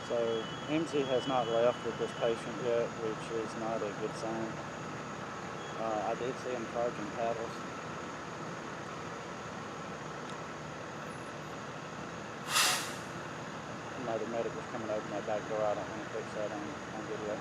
So HEMSI has not left with this patient yet, which is not a good sign. I did see him charging paddles. Another medic was coming open that back door. I don't want to fix that on video.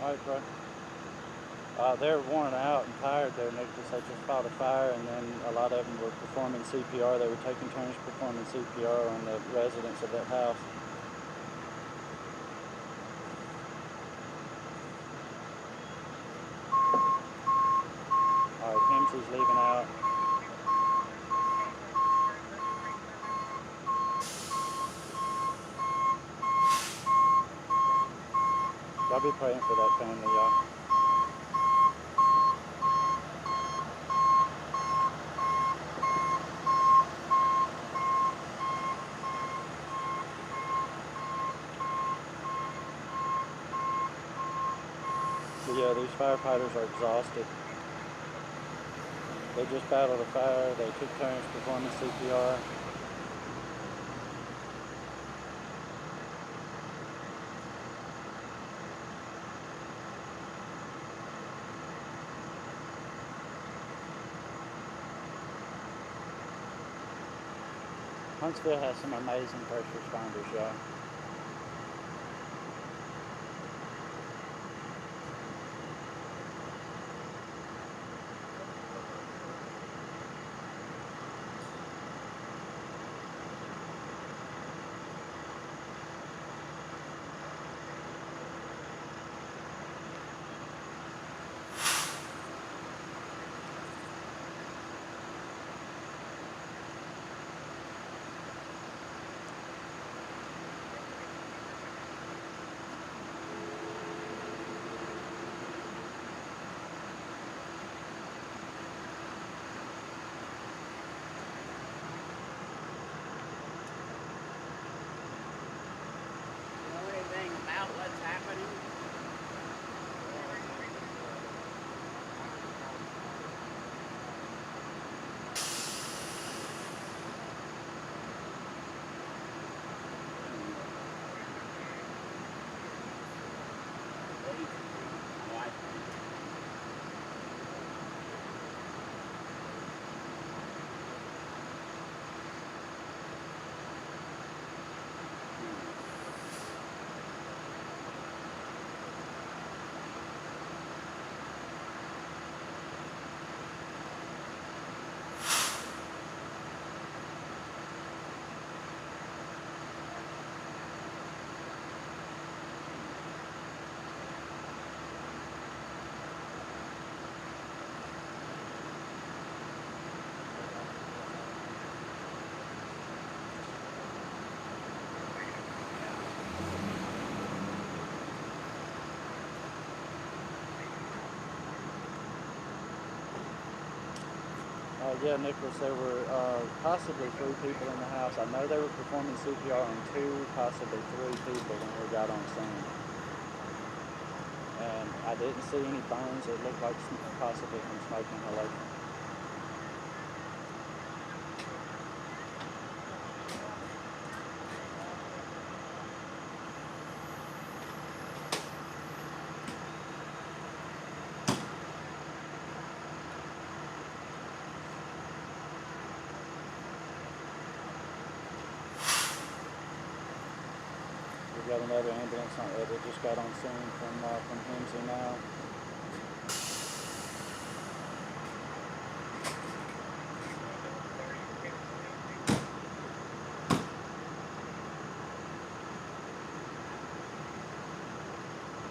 All right, bro. They're worn out and tired there, Nicholas. They just fought a fire, and then a lot of them were performing CPR. They were taking turns performing CPR on the residents of that house. All right, HEMSI's leaving out. Y'all be praying for that family, y'all. But yeah, these firefighters are exhausted. They just battled a fire. They took turns performing CPR. Huntsville has some amazing first responders, y'all. Yeah, Nicholas, there were possibly 3 people in the house. I know they were performing CPR on 2, possibly 3 people when we got on scene. And I didn't see any burns. It looked like possibly from smoke inhalation. We've got another ambulance that just got on scene from HEMSI now.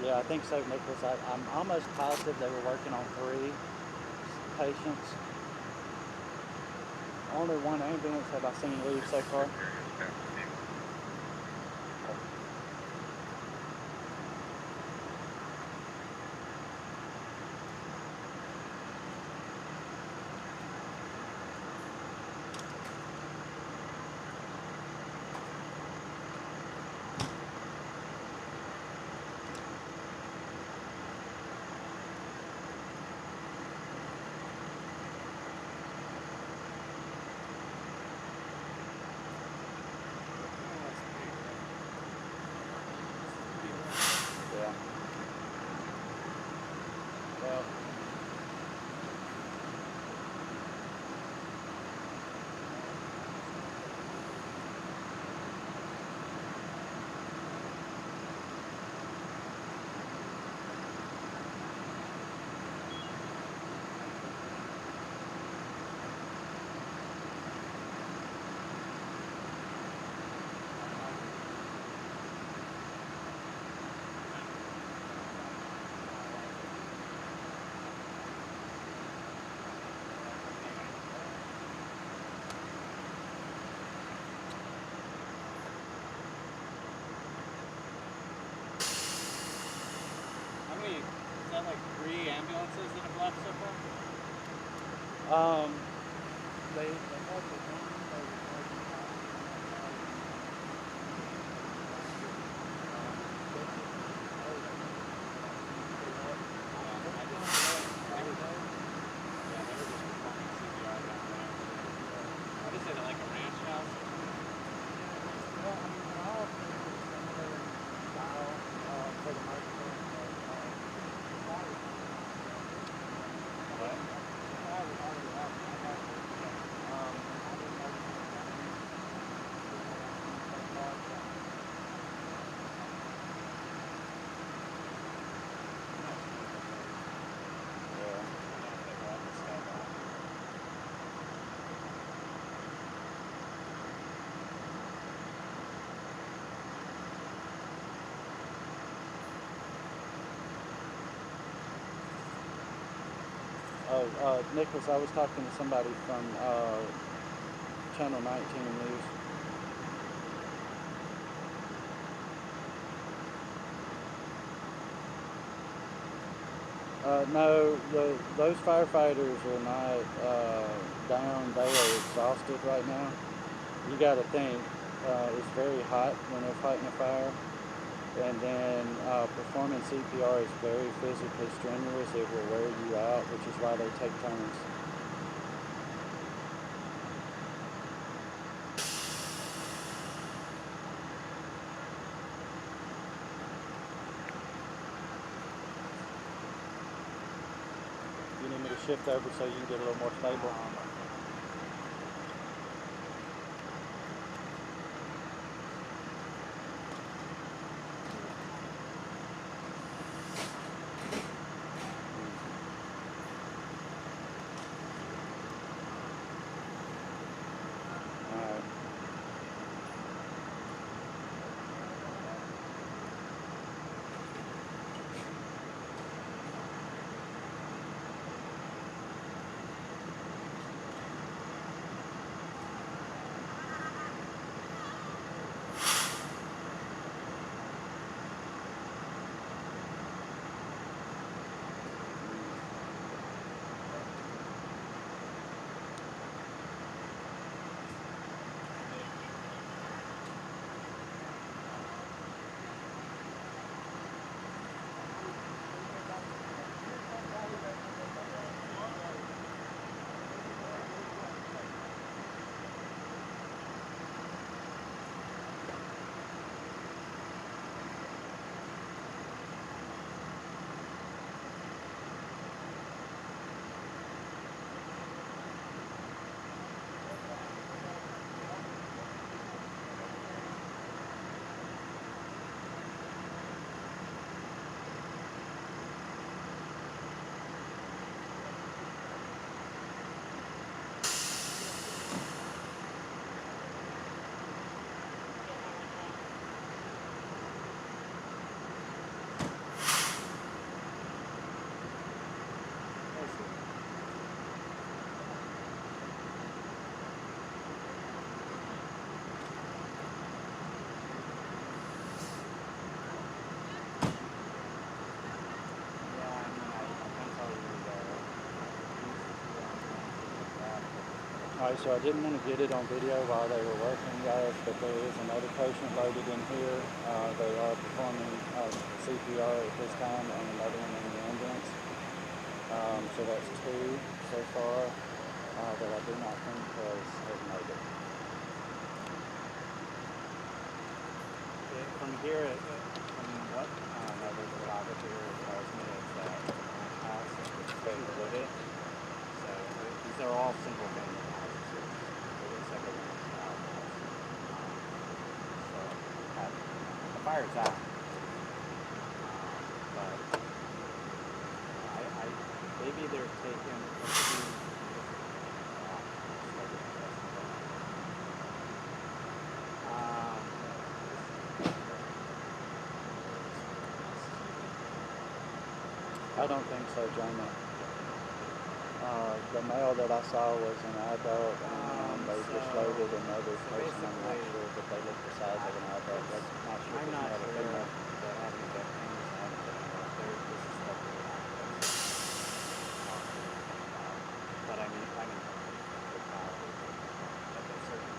Yeah, I think so, Nicholas. I'm almost positive they were working on 3 patients. Only 1 ambulance have I seen leave so far. Yeah. Well, Is that like 3 ambulances that have left so far? they had the one they were What is it, like a ranch house? well, I mean, they're all similar style for the most part. Nicholas, I was talking to somebody from Channel 19 News. No, those firefighters are not down. They are exhausted right now. You got to think, it's very hot when they're fighting a fire. And then performing CPR is very physically strenuous. It will wear you out, which is why they take turns. You need me to shift over so you can get a little more stable? Alright, so I didn't want to get it on video while they were working, guys, but there is another patient loaded in here. They are performing CPR at this time and another one in the ambulance. So that's 2 so far that I do not think has made it. From here, from what my radiographer tells me, it's a house that's been wooded. So these are all single family houses. Except for one house. So the fire's out. But maybe they're taking I don't think so, Jamie. The male that I saw was an adult, and they just loaded another person. I'm not sure, but they look the size of an adult. That's not sure. I'm not sure female. that having that things happen. This is stuff that happens. But I mean, the power that they certainly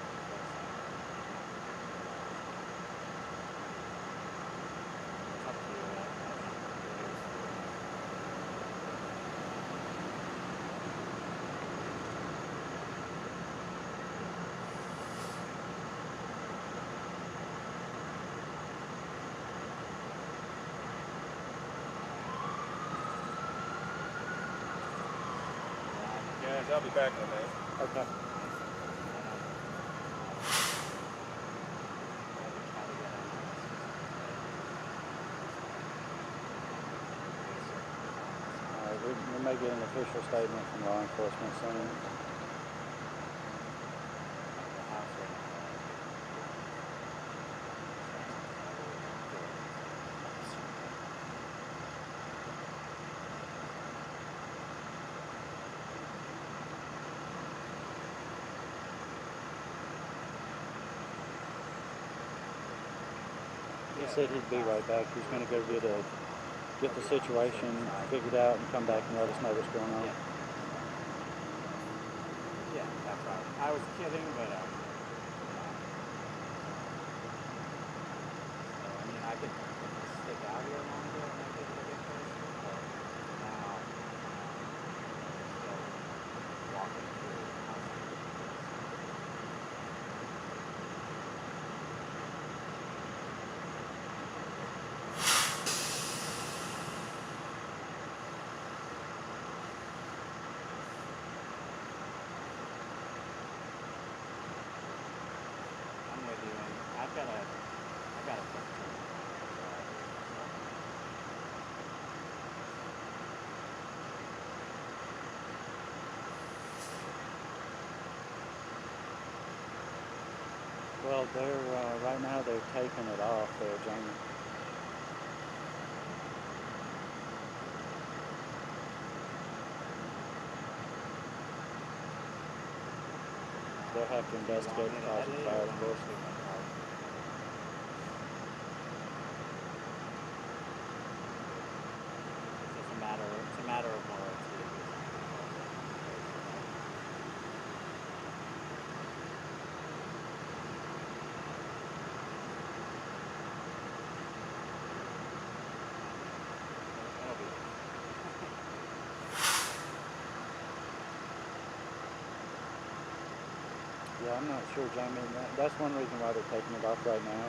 it's up to you. Guys, I'll be back in a minute. Okay. We may get an official statement from law enforcement soon. He said he'd be right back. He's going to go get the situation figured out and come back and let us know what's going on. Yeah, that's right. I was kidding, but I mean, I could stick out here longer and I could get closer, but now still walking through the house. I gotta put Well, they're right now they're taking it off there, Jamie. They'll have to investigate the cause of the fire, of course. It's a matter of morality. Yeah, I'm not sure, Jamie. That's one reason why they're taking it off right now.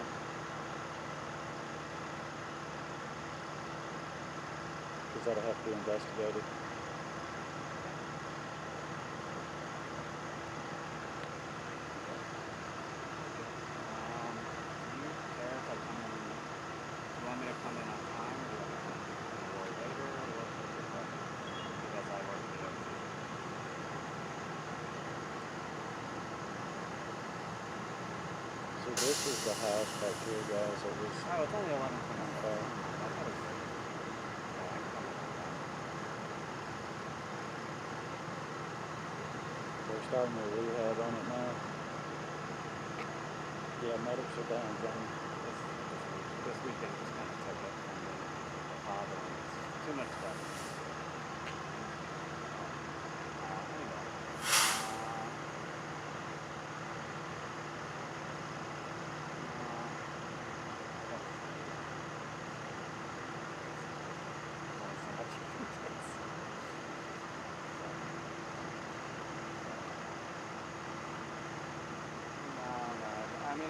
Because that'll have to be investigated. Do you care if I come in? Do you want me to come in on time, or do you want me to come in a little later, or what's your preference? Because I work at the So this is the house back here, guys. It was. Oh, it's only 11:25. Okay. I thought it was. They're starting the rehab on it now. Yeah, medics are down, Jamie. This weekend just kind of took it from the father. It's too much stuff. Anyway,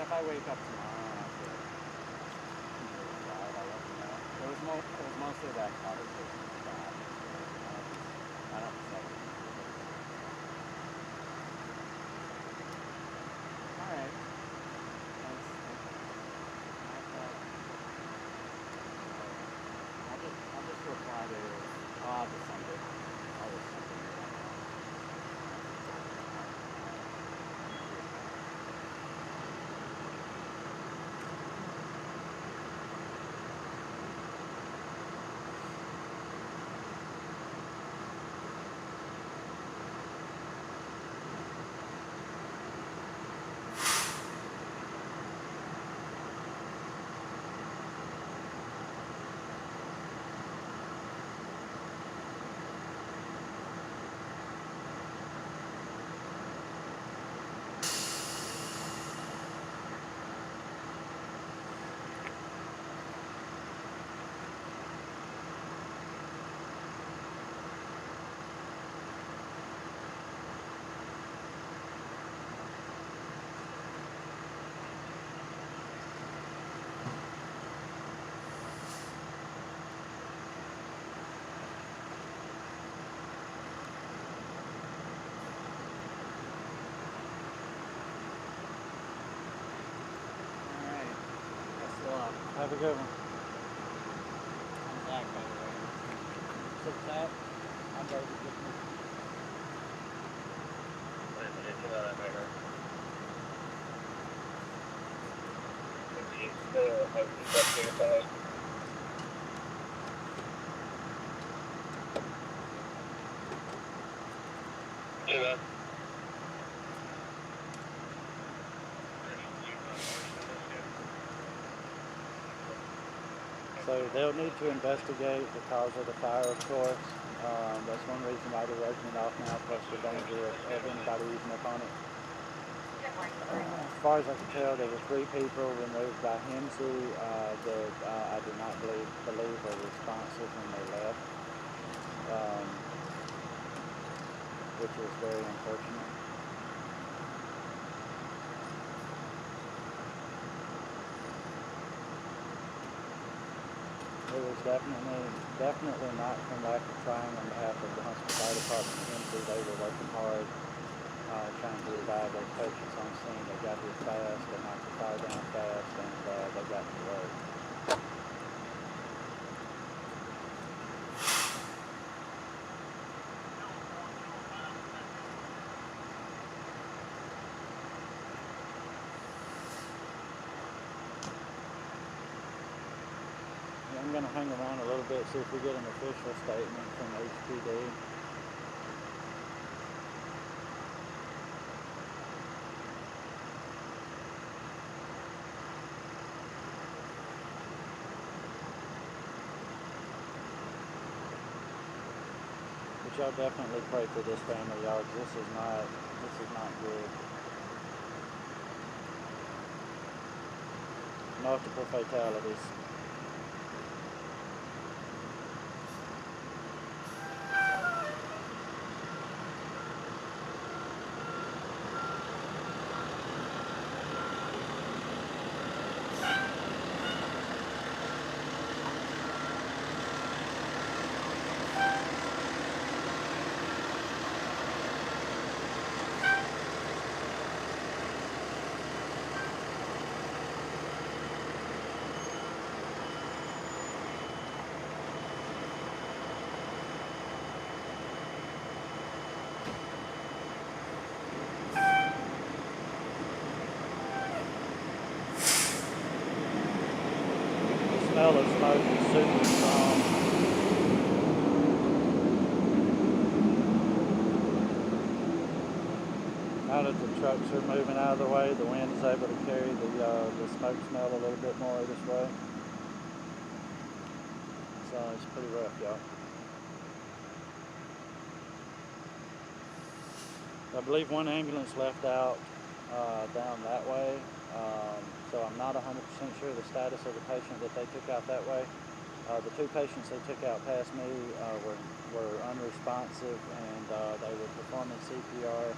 if I wake up tomorrow and I feel right, I'll let you know. It was mostly that conversation with that. I don't say it. Alright. Thanks. I'll just reply to, I'll just send it. I'll just send it. Have a good one. I'm Zach, by the way. So Zach, I'm David. So they'll need to investigate the cause of the fire, of course. That's one reason why they're opening it off now, plus the danger of anybody using up on it. As far as I can tell, there were 3 people removed by HEMSI that I do not believe were responsive when they left, which was very unfortunate. It was definitely not from lack of trying on behalf of the Huntsville Fire Department and HEMSI. They were working hard, trying to revive those patients on scene. They got here fast, they knocked the fire down fast, and they got to work. I'm going to hang around a little bit, see if we get an official statement from HPD. But y'all definitely pray for this family, y'all. This is not good. Multiple fatalities. The smell of smoke is super strong. Now that the trucks are moving out of the way, the wind is able to carry the smoke smell a little bit more this way. So it's pretty rough, y'all. I believe one ambulance left out down that way. So I'm not 100% sure the status of the patient that they took out that way. The 2 patients they took out past me were unresponsive, and they were performing CPR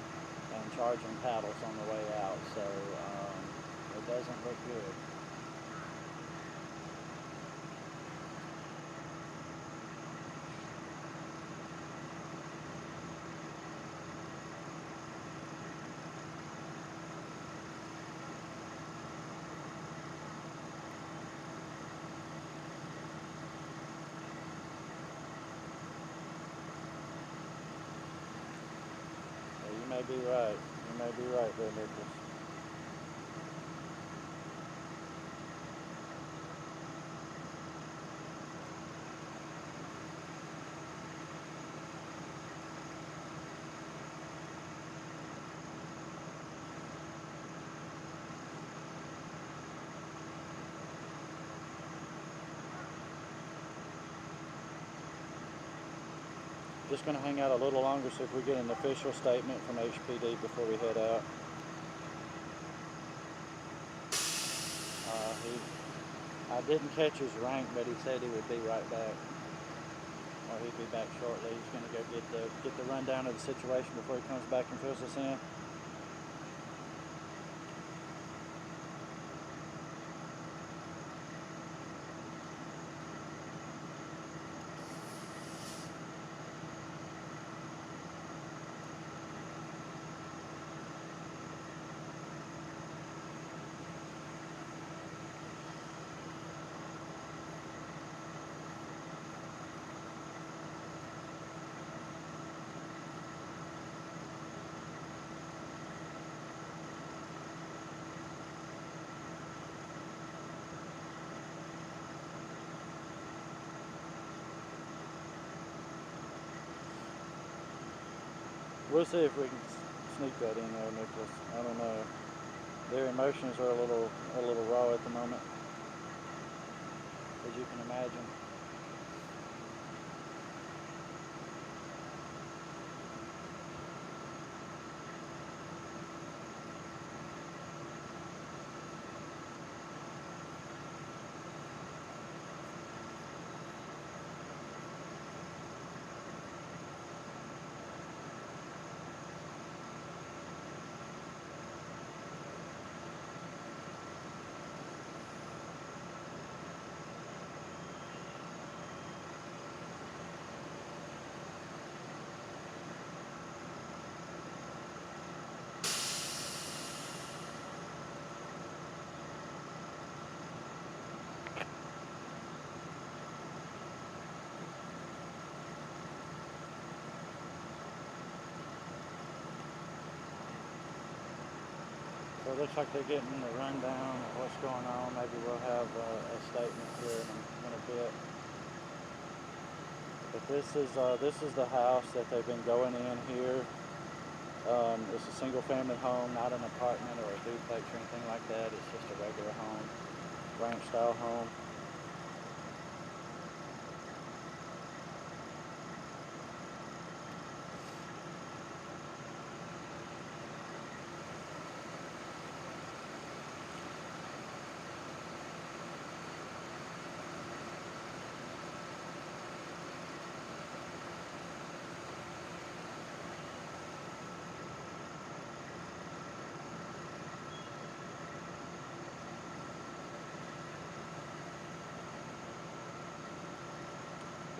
and charging paddles on the way out. So it does doesn't look good. You may be right. You may be right there, Nicholas. Just going to hang out a little longer, see if we get an official statement from HPD before we head out. I didn't catch his rank, but he said he would be right back. Or he'd be back shortly. He's going to go get the rundown of the situation before he comes back and fills us in. We'll see if we can sneak that in there, Nicholas. I don't know. Their emotions are a little raw at the moment, as you can imagine. So it looks like they're getting the rundown of what's going on. Maybe we'll have a statement here in a bit. But this is the house that they've been going in here. It's a single family home, not an apartment or a duplex or anything like that. It's just a regular home, ranch style home.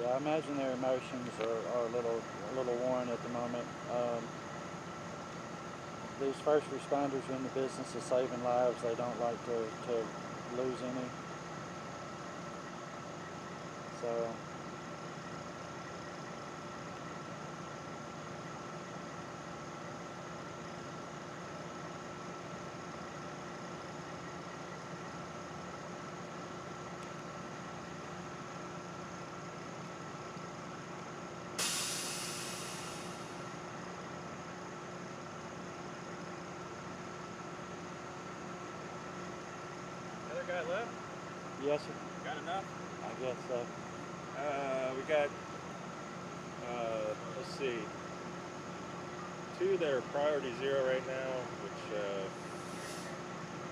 Yeah, I imagine their emotions are a little worn at the moment. These first responders are in the business of saving lives. They don't like to lose any. So Guy left? yes, sir. Got enough? I guess so. We got, let's see, 2 that are priority 0 right now, which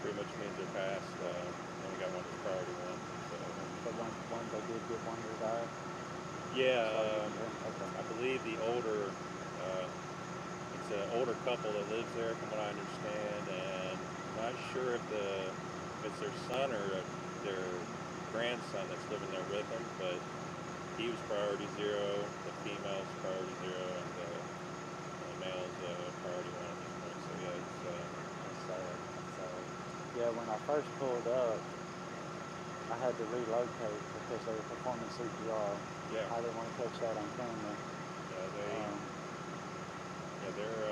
pretty much means they're passed. Then we got 1 that's priority 1. So. But one they did get one to die? Yeah, Okay. I believe the older, it's an older couple that lives there from what I understand, and I'm not sure if the it's their son or their grandson that's living there with them, but he was priority 0, the female's priority 0, and the male's priority 1 at this point. So yeah, it's That's sad. That's sad. Yeah, when I first pulled up, I had to relocate because they were performing CPR. yeah, I didn't want to catch that on camera. they're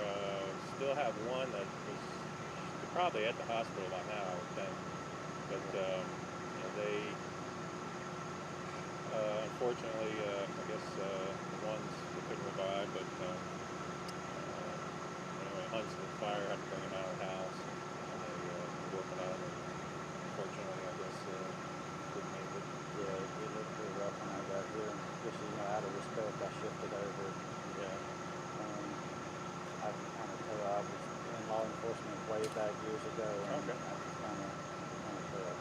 still have one that was probably at the hospital by now, I would think. But they unfortunately, I guess the ones they couldn't revive, but anyway, Huntsville fire had to bring them out of the house, and they were working on it. Unfortunately, I guess didn't make it. Yeah, it looked pretty rough when I got here. Just, out of respect, I shifted over. Yeah. I can kind of tell I was in law enforcement way back years ago. And Okay. I just kind of tell.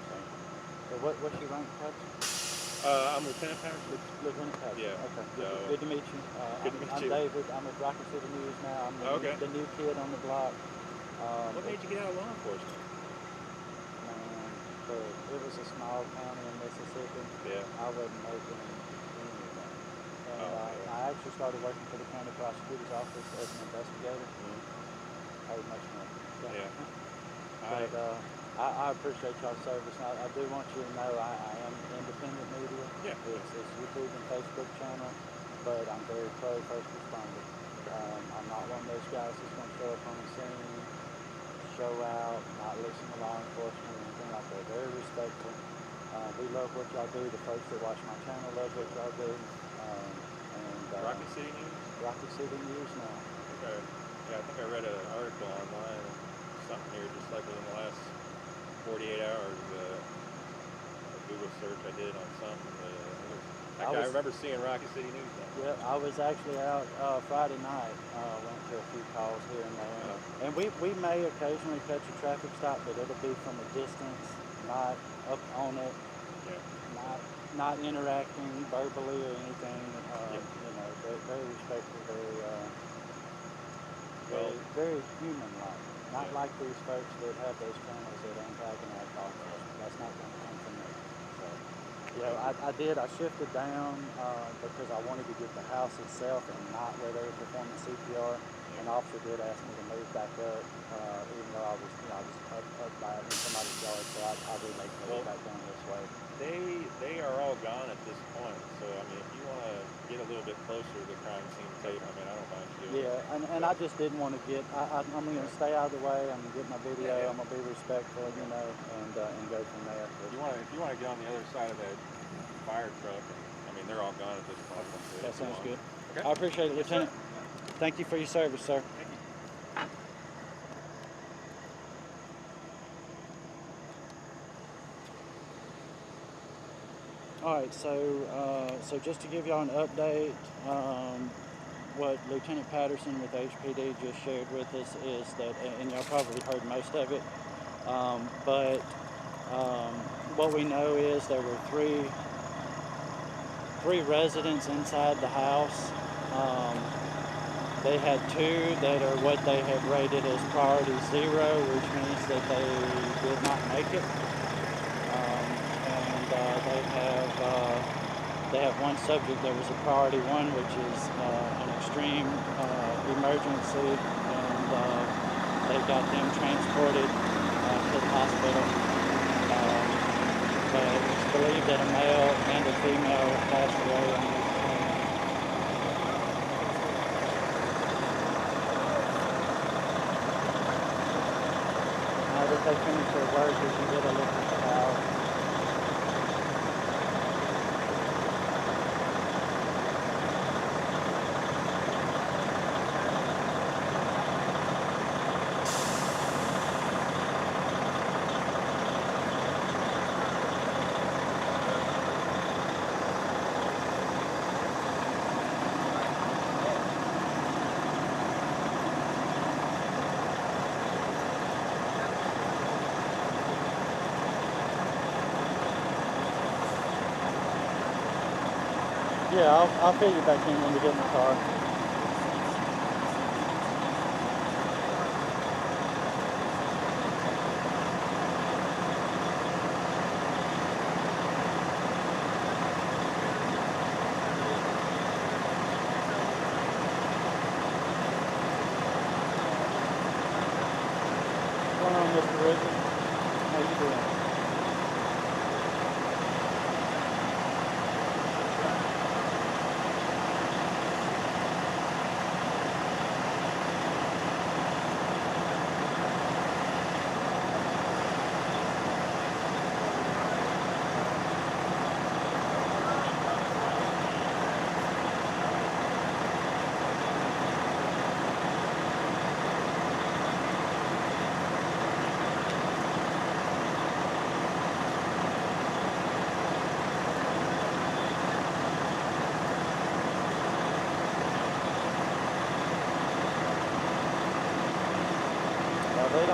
So what's your rank, Coach? I'm Lieutenant Patterson. Lieutenant Coach. Yeah. Okay. So, Good to meet you. good to meet I'm you. David. I'm with Rocket City News now. I'm the new kid on the block. What made you get out of law enforcement? Man, it was a small county in Mississippi. Yeah. I wasn't making anything. And yeah. I actually started working for the county prosecutor's office as an investigator. Paid much money. Yeah. But I appreciate y'all's service. I do want you to know I am independent media. Yeah. It's YouTube and Facebook channel, but I'm very pro first responder. I'm not one of those guys that's going to show up on the scene, show out, not listen to law enforcement or anything like that. Very respectful. We love what y'all do. The folks that watch my channel love what y'all do. Rocket City News? Rocket City News now. Okay. Yeah, I think I read an article online, something here, just like within the last 48 hours, a Google search I did on something. I remember seeing Rocket City News now. Yeah, I was actually out Friday night, went to a few calls here and there. And we may occasionally catch a traffic stop, but it'll be from a distance, not up on it, not interacting verbally or anything. Very respectful, very human-like. Not like these folks that have those channels that antagonize law enforcement. That's not going to come from me. So, I shifted down because I wanted to get the house itself and not where they were performing CPR. An officer did ask me to move back up, even though I was up by it in somebody's yard, so I relocated back down this way. They are all gone at this point, so I mean, if you want to get a little bit closer to the crime scene tape, I mean, I don't mind you doing it. Yeah, and I just didn't want to get. I'm going to stay out of the way. I'm going to get my video. I'm going to be respectful, and go from there. If you want to get on the other side of that fire truck, I mean, they're all gone at this point. So that sounds good. Okay. I appreciate it, Lieutenant. Thank you for your service, sir. Thank you. All right, so just to give y'all an update, what Lieutenant Patterson with HPD just shared with us is that, and y'all probably heard most of it, but what we know is there were three residents inside the house. They had two that are what they have rated as priority 0, which means that they did not make it. They have one subject that was a priority 1, which is an extreme emergency, and they got them transported to the hospital. But it's believed that a male and a female passed away on this plane. Now that they finish their work, we can get a look at the house. Yeah, I'll fill you back in when we get in the car.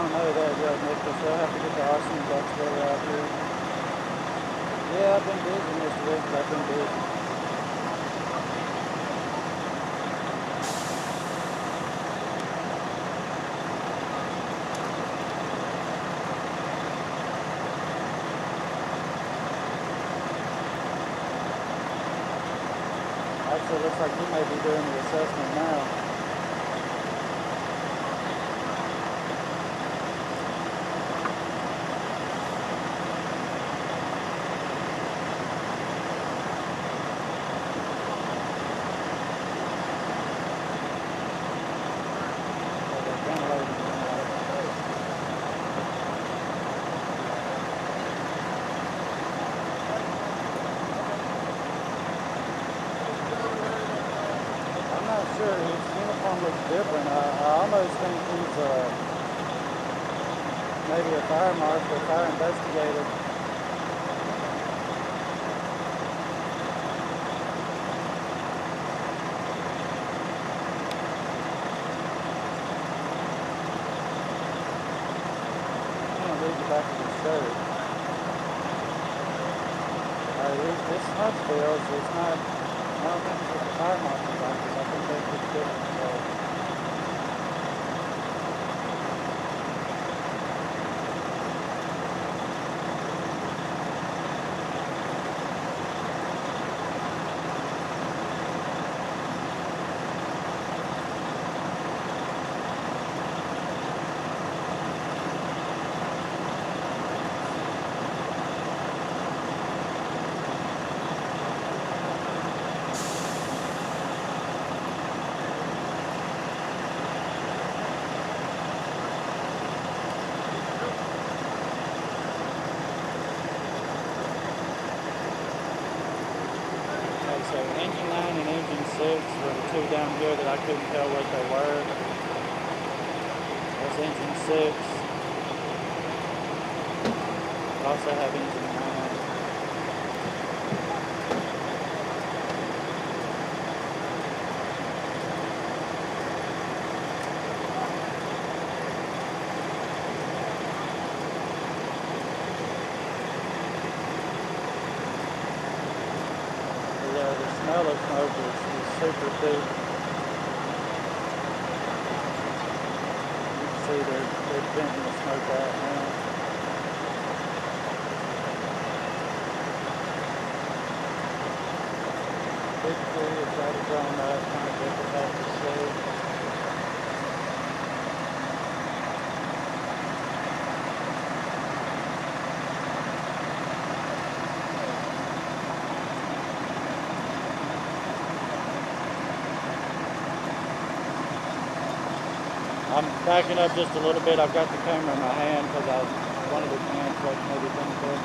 don't know that yet, Nick, because they'll have to get the arson investigator out here. Yeah, I've been busy, Mr. Wilkes. I've been busy. Actually, it looks like he may be doing the assessment now. Sure, his uniform looks different. I almost think he's maybe a fire marshal, a fire investigator. I can't read the back of his shirt. This Huntsville, so it's not. I don't think it's a fire marshal's office. I think that's just different. So. So engine 9 and engine 6 were the two down here that I couldn't tell what they were. That's engine 6. I also have engine 9. The smell of smoke is super deep. You can see they're venting the smoke out now. Big tree is right drawn up, kind of difficult to see. I'm backing up just a little bit. I've got the camera in my hand because I wanted to translate everything there.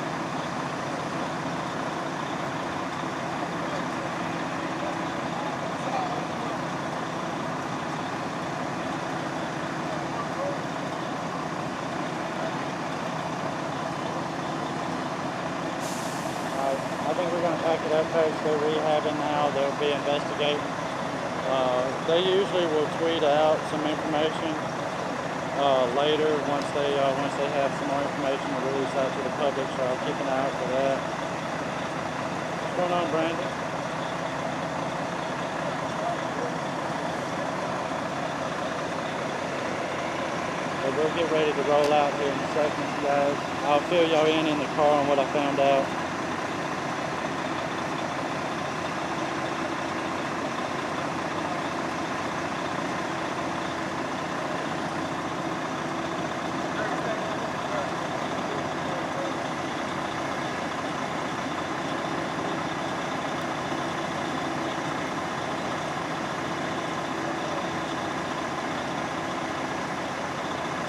I think we're going to pack it up, folks. They're rehabbing now. They'll be investigating. They usually will tweet out some information later once they have some more information to release out to the public. So I'll keep an eye out for that. What's going on, Brandon? So we'll get ready to roll out here in a second, guys. I'll fill y'all in the car on what I found out.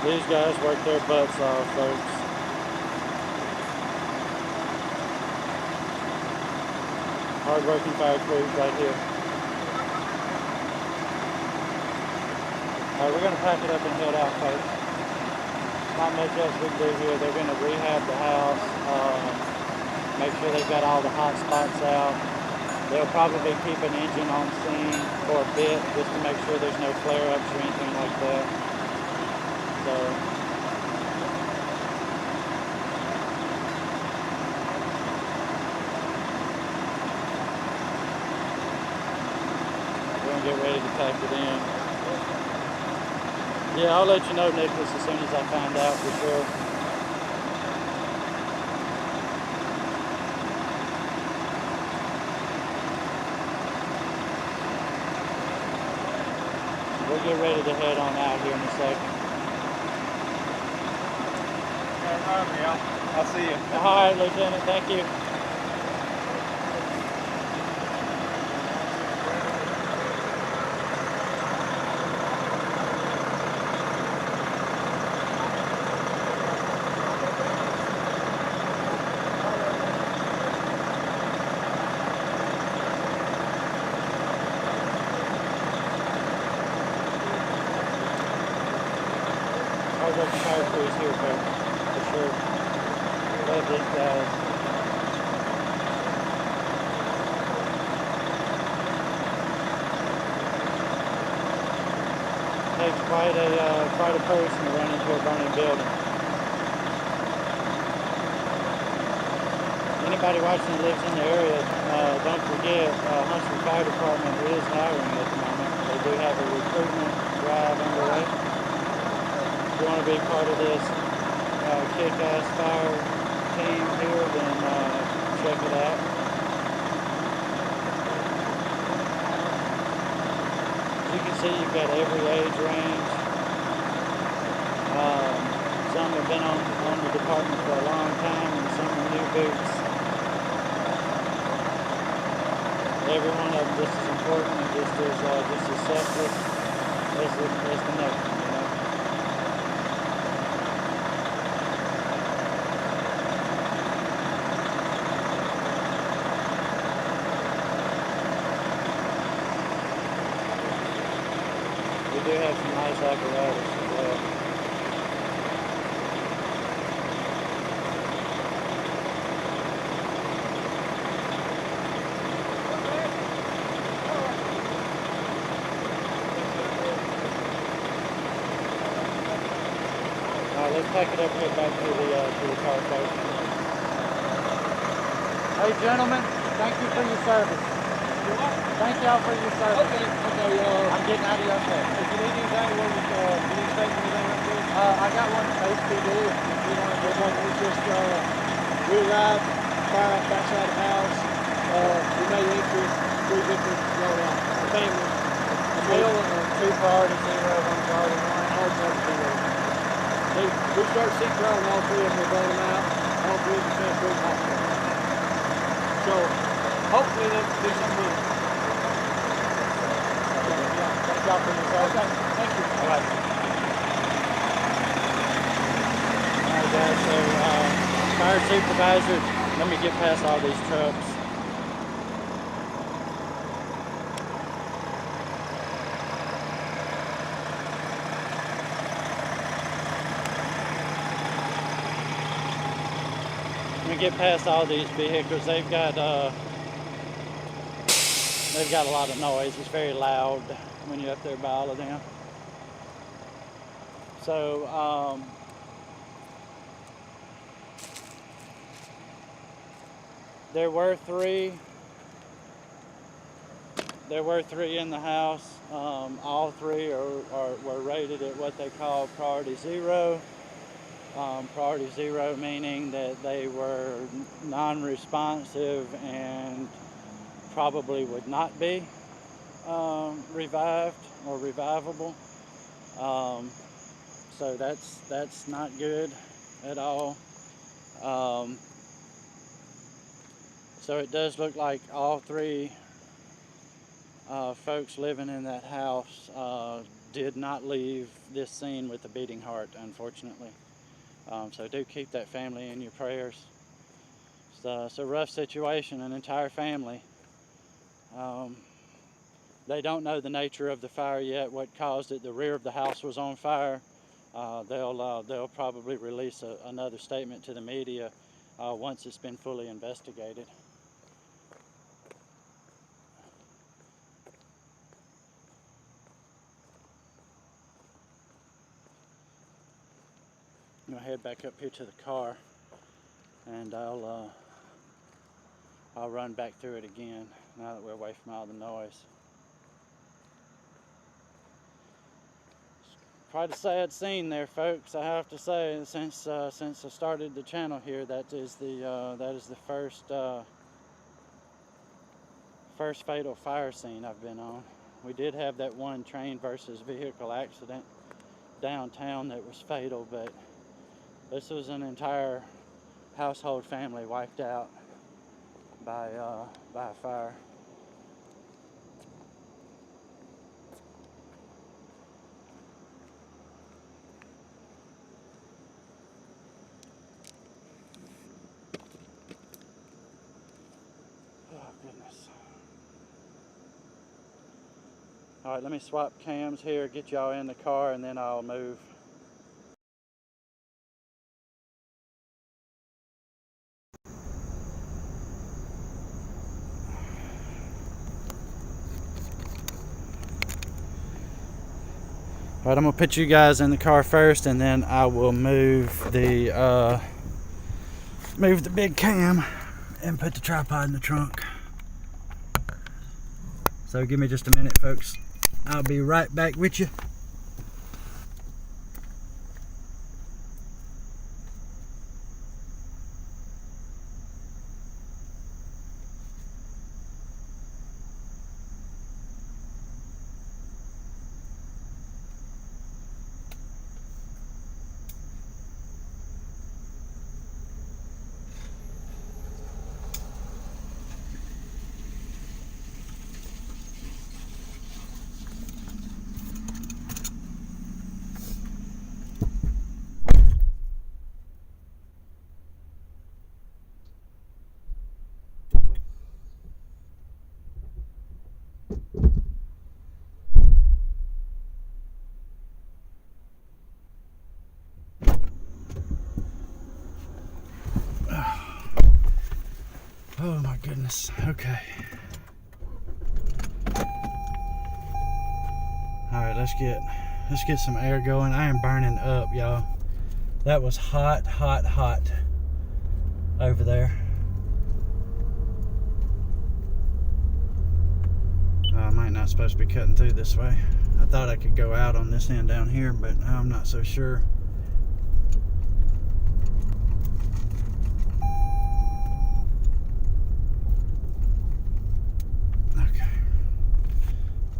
These guys work their butts off, folks. Hard-working fire crews right here. All right, we're going to pack it up and head out, folks. Not much else we can do here. They're going to rehab the house, make sure they've got all the hot spots out. They'll probably keep an engine on scene for a bit just to make sure there's no flare-ups or anything like that. So get ready to pack it in. Yeah, I'll let you know, Nicholas, as soon as I find out for sure. We'll get ready to head on out here in a second. I'll see you. All right, Lieutenant, thank you. I'll let the fire crews here, folks, for sure. Love these guys. Takes quite a person to run into a burning building. Anybody watching that lives in the area, don't forget, Huntsville Fire Department is hiring at the moment. They do have a recruitment drive underway. If you want to be part of this kick-ass fire team here, then check it out. As you can see, you've got every age range. Some have been on the department for a long time, and some are new boots. Every one of them just as important and just as selfless as the next one, you know. We do have some nice apparatus as well. Let's pack it up and head back to the car, folks. Hey, gentlemen, thank you for your service. Thank y'all for your service. Okay, I'm getting out of your way. if you need anything, what is, you need to take anything like this? I got one HPD. If you want to get one, we just, we arrived, fire up backside the house, we made entry, 3 victims rolled out. The family, a male and 2 priority 0, 1 priority 1. all types of people. We started CPR on all 3 of them, we brought them out, all 3 of them transferred to hospital. So, hopefully that can do some good. Thank y'all for your service. Okay, thank you. All right. All right, guys, so fire supervisor, let me get past all these trucks. Let me get past all these vehicles. They've got a lot of noise. It's very loud when you're up there by all of them. So there were 3 in the house. All 3 were rated at what they call priority 0. Priority 0 meaning that they were non-responsive and probably would not be revived or revivable. So that's not good at all. So it does look like all 3 folks living in that house did not leave this scene with a beating heart, unfortunately. So do keep that family in your prayers. It's a rough situation, an entire family. They don't know the nature of the fire yet, what caused it. The rear of the house was on fire. They'll probably release another statement to the media once it's been fully investigated. I'm gonna head back up here to the car, and I'll run back through it again now that we're away from all the noise. quite a sad scene there, folks. I have to say, since I started the channel here, that is the first fatal fire scene I've been on. We did have that one train versus vehicle accident downtown that was fatal, but this was an entire household family wiped out by a fire. Oh goodness. All right, let me swap cams here, get y'all in the car, and then I'll move. All right, I'm gonna put you guys in the car first, and then I will move the big cam and put the tripod in the trunk. So give me just a minute, folks. I'll be right back with you. Oh my goodness. Okay. All right, let's get some air going. I am burning up, y'all. That was hot over there. I might not supposed to be cutting through this way. I thought I could go out on this end down here, but I'm not so sure.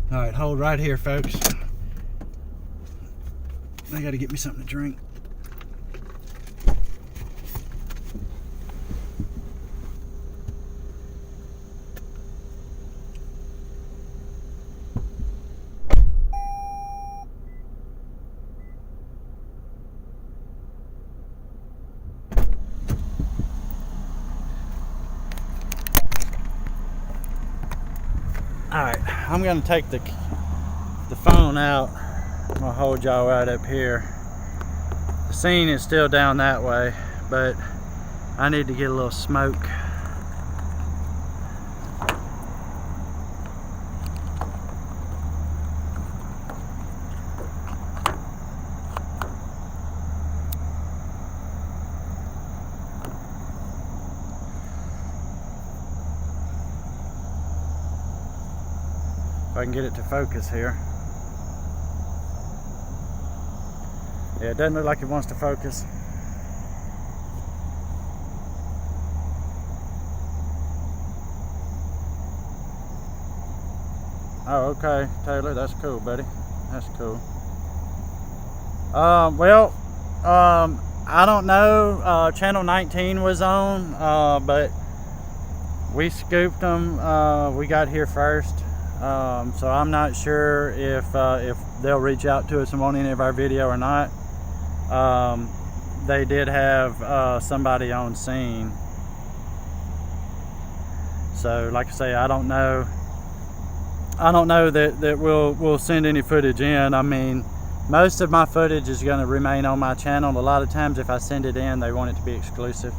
All right, hold right here, folks. I gotta get me something to drink. All right, I'm gonna take the phone out. I'm gonna hold y'all right up here. The scene is still down that way, but I need to get a little smoke. If I can get it to focus here. Yeah, it doesn't look like it wants to focus. Oh, okay, Taylor, that's cool, buddy. That's cool. I don't know. Channel 19 was on, but we scooped them. We got here first. So I'm not sure if they'll reach out to us and want any of our video or not. They did have somebody on scene. So like I say, I don't know that we'll send any footage in. I mean, most of my footage is going to remain on my channel. A lot of times if I send it in, they want it to be exclusive.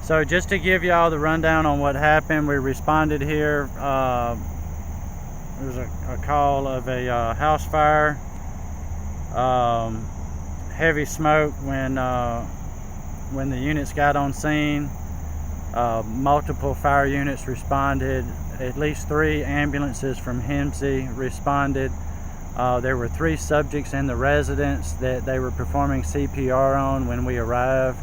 So just to give y'all the rundown on what happened, we responded here. There was a call of a house fire. Heavy smoke when the units got on scene. Multiple fire units responded. At least 3 ambulances from HEMSI responded. There were 3 subjects in the residence that they were performing CPR on when we arrived.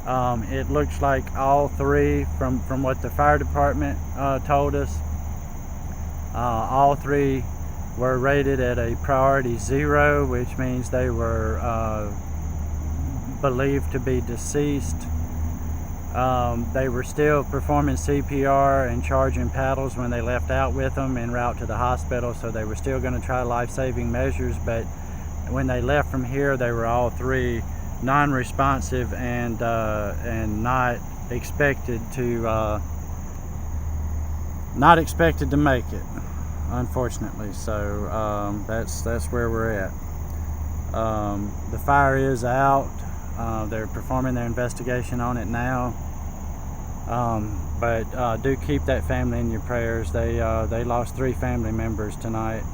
It looks like all 3, from what the fire department told us, all 3 were rated at a priority 0, which means they were believed to be deceased. They were still performing CPR and charging paddles when they left out with them en route to the hospital, so they were still going to try life-saving measures, but when they left from here, they were all 3 non-responsive and not expected to make it, unfortunately. So that's where we're at. The fire is out. They're performing their investigation on it now, but do keep that family in your prayers. They lost 3 family members tonight.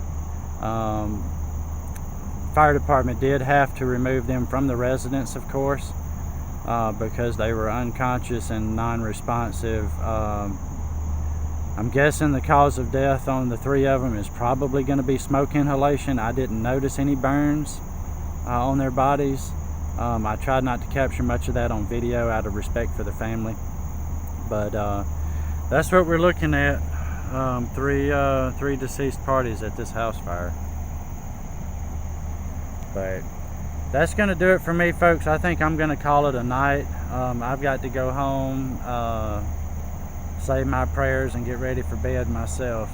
Fire department did have to remove them from the residence, of course, because they were unconscious and non-responsive. I'm guessing the cause of death on the 3 of them is probably going to be smoke inhalation. I didn't notice any burns on their bodies. I tried not to capture much of that on video out of respect for the family, but that's what we're looking at. 3 deceased parties at this house fire. But that's going to do it for me, folks. I think I'm going to call it a night. I've got to go home, say my prayers, and get ready for bed myself.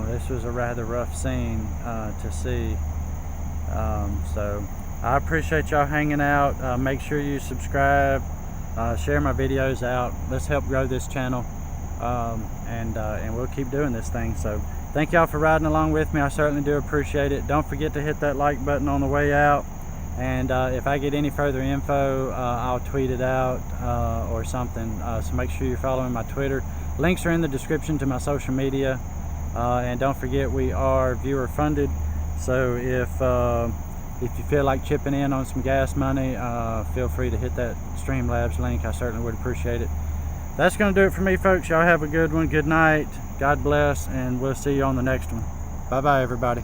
This was a rather rough scene to see. So I appreciate y'all hanging out. Make sure you subscribe, share my videos out. Let's help grow this channel, and we'll keep doing this thing. So thank y'all for riding along with me. I certainly do appreciate it. Don't forget to hit that like button on the way out, and if I get any further info, I'll tweet it out or something. So make sure you're following my Twitter. Links are in the description to my social media, and don't forget we are viewer funded. So if you feel like chipping in on some gas money, feel free to hit that Streamlabs link. I certainly would appreciate it. That's going to do it for me, folks. Y'all have a good one. Good night. God bless, and we'll see you on the next one. Bye-bye, everybody.